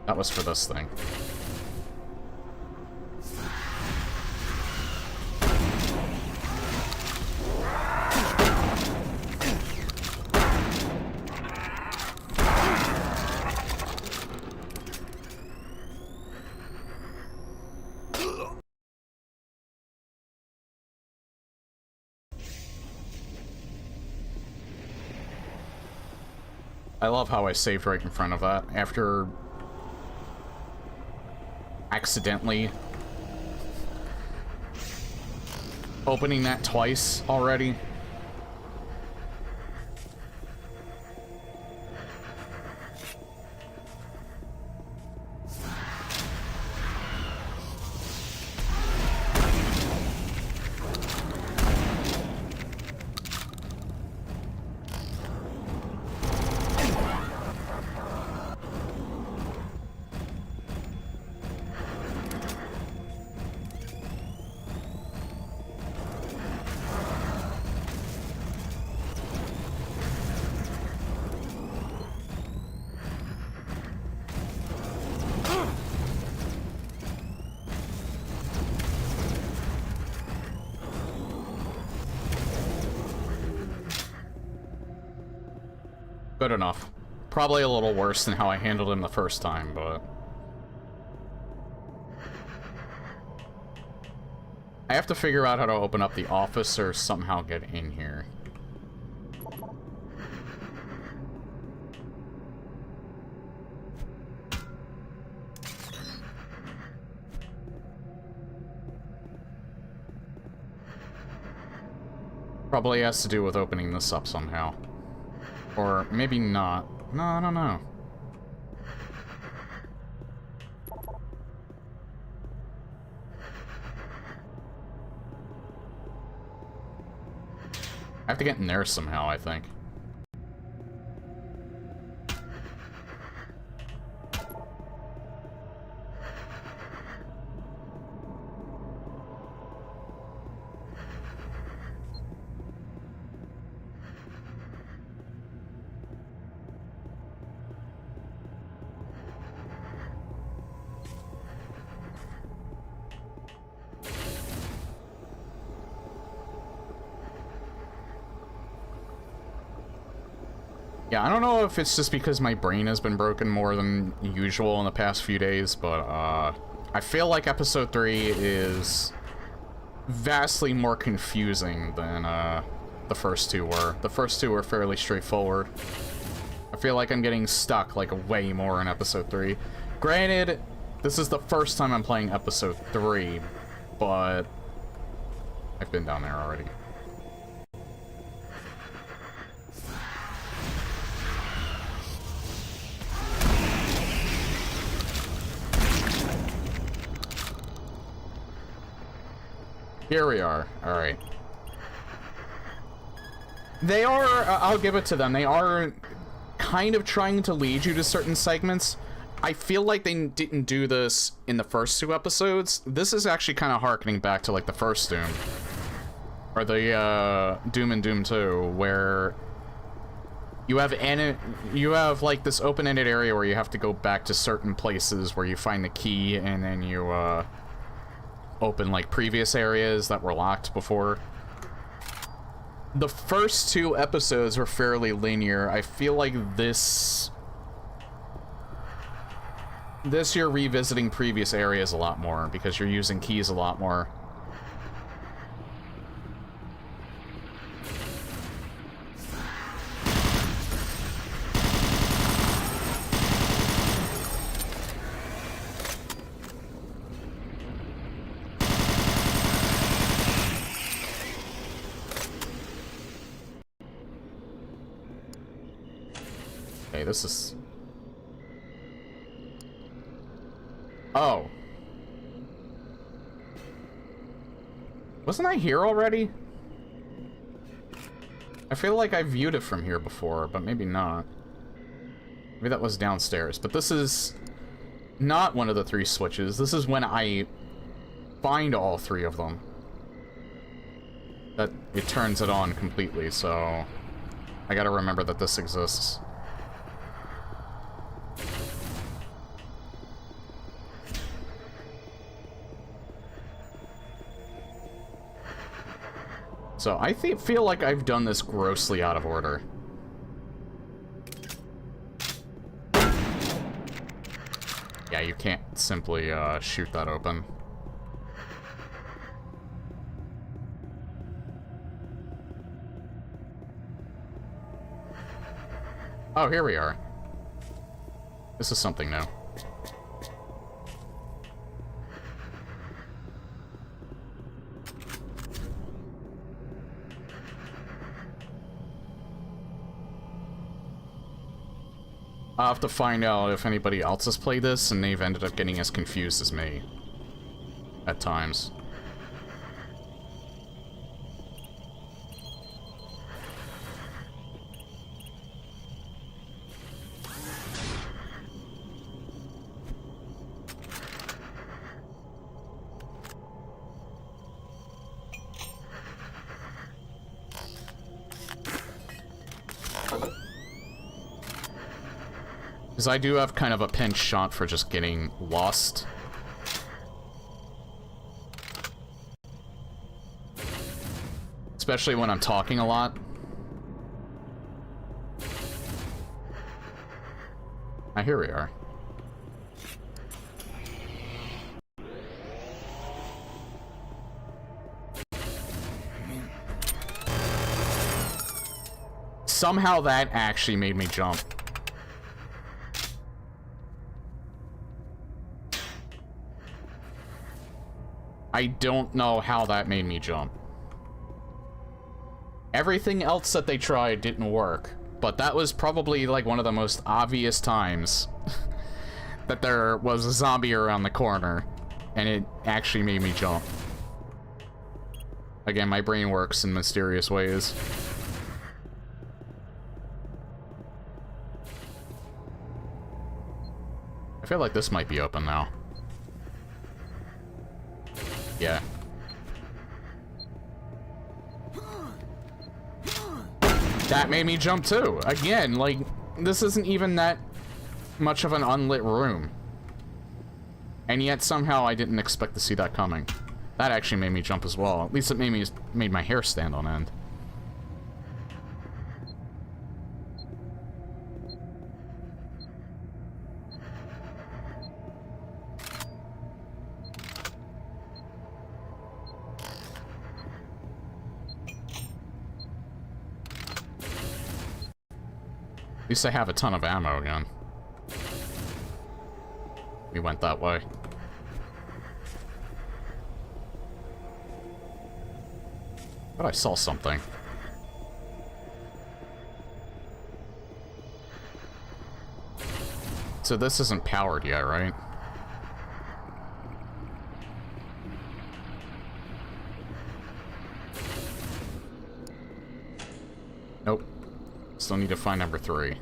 That was for this thing. I love how I saved right in front of that after accidentally opening that twice already. Good enough. Probably a little worse than how I handled him the first time, but... I have to figure out how to open up the office or somehow get in here. Probably has to do with opening this up somehow. Or maybe not. No, I don't know. I have to get in there somehow, I think. Yeah, I don't know if it's just because my brain has been broken more than usual in the past few days, but, I feel like episode 3 is vastly more confusing than, the first two were. The first two were fairly straightforward. I feel like I'm getting stuck, like, way more in episode 3. Granted, this is the first time I'm playing episode 3, but I've been down there already. Here we are. Alright. They are, I'll give it to them, they are kind of trying to lead you to certain segments. I feel like they didn't do this in the first two episodes. This is actually kind of harkening back to, like, the first Doom. Or the, Doom and Doom 2, where you have, like, this open-ended area where you have to go back to certain places where you find the key, and then you, open, like, previous areas that were locked before. The first two episodes were fairly linear. I feel like this you're revisiting previous areas a lot more, because you're using keys a lot more. this is... Oh. Wasn't I here already? I feel like I viewed it from here before, but maybe not. Maybe that was downstairs. But this is not one of the 3 switches. This is when I find all 3 of them that it turns it on completely, so I gotta remember that this exists. So I feel like I've done this grossly out of order. Yeah, you can't simply shoot that open. Oh, here we are. This is something new. I'll have to find out if anybody else has played this and they've ended up getting as confused as me. At times. Because I do have kind of a pinch shot for just getting lost. Especially when I'm talking a lot. Ah, here we are. Somehow that actually made me jump. I don't know how that made me jump. Everything else that they tried didn't work, but that was probably like one of the most obvious times that there was a zombie around the corner, and it actually made me jump. Again, my brain works in mysterious ways. I feel like this might be open now. Yeah. That made me jump too. Again, like, this isn't even that much of an unlit room. And yet somehow I didn't expect to see that coming. That actually made me jump as well. At least it made my hair stand on end. At least I have a ton of ammo again. We went that way. But I saw something. So this isn't powered yet, right? Nope. Still need to find number 3.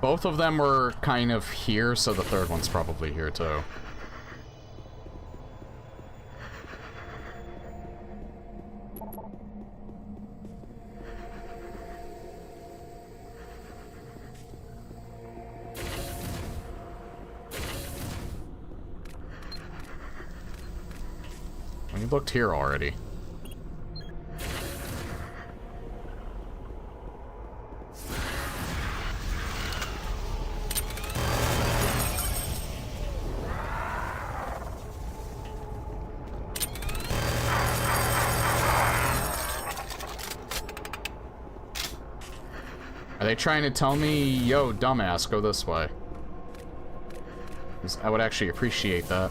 Both of them were kind of here, so the 3rd one's probably here too. We looked here already. Are they trying to tell me, yo, dumbass, go this way? 'Cause I would actually appreciate that.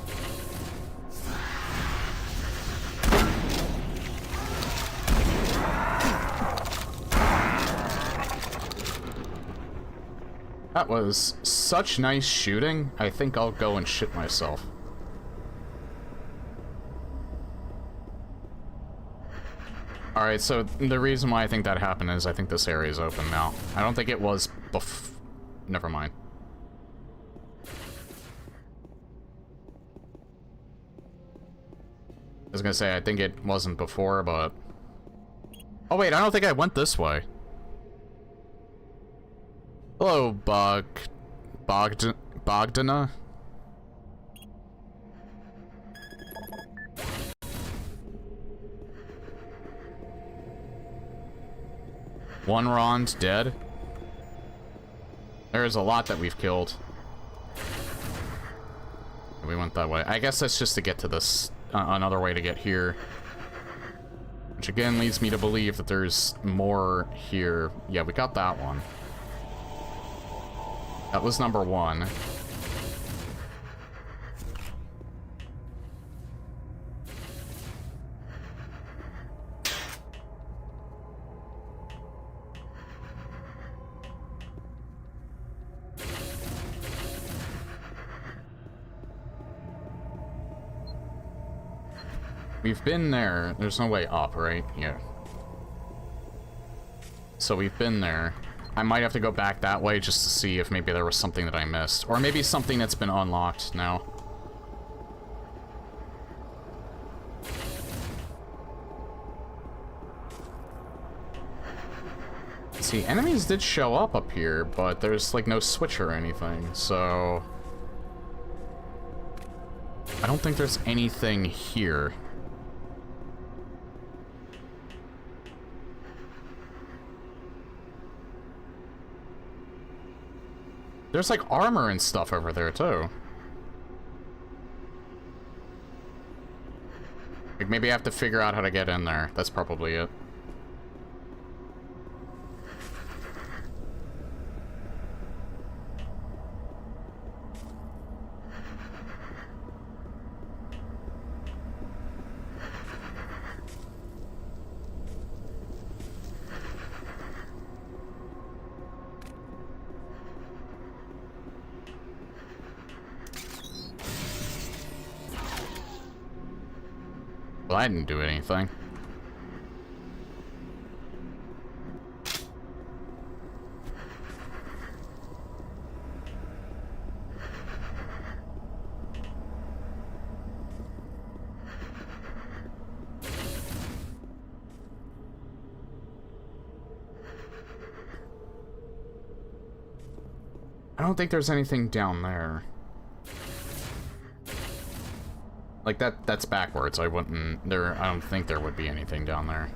That was such nice shooting. I think I'll go and shit myself. Alright, so the reason why I think that happened is I think this area is open now. I don't think it was never mind. I was gonna say, I think it wasn't before, but... Oh wait, I don't think I went this way. Hello, Bogdana? One Ron's dead. There's a lot that we've killed. We went that way. I guess that's just to get to this, another way to get here. Which again leads me to believe that there's more here. Yeah, we got that one. That was number 1. We've been there. There's no way up, right? Yeah. So we've been there. I might have to go back that way just to see if maybe there was something that I missed. Or maybe something that's been unlocked now. See, enemies did show up here, but there's like no switch or anything, so... I don't think there's anything here. There's like armor and stuff over there too. Like maybe I have to figure out how to get in there. That's probably it. Well, I didn't do anything. I don't think there's anything down there. Like, that's backwards. I wouldn't... I don't think there would be anything down there.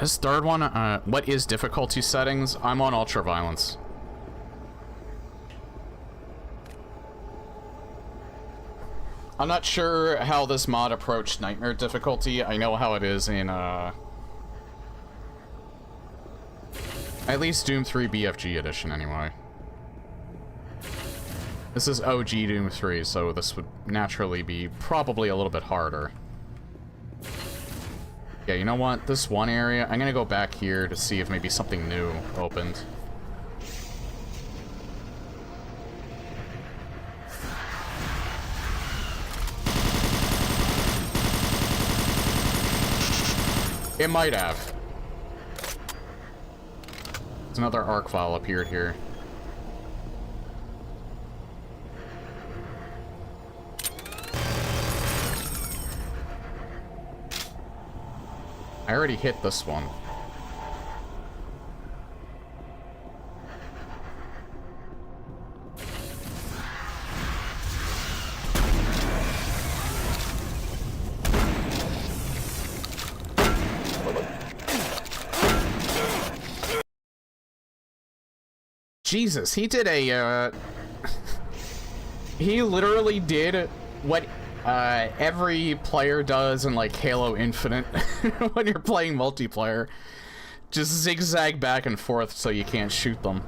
This third one, what is difficulty settings? I'm on ultra violence. I'm not sure how this mod approached nightmare difficulty. I know how it is in, at least Doom 3 BFG edition, anyway. This is OG Doom 3, so this would naturally be probably a little bit harder. Yeah, you know what? This one area, I'm gonna go back here to see if maybe something new opened. It might have. There's another ARC file appeared here. I already hit this one. Jesus, he did a, he literally did what, every player does in, like, Halo Infinite when you're playing multiplayer. Just zigzag back and forth so you can't shoot them.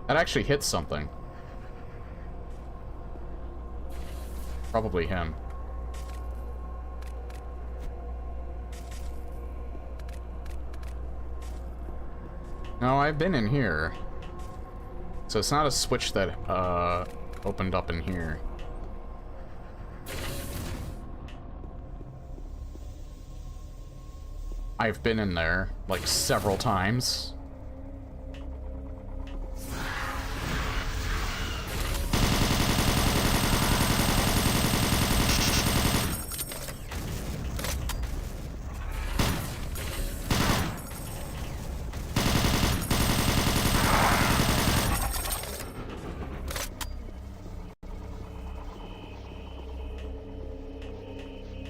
That actually hits something. Probably him. No, I've been in here. So it's not a switch that, opened up in here. I've been in there, like, several times.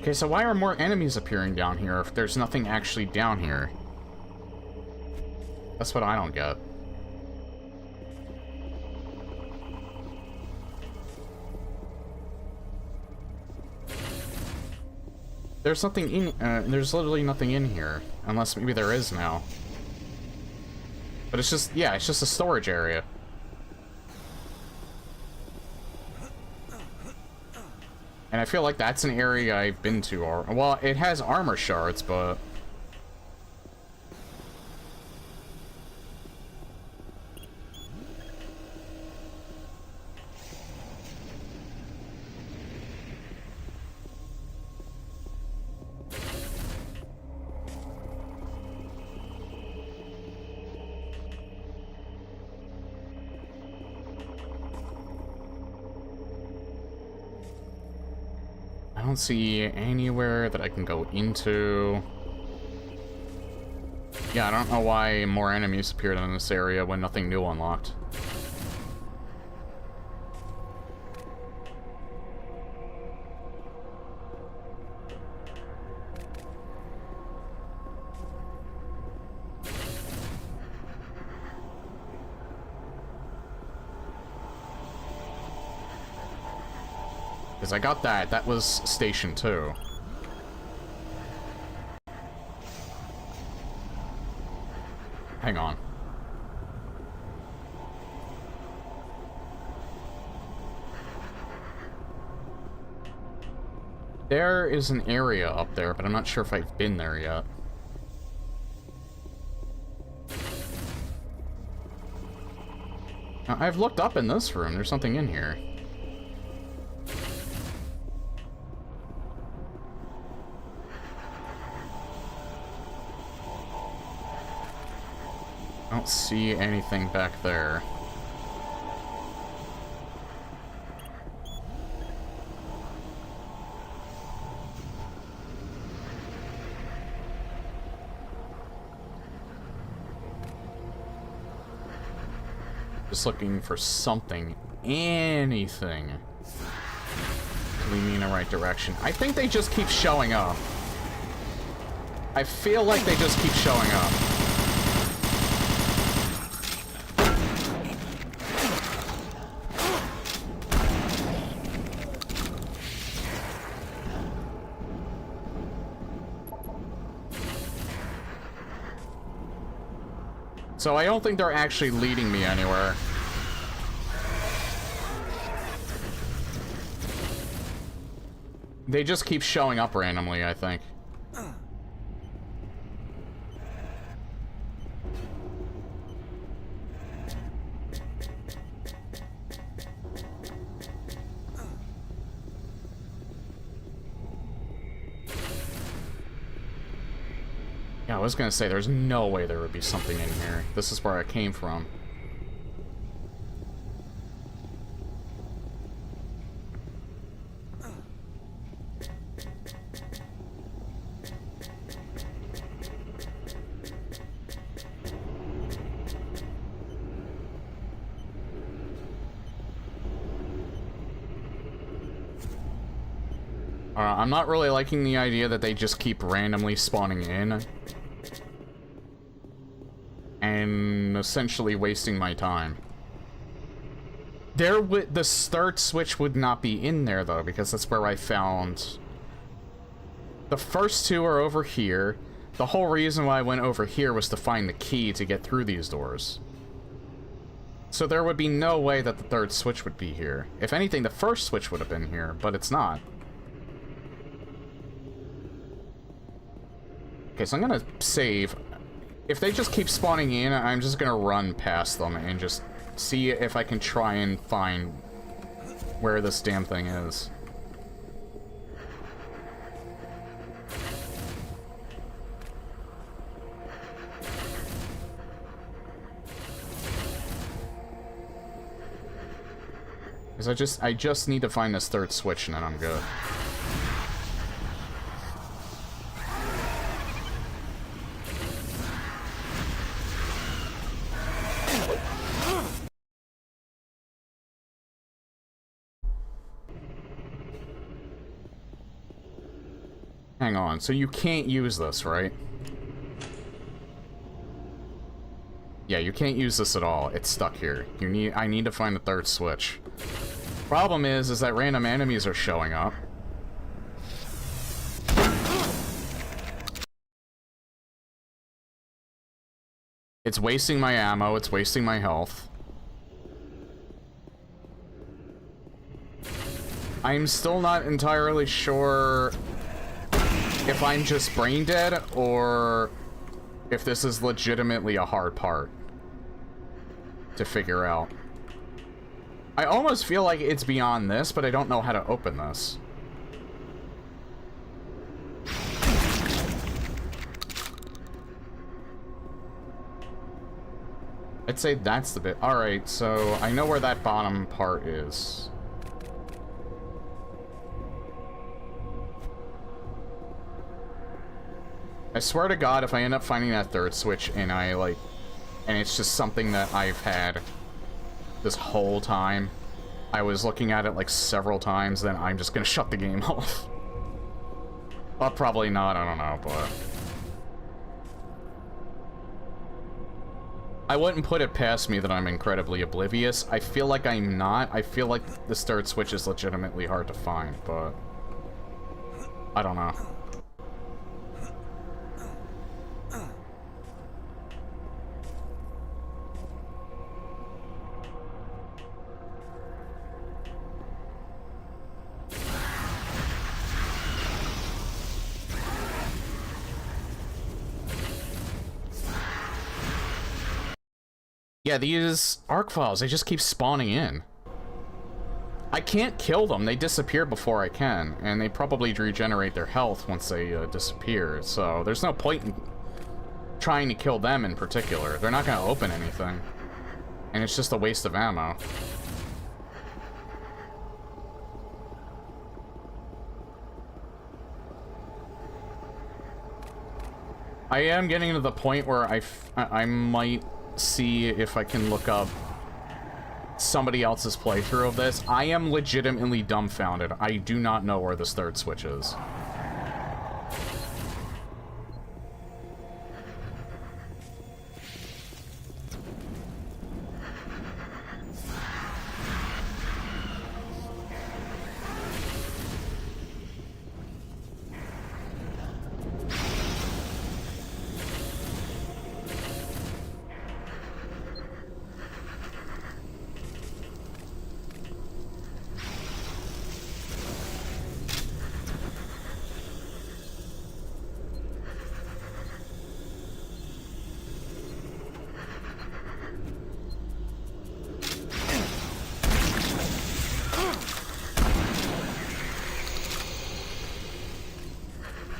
Okay, so why are more enemies appearing down here if there's nothing actually down here? That's what I don't get. There's nothing in, there's literally nothing in here. Unless maybe there is now. But it's just, yeah, it's just a storage area. And I feel like that's an area I've been to, or well, it has armor shards, but I don't see anywhere that I can go into. Yeah, I don't know why more enemies appeared in this area when nothing new unlocked. Because I got that. That was Station 2. Hang on. There is an area up there, but I'm not sure if I've been there yet. Now, I've looked up in this room. There's something in here. I don't see anything back there. Just looking for something, anything to lead me in the right direction. I think they just keep showing up. I feel like they just keep showing up. So I don't think they're actually leading me anywhere. They just keep showing up randomly, I think. Yeah, I was gonna say, there's no way there would be something in here. This is where I came from. I'm not really liking the idea that they just keep randomly spawning in. And essentially wasting my time. The third switch would not be in there, though, because that's where I found... The first two are over here. The whole reason why I went over here was to find the key to get through these doors. So there would be no way that the third switch would be here. If anything, the first switch would have been here, but it's not. Okay, so I'm gonna save. If they just keep spawning in, I'm just gonna run past them and just see if I can try and find where this damn thing is. Because I just need to find this third switch and then I'm good. Hang on, so you can't use this, right? Yeah, you can't use this at all. It's stuck here. I need to find the third switch. Problem is that random enemies are showing up. It's wasting my ammo, it's wasting my health. I'm still not entirely sure if I'm just brain dead or if this is legitimately a hard part to figure out. I almost feel like it's beyond this, but I don't know how to open this. I'd say that's the bit. Alright, so I know where that bottom part is. I swear to God, if I end up finding that third switch and and it's just something that I've had this whole time, I was looking at it like several times, then I'm just gonna shut the game off. Well, probably not, I don't know, but... I wouldn't put it past me that I'm incredibly oblivious. I feel like I'm not. I feel like this third switch is legitimately hard to find, but... I don't know. Yeah, these ARC files, they just keep spawning in. I can't kill them, they disappear before I can, and they probably regenerate their health once they disappear, so there's no point in trying to kill them in particular. They're not gonna open anything, and it's just a waste of ammo. I am getting to the point where I might see if I can look up somebody else's playthrough of this. I am legitimately dumbfounded. I do not know where this third switch is.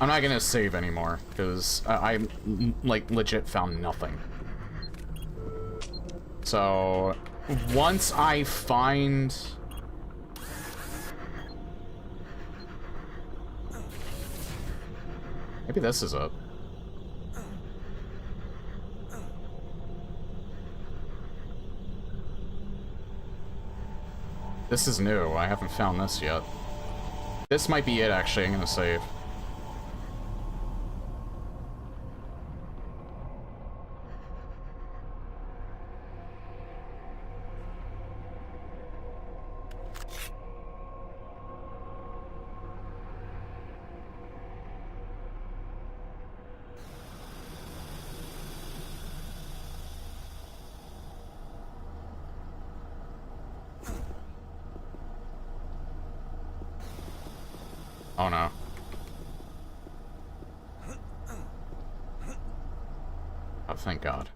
I'm not gonna save anymore, because I like, legit found nothing. So, once I find... Maybe this is it. This is new. I haven't found this yet. This might be it, actually. I'm gonna save. Oh no. Oh, thank God.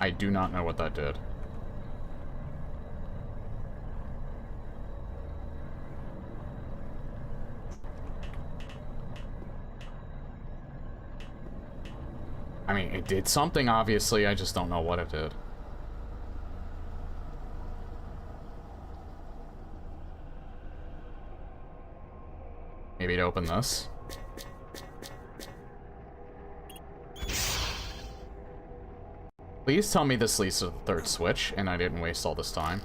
I do not know what that did. I mean, it did something, obviously, I just don't know what it did. Maybe to open this. Please tell me this leads to the third switch, and I didn't waste all this time.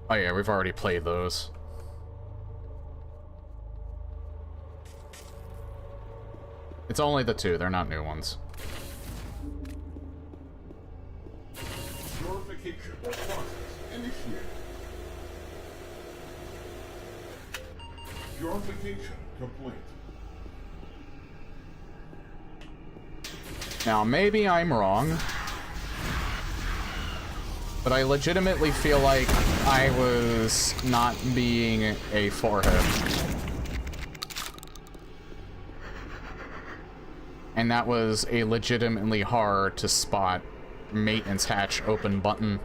Oh yeah, we've already played those. It's only the two, they're not new ones. Purification process initiated. Purification complete. Now, maybe I'm wrong, but I legitimately feel like I was not being a forehead. And that was a legitimately hard to spot maintenance hatch open button.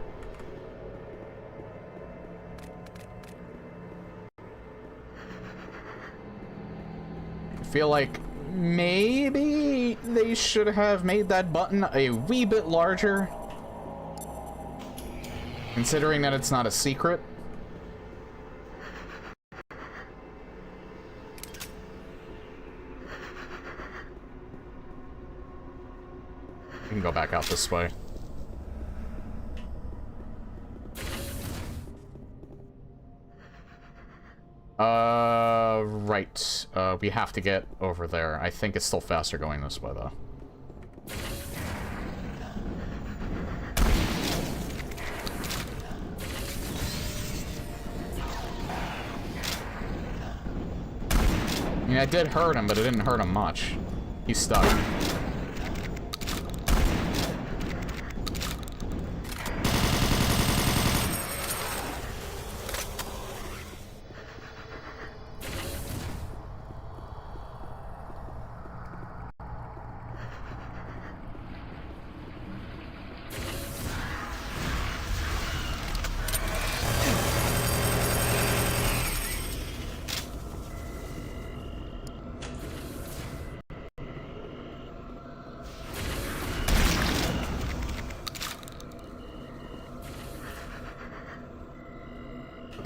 I feel like maybe they should have made that button a wee bit larger. Considering that it's not a secret. We can go back out this way. Right. We have to get over there. I think it's still faster going this way, though. I mean, I did hurt him, but it didn't hurt him much. He's stuck.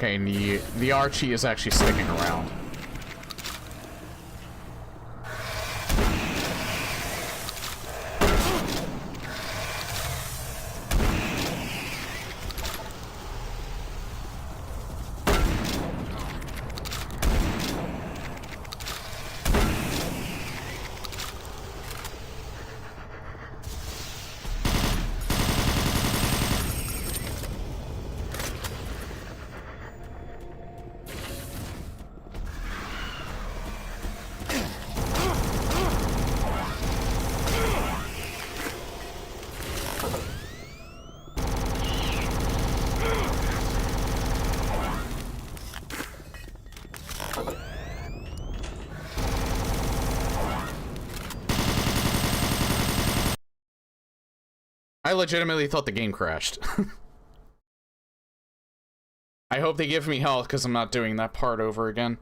Okay, and the Archie is actually sticking around. I legitimately thought the game crashed. I hope they give me health because I'm not doing that part over again.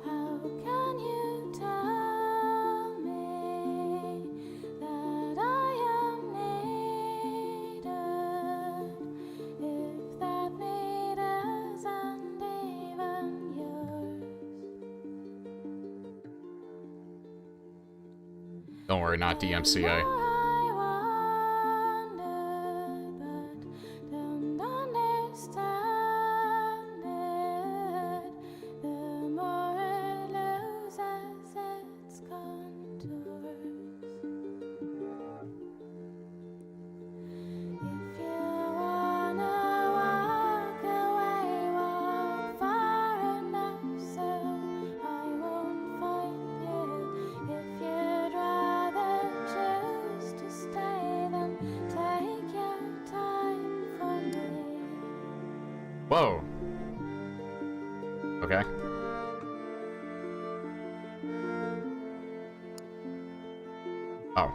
How can you tell me that I am needed if that need isn't even yours? Don't worry, not DMCA. Whoa. Okay. Oh.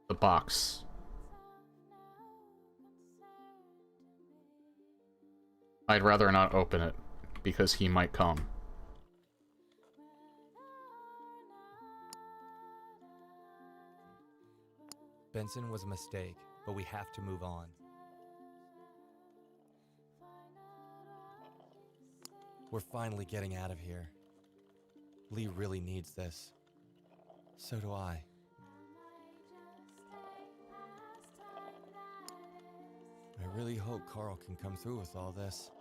The box. I'd rather not open it, because he might come. Benson was a mistake, but we have to move on. We're finally getting out of here. Lee really needs this. So do I. I really hope Carl can come through with all this.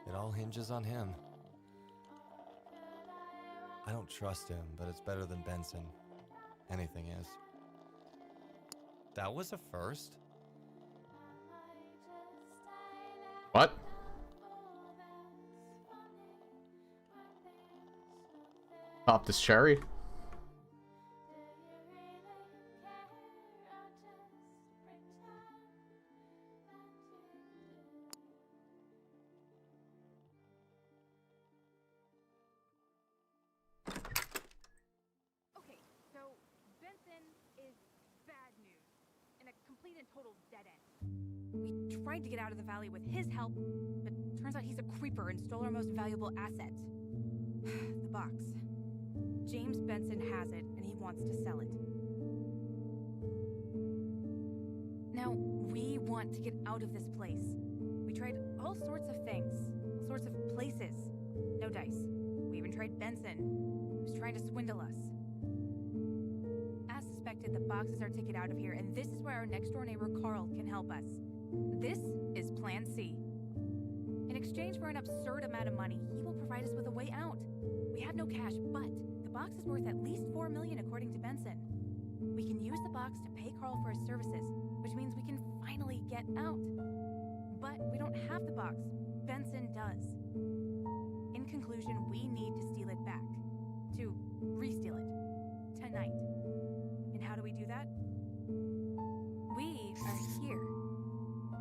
It all hinges on him. I don't trust him, but it's better than Benson. Anything is. That was a first? What? Pop this cherry? Okay, so Benson is bad news and a complete and total dead end. We tried to get out of the valley with his help, but turns out he's a creeper and stole our most valuable asset. The box. James Benson has it, and he wants to sell it. Now, we want to get out of this place. We tried all sorts of things, all sorts of places. No dice. We even tried Benson, who was trying to swindle us. As suspected, the box is our ticket out of here, and this is where our next-door neighbor Carl can help us. This is Plan C. In exchange for an absurd amount of money, he will provide us with a way out. We have no cash, but the box is worth at least $4 million according to Benson. We can use the box to pay Carl for his services, which means we can finally get out. But we don't have the box. Benson does. In conclusion, we need to steal it back. To re-steal it. Tonight. And how do we do that? We are here.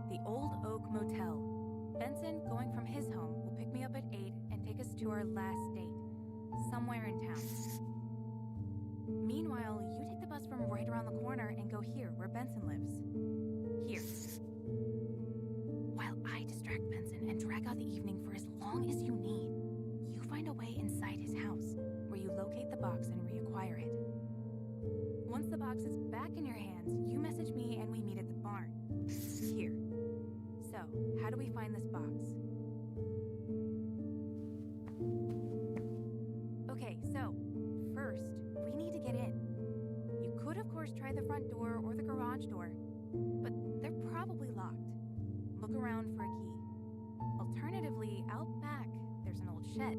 The Old Oak Motel. Benson, going from his home, will pick me up at 8 and take us to our last date. Somewhere in town. Meanwhile, you take the bus from right around the corner and go here, where Benson lives. Here. While I distract Benson and drag out the evening for as long as you need, you find a way inside his house, where you locate the box and reacquire it. Once the box is back in your hands, you message me and we meet at the barn. Here. So, how do we find this box? Okay, so, first, we need to get in. You could, of course, try the front door or the garage door, but they're probably locked. Look around for a key. Alternatively, out back, there's an old shed.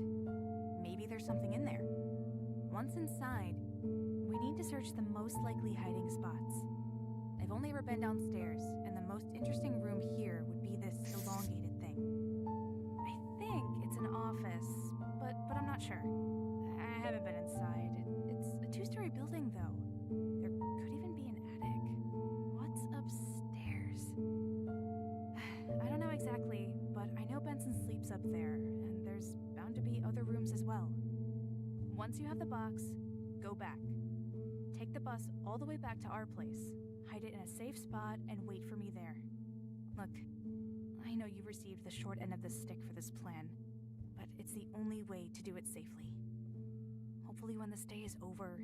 Maybe there's something in there. Once inside, we need to search the most likely hiding spots. I've only ever been downstairs, and the most interesting room here would be this elongated thing. I think it's an office, but I'm not sure. I haven't been inside. It's a 2-story building, though. There could even be an attic. What's upstairs? I don't know exactly, but I know Benson sleeps up there, and there's bound to be other rooms as well. Once you have the box, go back. Take the bus all the way back to our place, hide it in a safe spot, and wait for me there. Look, I know you received the short end of the stick for this plan, but it's the only way to do it safely. Hopefully when this day is over,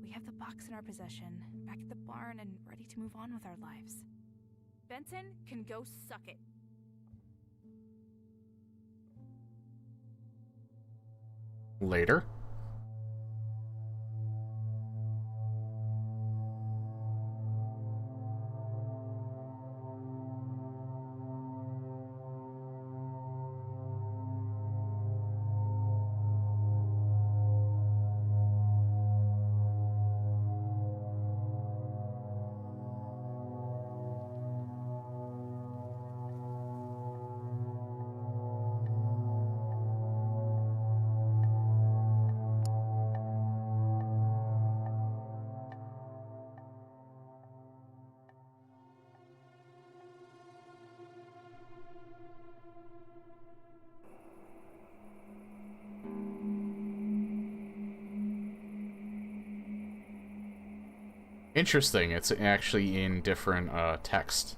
we have the box in our possession, back at the barn, and ready to move on with our lives. Benson can go suck it. Later. Interesting, it's actually in different text.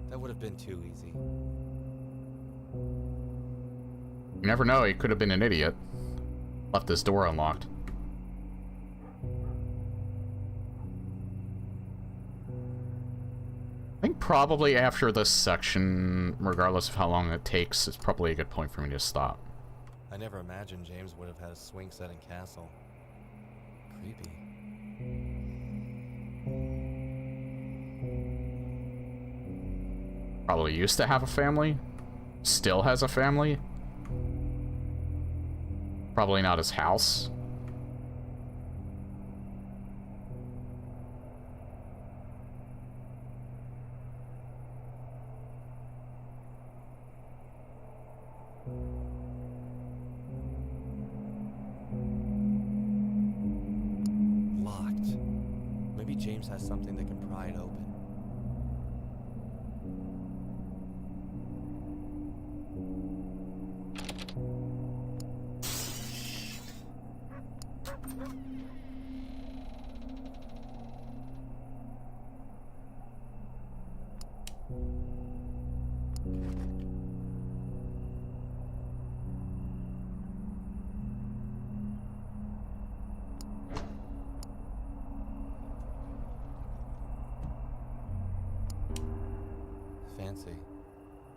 That would have been too easy. You never know, he could have been an idiot. Left his door unlocked. I think probably after this section, regardless of how long it takes, it's probably a good point for me to stop. I never imagined James would have had a swing set in Castle. Creepy. Probably used to have a family. Still has a family. Probably not his house. Locked. Maybe James has something that can pry it open. fancy.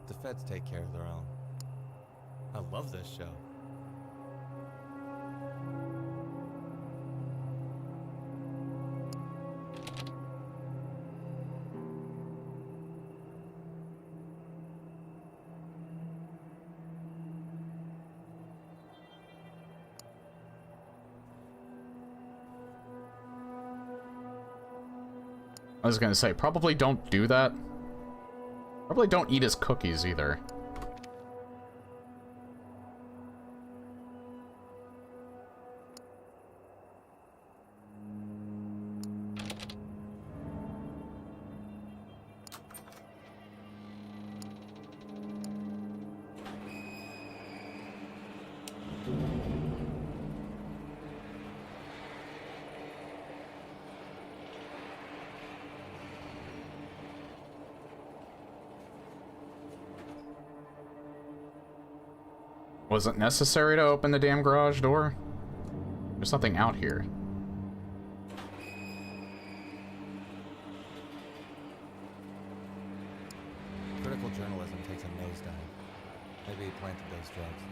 The feds take care of their own. I love this show. I was gonna say, probably don't do that. Probably don't eat his cookies either. Was it necessary to open the damn garage door? There's nothing out here. Critical journalism takes a nosedive. Maybe he planted those drugs.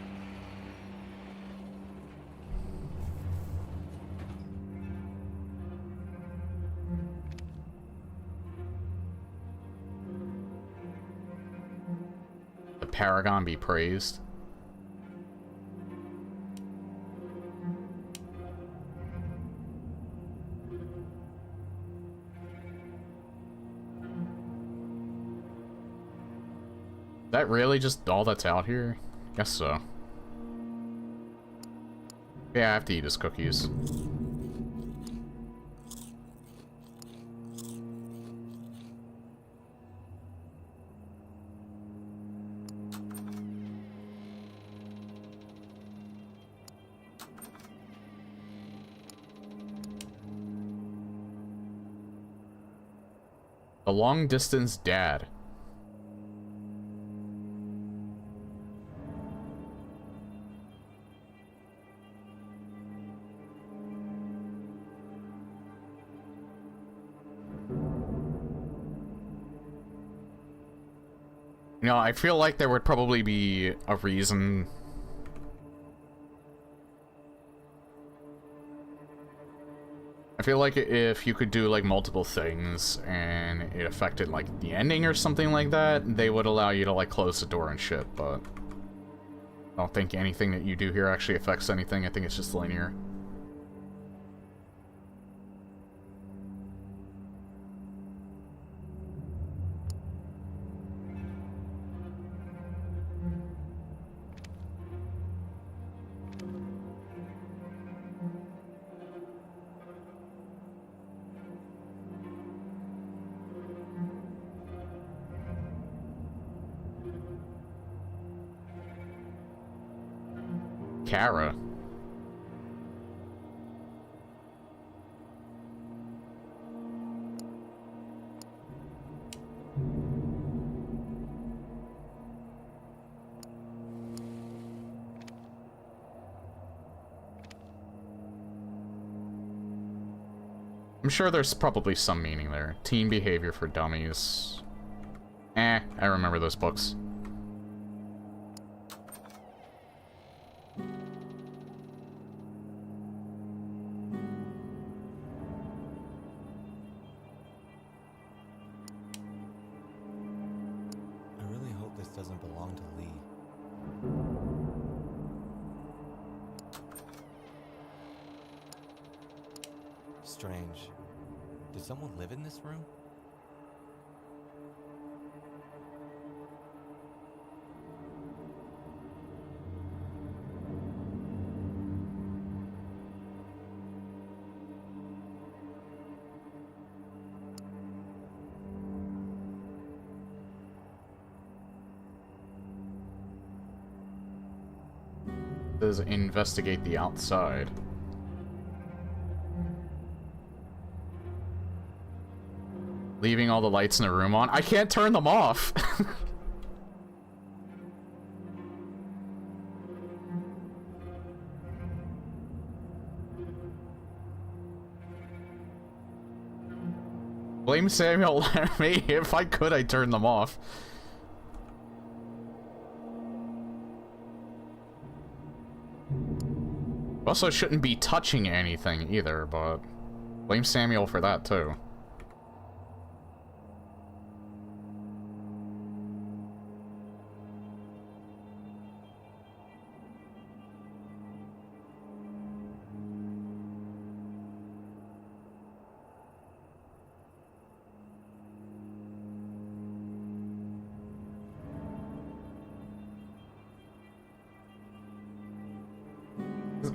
The Paragon be praised. Is that really just all that's out here? Guess so. Yeah, I have to eat his cookies. A long-distance dad. You know, I feel like there would probably be a reason. I feel like if you could do like multiple things and it affected like the ending or something like that, they would allow you to like close the door and shit, but I don't think anything that you do here actually affects anything. I think it's just linear. Kara. I'm sure there's probably some meaning there. Teen behavior for dummies. I remember those books. Doesn't belong to Lee. Strange. Did someone live in this room? Says investigate the outside. Leaving all the lights in the room on. I can't turn them off. Blame Samuel Laramie. If I could, I'd turn them off. Also shouldn't be touching anything either, but blame Samuel for that too.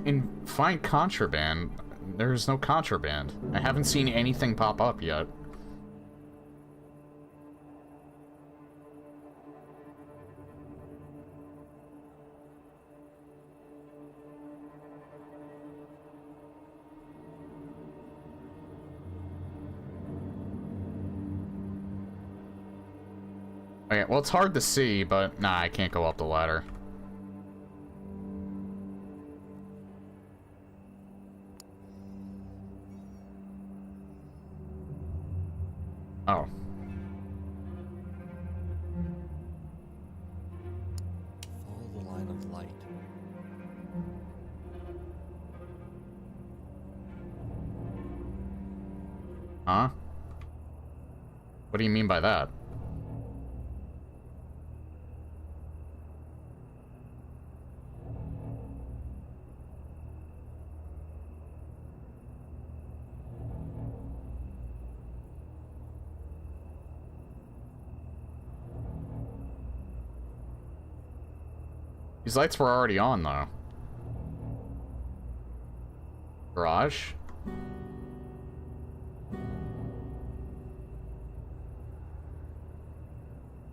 In find contraband, there's no contraband. I haven't seen anything pop up yet. Okay, well, it's hard to see, but nah, I can't go up the ladder. Oh. Follow the line of light. Huh? What do you mean by that? These lights were already on, though. Garage?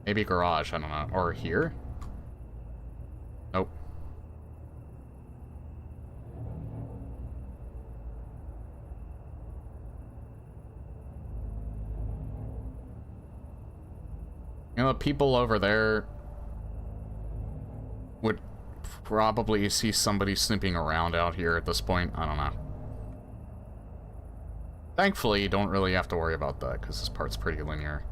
Maybe garage, I don't know. Or here? Nope. You know, the people over there would probably see somebody snooping around out here at this point. I don't know. Thankfully, you don't really have to worry about that, because this part's pretty linear.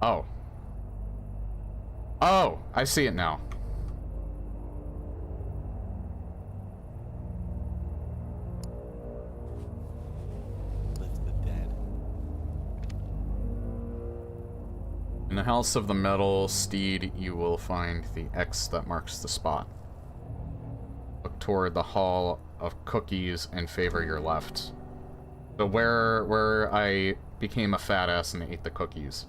Oh. Oh, I see it now. Lift the dead. In the House of the Metal Steed, you will find the X that marks the spot. Look toward the Hall of Cookies and favor your left. So where I became a fat ass and ate the cookies.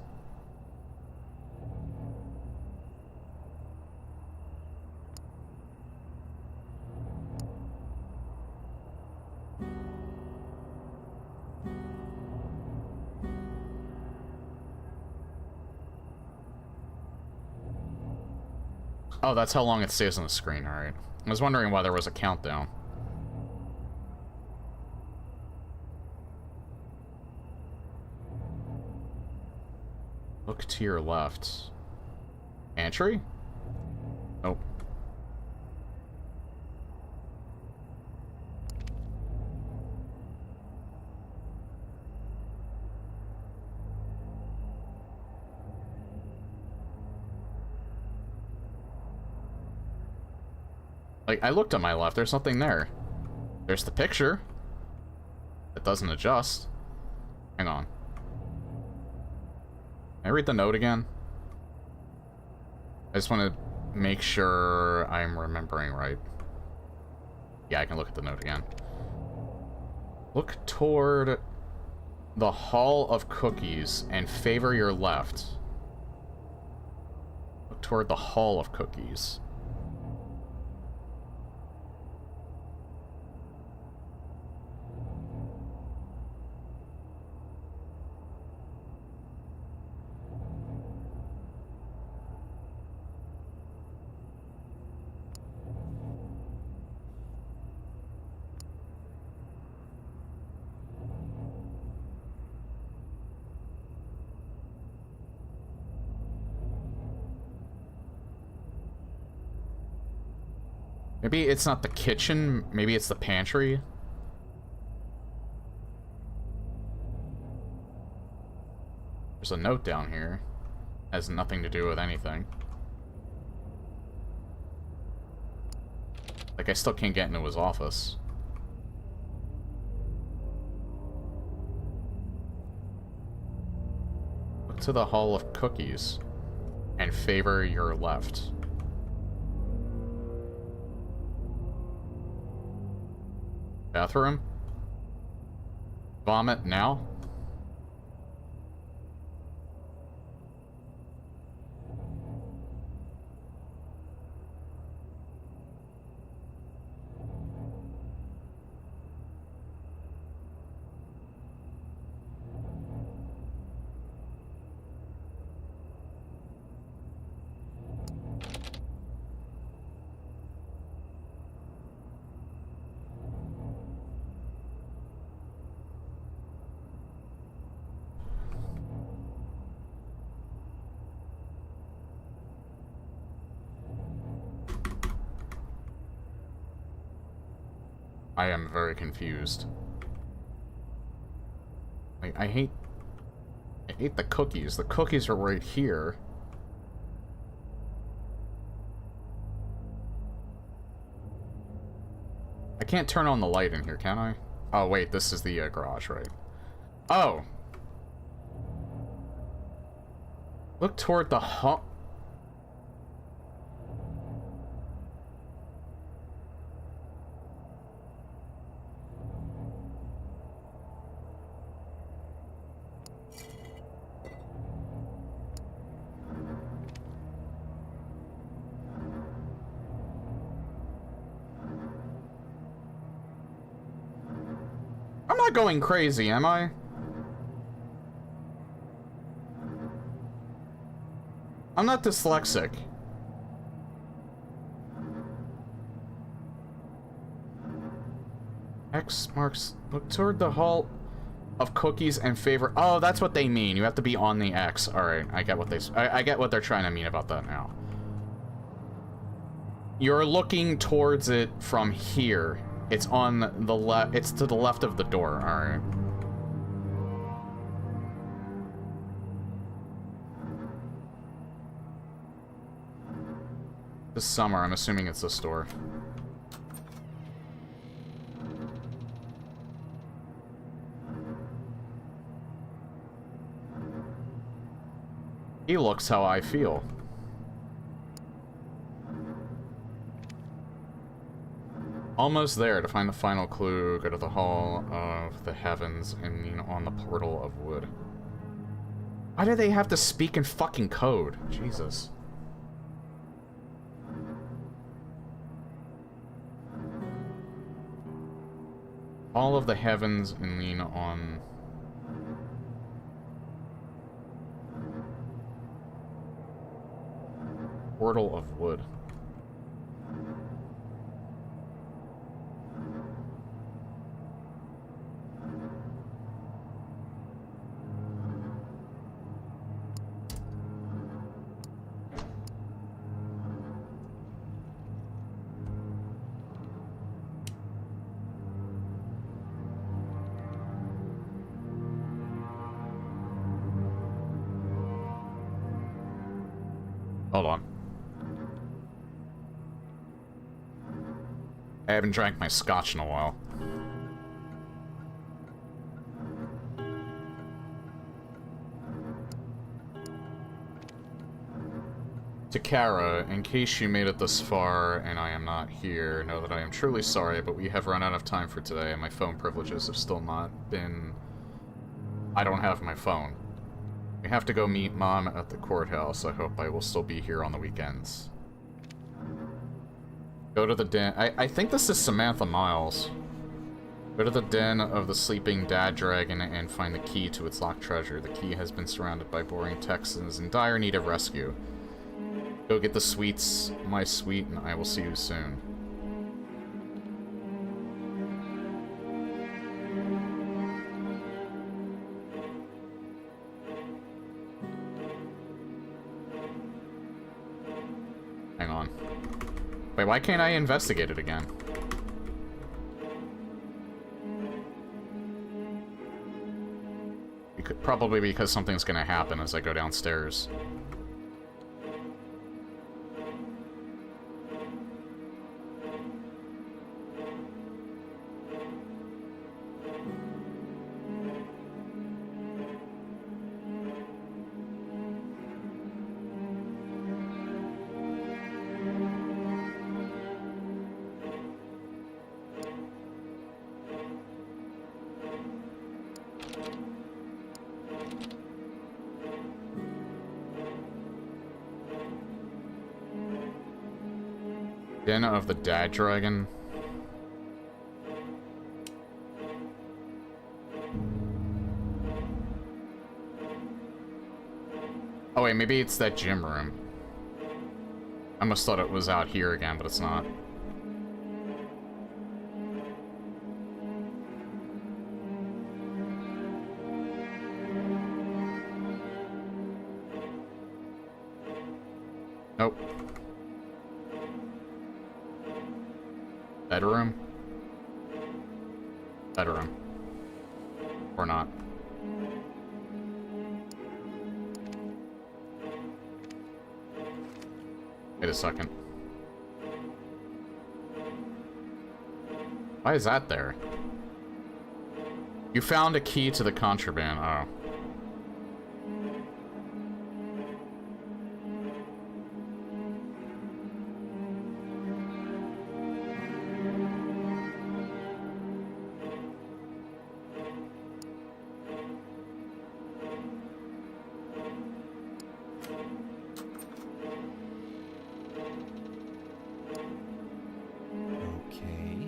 Oh, that's how long it stays on the screen, alright. I was wondering why there was a countdown. Look to your left. Pantry? Nope. Like, I looked at my left, there's nothing there. There's the picture. It doesn't adjust. Hang on. Can I read the note again? I just want to make sure I'm remembering right. Yeah, I can look at the note again. Look toward the Hall of Cookies and favor your left. Look toward the Hall of Cookies. Maybe it's not the kitchen, maybe it's the pantry. There's a note down here. Has nothing to do with anything. Like, I still can't get into his office. Look to the Hall of Cookies and favor your left. Bathroom? Vomit now? I am very confused. I hate the cookies. The cookies are right here. I can't turn on the light in here, can I? Oh, wait, this is the garage, right? Oh! Look toward the I'm not going crazy, am I? I'm not dyslexic. X marks... Look toward the Hall of Cookies and favor... Oh, that's what they mean. You have to be on the X. Alright, I get what I get what they're trying to mean about that now. You're looking towards it from here. It's on the left... It's to the left of the door. Alright. This summer, I'm assuming it's this door. He looks how I feel. Almost there. To find the final clue, go to the Hall of the Heavens and lean on the Portal of Wood. Why do they have to speak in fucking code? Jesus. All of the Heavens and lean on... Portal of Wood. Hold on. I haven't drank my scotch in a while. To Kara, in case you made it this far and I am not here, know that I am truly sorry, but we have run out of time for today and my phone privileges have still not been... I don't have my phone. We have to go meet Mom at the courthouse. I hope I will still be here on the weekends. Go to the den. I think this is Samantha Miles. Go to the den of the sleeping dad dragon and find the key to its locked treasure. The key has been surrounded by boring Texans in dire need of rescue. Go get the sweets, my sweet, and I will see you soon. Hang on. Wait, why can't I investigate it again? Probably because something's gonna happen as I go downstairs. Den of the Dad Dragon. Oh wait, maybe it's that gym room. I almost thought it was out here again, but it's not. Nope. Bedroom? Bedroom. Or not. Wait a second. Why is that there? You found a key to the contraband. Oh. Okay.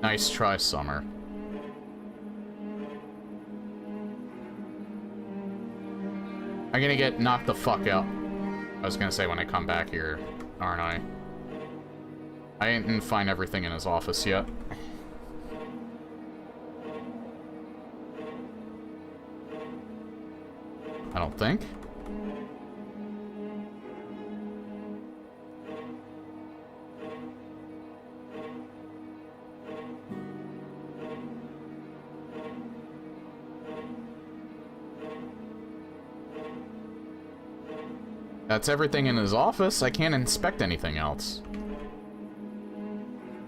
Nice try, Summer. I'm gonna get knocked the fuck out. I was gonna say when I come back here, aren't I? I didn't find everything in his office yet. I don't think. That's everything in his office. I can't inspect anything else.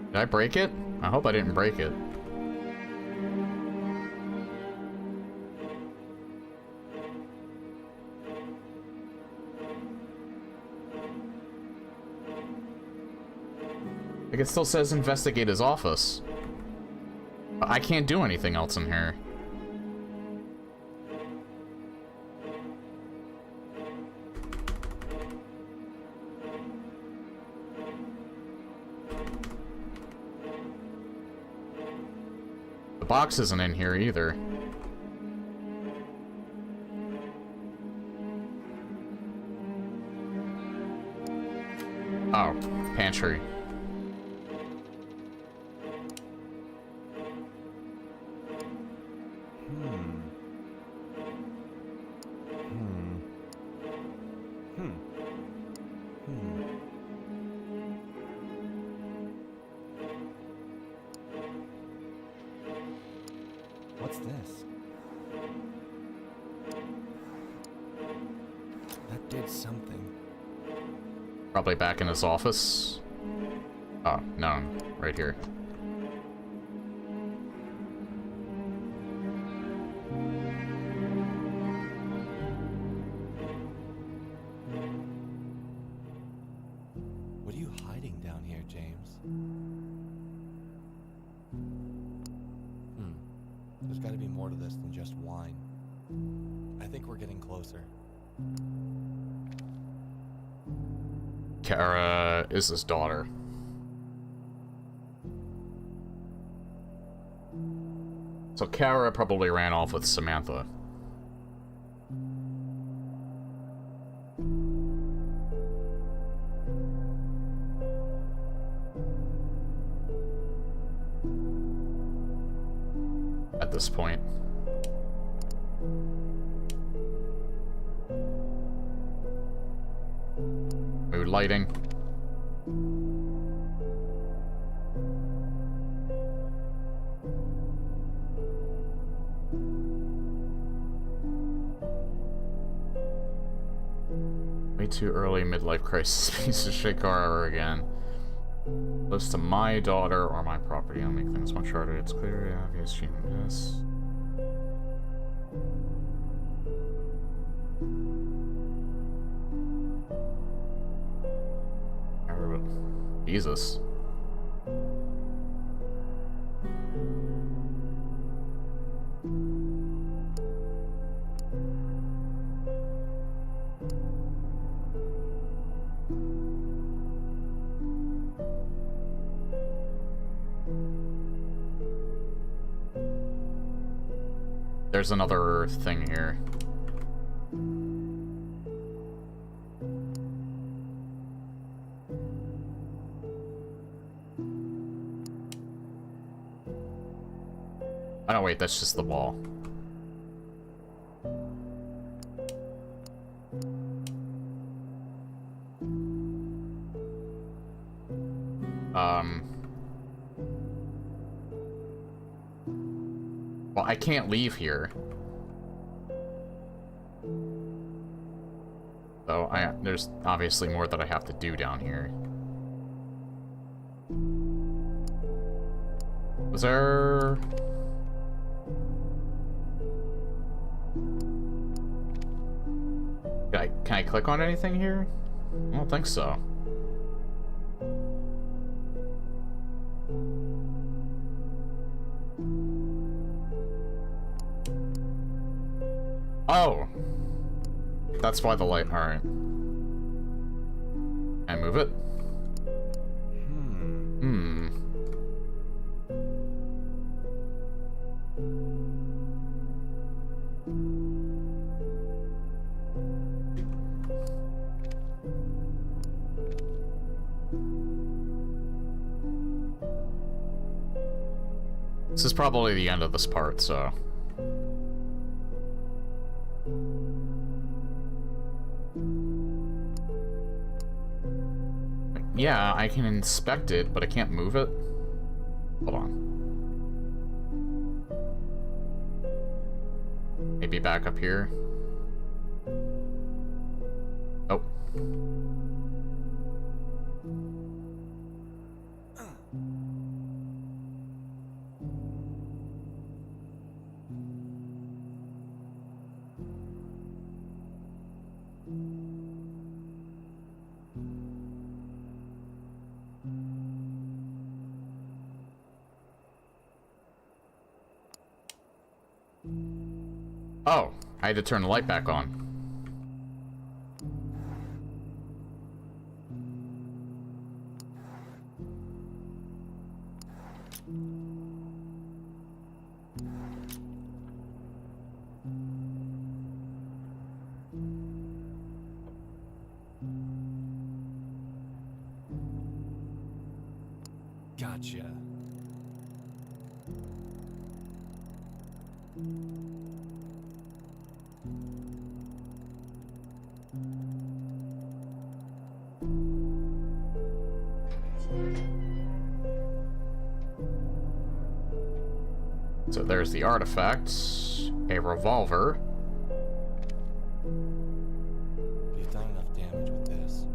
Did I break it? I hope I didn't break it. Like, it still says investigate his office. I can't do anything else in here. The box isn't in here either. Oh, pantry. What's this? That did something. Probably back in his office. Oh, no, right here. What are you hiding down here, James? There's got to be more to this than just wine. I think we're getting closer. Kara is his daughter. So Kara probably ran off with Samantha. At this point. Mood lighting. Way too early, midlife crisis. Piece of shit car again. Close to my daughter or my property. I'll make things much harder. It's clear, obvious, she knew this. Jesus. There's another thing here. Oh no, wait, that's just the wall. Well, I can't leave here. So there's obviously more that I have to do down here. Was there... Can I click on anything here? I don't think so. Oh! That's why the light... Alright. Can I move it? This is probably the end of this part, so... Yeah, I can inspect it, but I can't move it. Hold on. Maybe back up here. Oh. Oh, I had to turn the light back on. Gotcha. So there's the artifact, a revolver. You've done enough damage with this.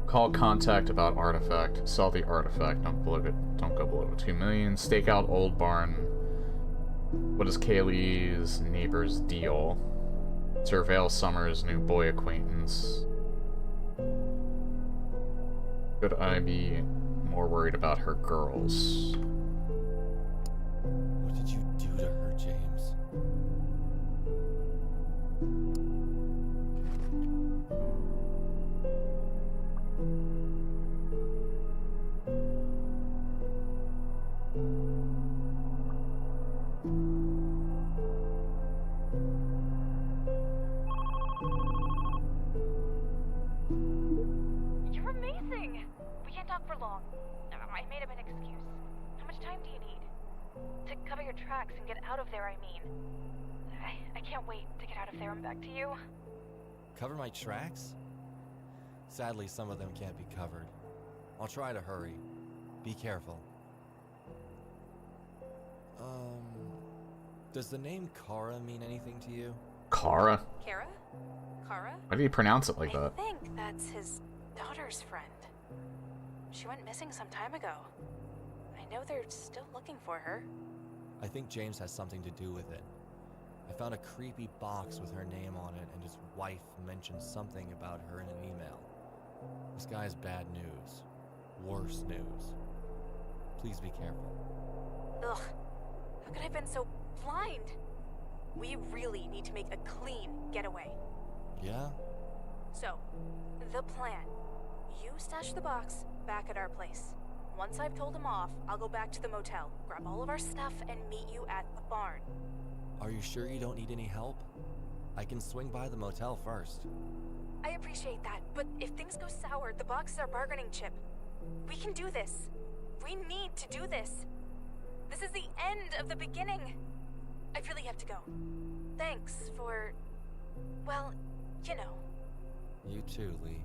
Call contact about artifact. Sell the artifact. Don't go below 2 million. Stake out old barn. What is Kaylee's neighbor's deal? Surveil Summer's new boy acquaintance. Should I be more worried about her girls? What did you do to her, James? You're amazing! We can't talk for long. I made up an excuse. How much time do you need? To cover your tracks and get out of there, I mean. I can't wait to get out of there and back to you. Cover my tracks? Sadly, some of them can't be covered. I'll try to hurry. Be careful. Does the name Kara mean anything to you? Kara? Kara? Kara? Why do you pronounce it like I that? think that's his daughter's friend. She went missing some time ago. I know they're still looking for her. I think James has something to do with it. I found a creepy box with her name on it, and his wife mentioned something about her in an email. This guy is bad news. Worse news. Please be careful. Ugh. How could I have been so blind? We really need to make a clean getaway. Yeah? So, the plan. You stash the box back at our place. Once I've told him off, I'll go back to the motel, grab all of our stuff, and meet you at the barn. Are you sure you don't need any help? I can swing by the motel first. I appreciate that, but if things go sour, the box is our bargaining chip. We can do this. We need to do this. This is the end of the beginning. I really have to go. Thanks for... well, you know. You too, Lee.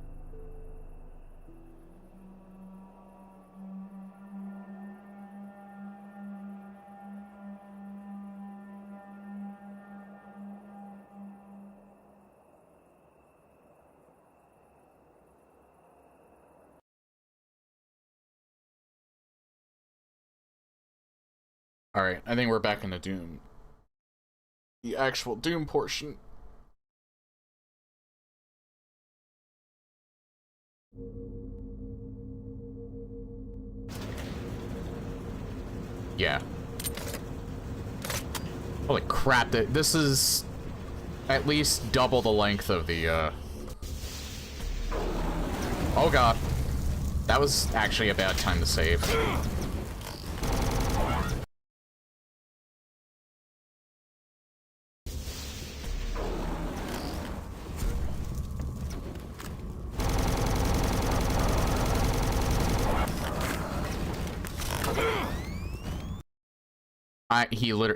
Alright, I think we're back into Doom. The actual Doom portion. Yeah. Holy crap, this is at least double the length of the, Oh god. That was actually a bad time to save.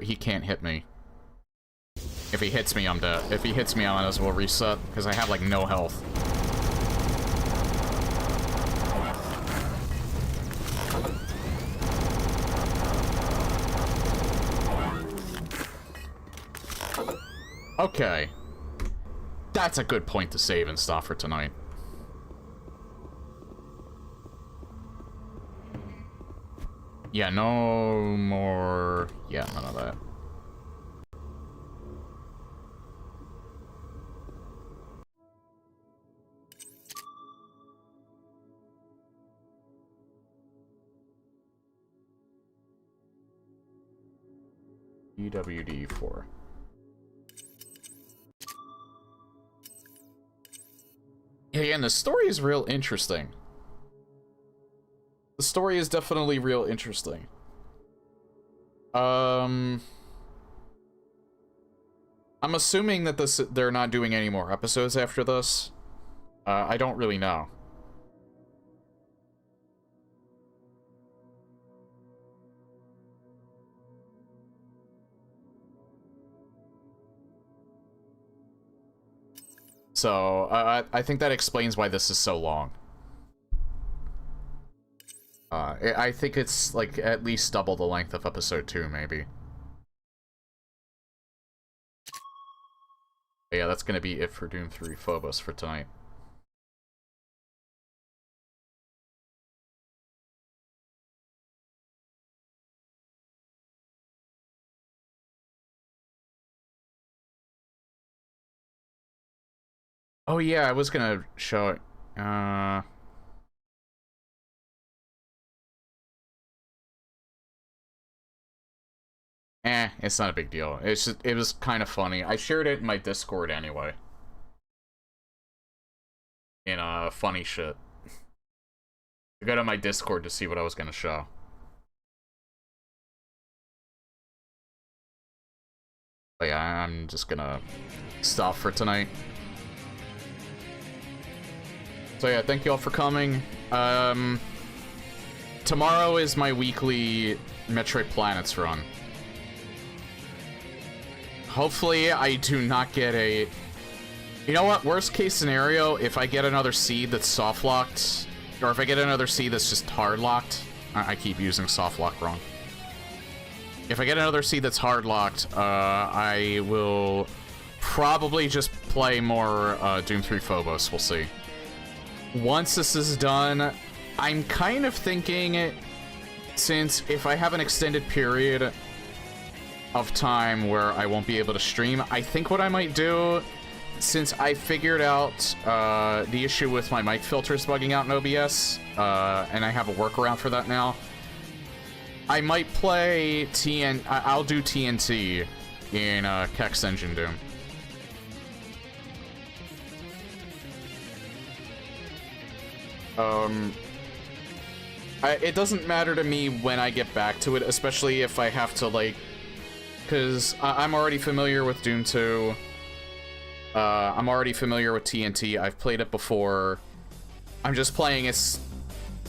He can't hit me. If he hits me, I'm dead. If he hits me, I might as well reset, because I have, like, no health. Okay. That's a good point to save and stuff for tonight. Yeah, no more... yeah, none of that. EWD4. Yeah, and the story is real interesting. The story is definitely real interesting. I'm assuming that they're not doing any more episodes after this. I don't really know. So, I think that explains why this is so long. I think it's, like, at least double the length of episode 2, maybe. But yeah, that's gonna be it for Doom 3 Phobos for tonight. Oh yeah, I was gonna show it. It's not a big deal. It's just, it was kind of funny. I shared it in my Discord anyway. In funny shit. I go to my Discord to see what I was gonna show. But yeah, I'm just gonna stop for tonight. So yeah, thank you all for coming. Tomorrow is my weekly Metroid Planets run. Hopefully I do not get a... You know what? Worst case scenario, if I get another seed that's soft-locked, or if I get another seed that's just hard-locked... I keep using soft-lock wrong. If I get another seed that's hard-locked, I will probably just play more Doom 3 Phobos. We'll see. Once this is done, I'm kind of thinking, since if I have an extended period of time where I won't be able to stream, I think what I might do since I figured out the issue with my mic filters bugging out in OBS, and I have a workaround for that now, I might play I'll do TNT in Kex Engine Doom. It doesn't matter to me when I get back to it, especially if I have to, like, because I'm already familiar with Doom 2. I'm already familiar with TNT. I've played it before. I'm just playing it's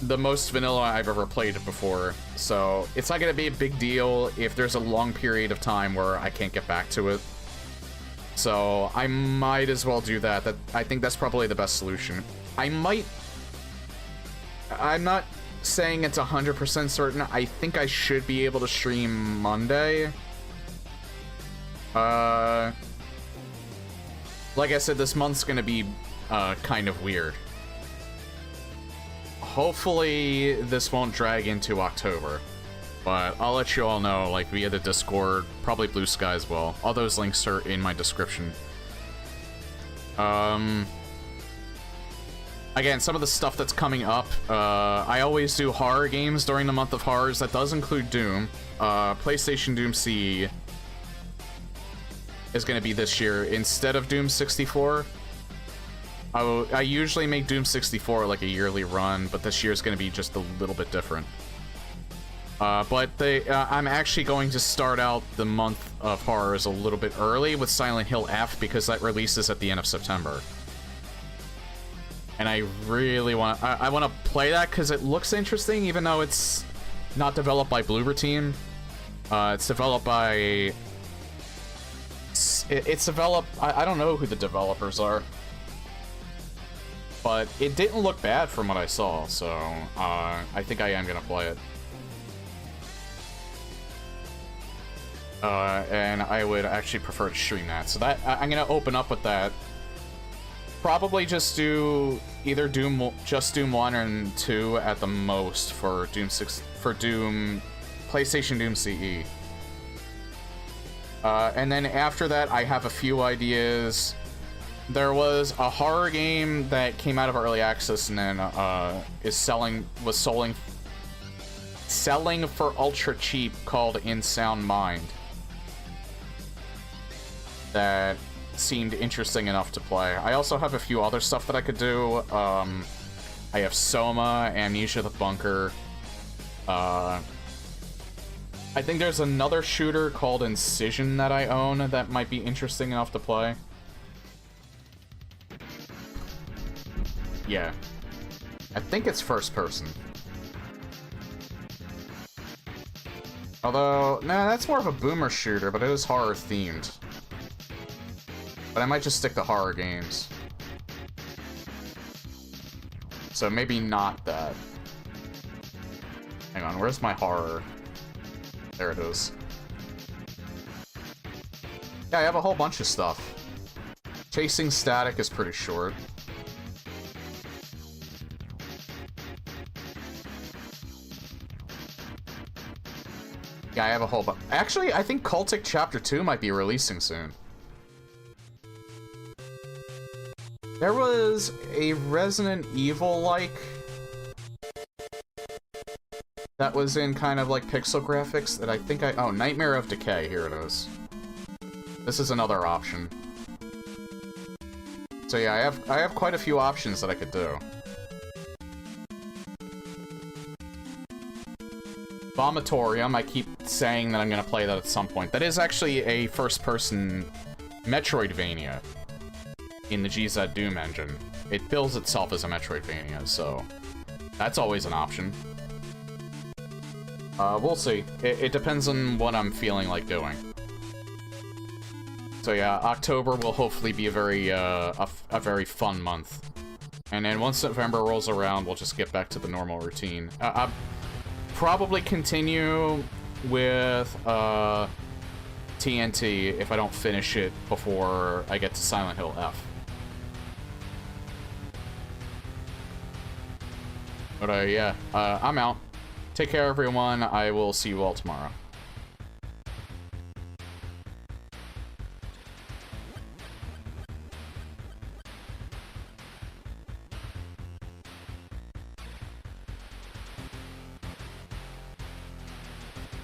the most vanilla I've ever played it before. So it's not going to be a big deal if there's a long period of time where I can't get back to it. So I might as well do that. I think that's probably the best solution. I'm not saying it's 100% certain. I think I should be able to stream Monday. Like I said, this month's gonna be kind of weird. Hopefully this won't drag into October, but I'll let you all know, like, via the Discord, probably Blue Sky as well. All those links are in my description. Again, some of the stuff that's coming up, I always do horror games during the month of horrors. That does include Doom. PlayStation Doom CE is going to be this year instead of Doom 64. I usually make Doom 64 like a yearly run, but this year is going to be just a little bit different. But I'm actually going to start out the month of horrors a little bit early with Silent Hill F, because that releases at the end of September. And I really want I want to play that because it looks interesting, even though it's not developed by Bloober Team. It's developed by... It's developed... I don't know who the developers are. But it didn't look bad from what I saw, so I think I am going to play it. And I would actually prefer to stream that. So that I'm going to open up with that. Probably just do either Doom 1 and 2 at the most for Doom PlayStation Doom CE. And then after that, I have a few ideas. There was a horror game that came out of early access and then was selling for ultra cheap called In Sound Mind. That seemed interesting enough to play. I also have a few other stuff that I could do. I have Soma, Amnesia the Bunker. I think there's another shooter called Incision that I own that might be interesting enough to play. Yeah. I think it's first person. Although, nah, that's more of a boomer shooter, but it is horror themed. But I might just stick to horror games. So maybe not that. Hang on, where's my horror? There it is. Yeah, I have a whole bunch of stuff. Chasing Static is pretty short. Yeah, I have a whole bunch. Actually, I think Cultic Chapter 2 might be releasing soon. There was a Resident Evil-like that was in kind of like pixel graphics that I think oh, Nightmare of Decay, here it is. This is another option. So yeah, I have quite a few options that I could do. Vomitorium, I keep saying that I'm gonna play that at some point. That is actually a first-person Metroidvania in the GZ Doom engine. It bills itself as a Metroidvania, so that's always an option. We'll see. It depends on what I'm feeling like doing. So yeah, October will hopefully be a very fun month. And then once November rolls around, we'll just get back to the normal routine. I'll probably continue with TNT if I don't finish it before I get to Silent Hill F. But yeah, I'm out. Take care, everyone. I will see you all tomorrow.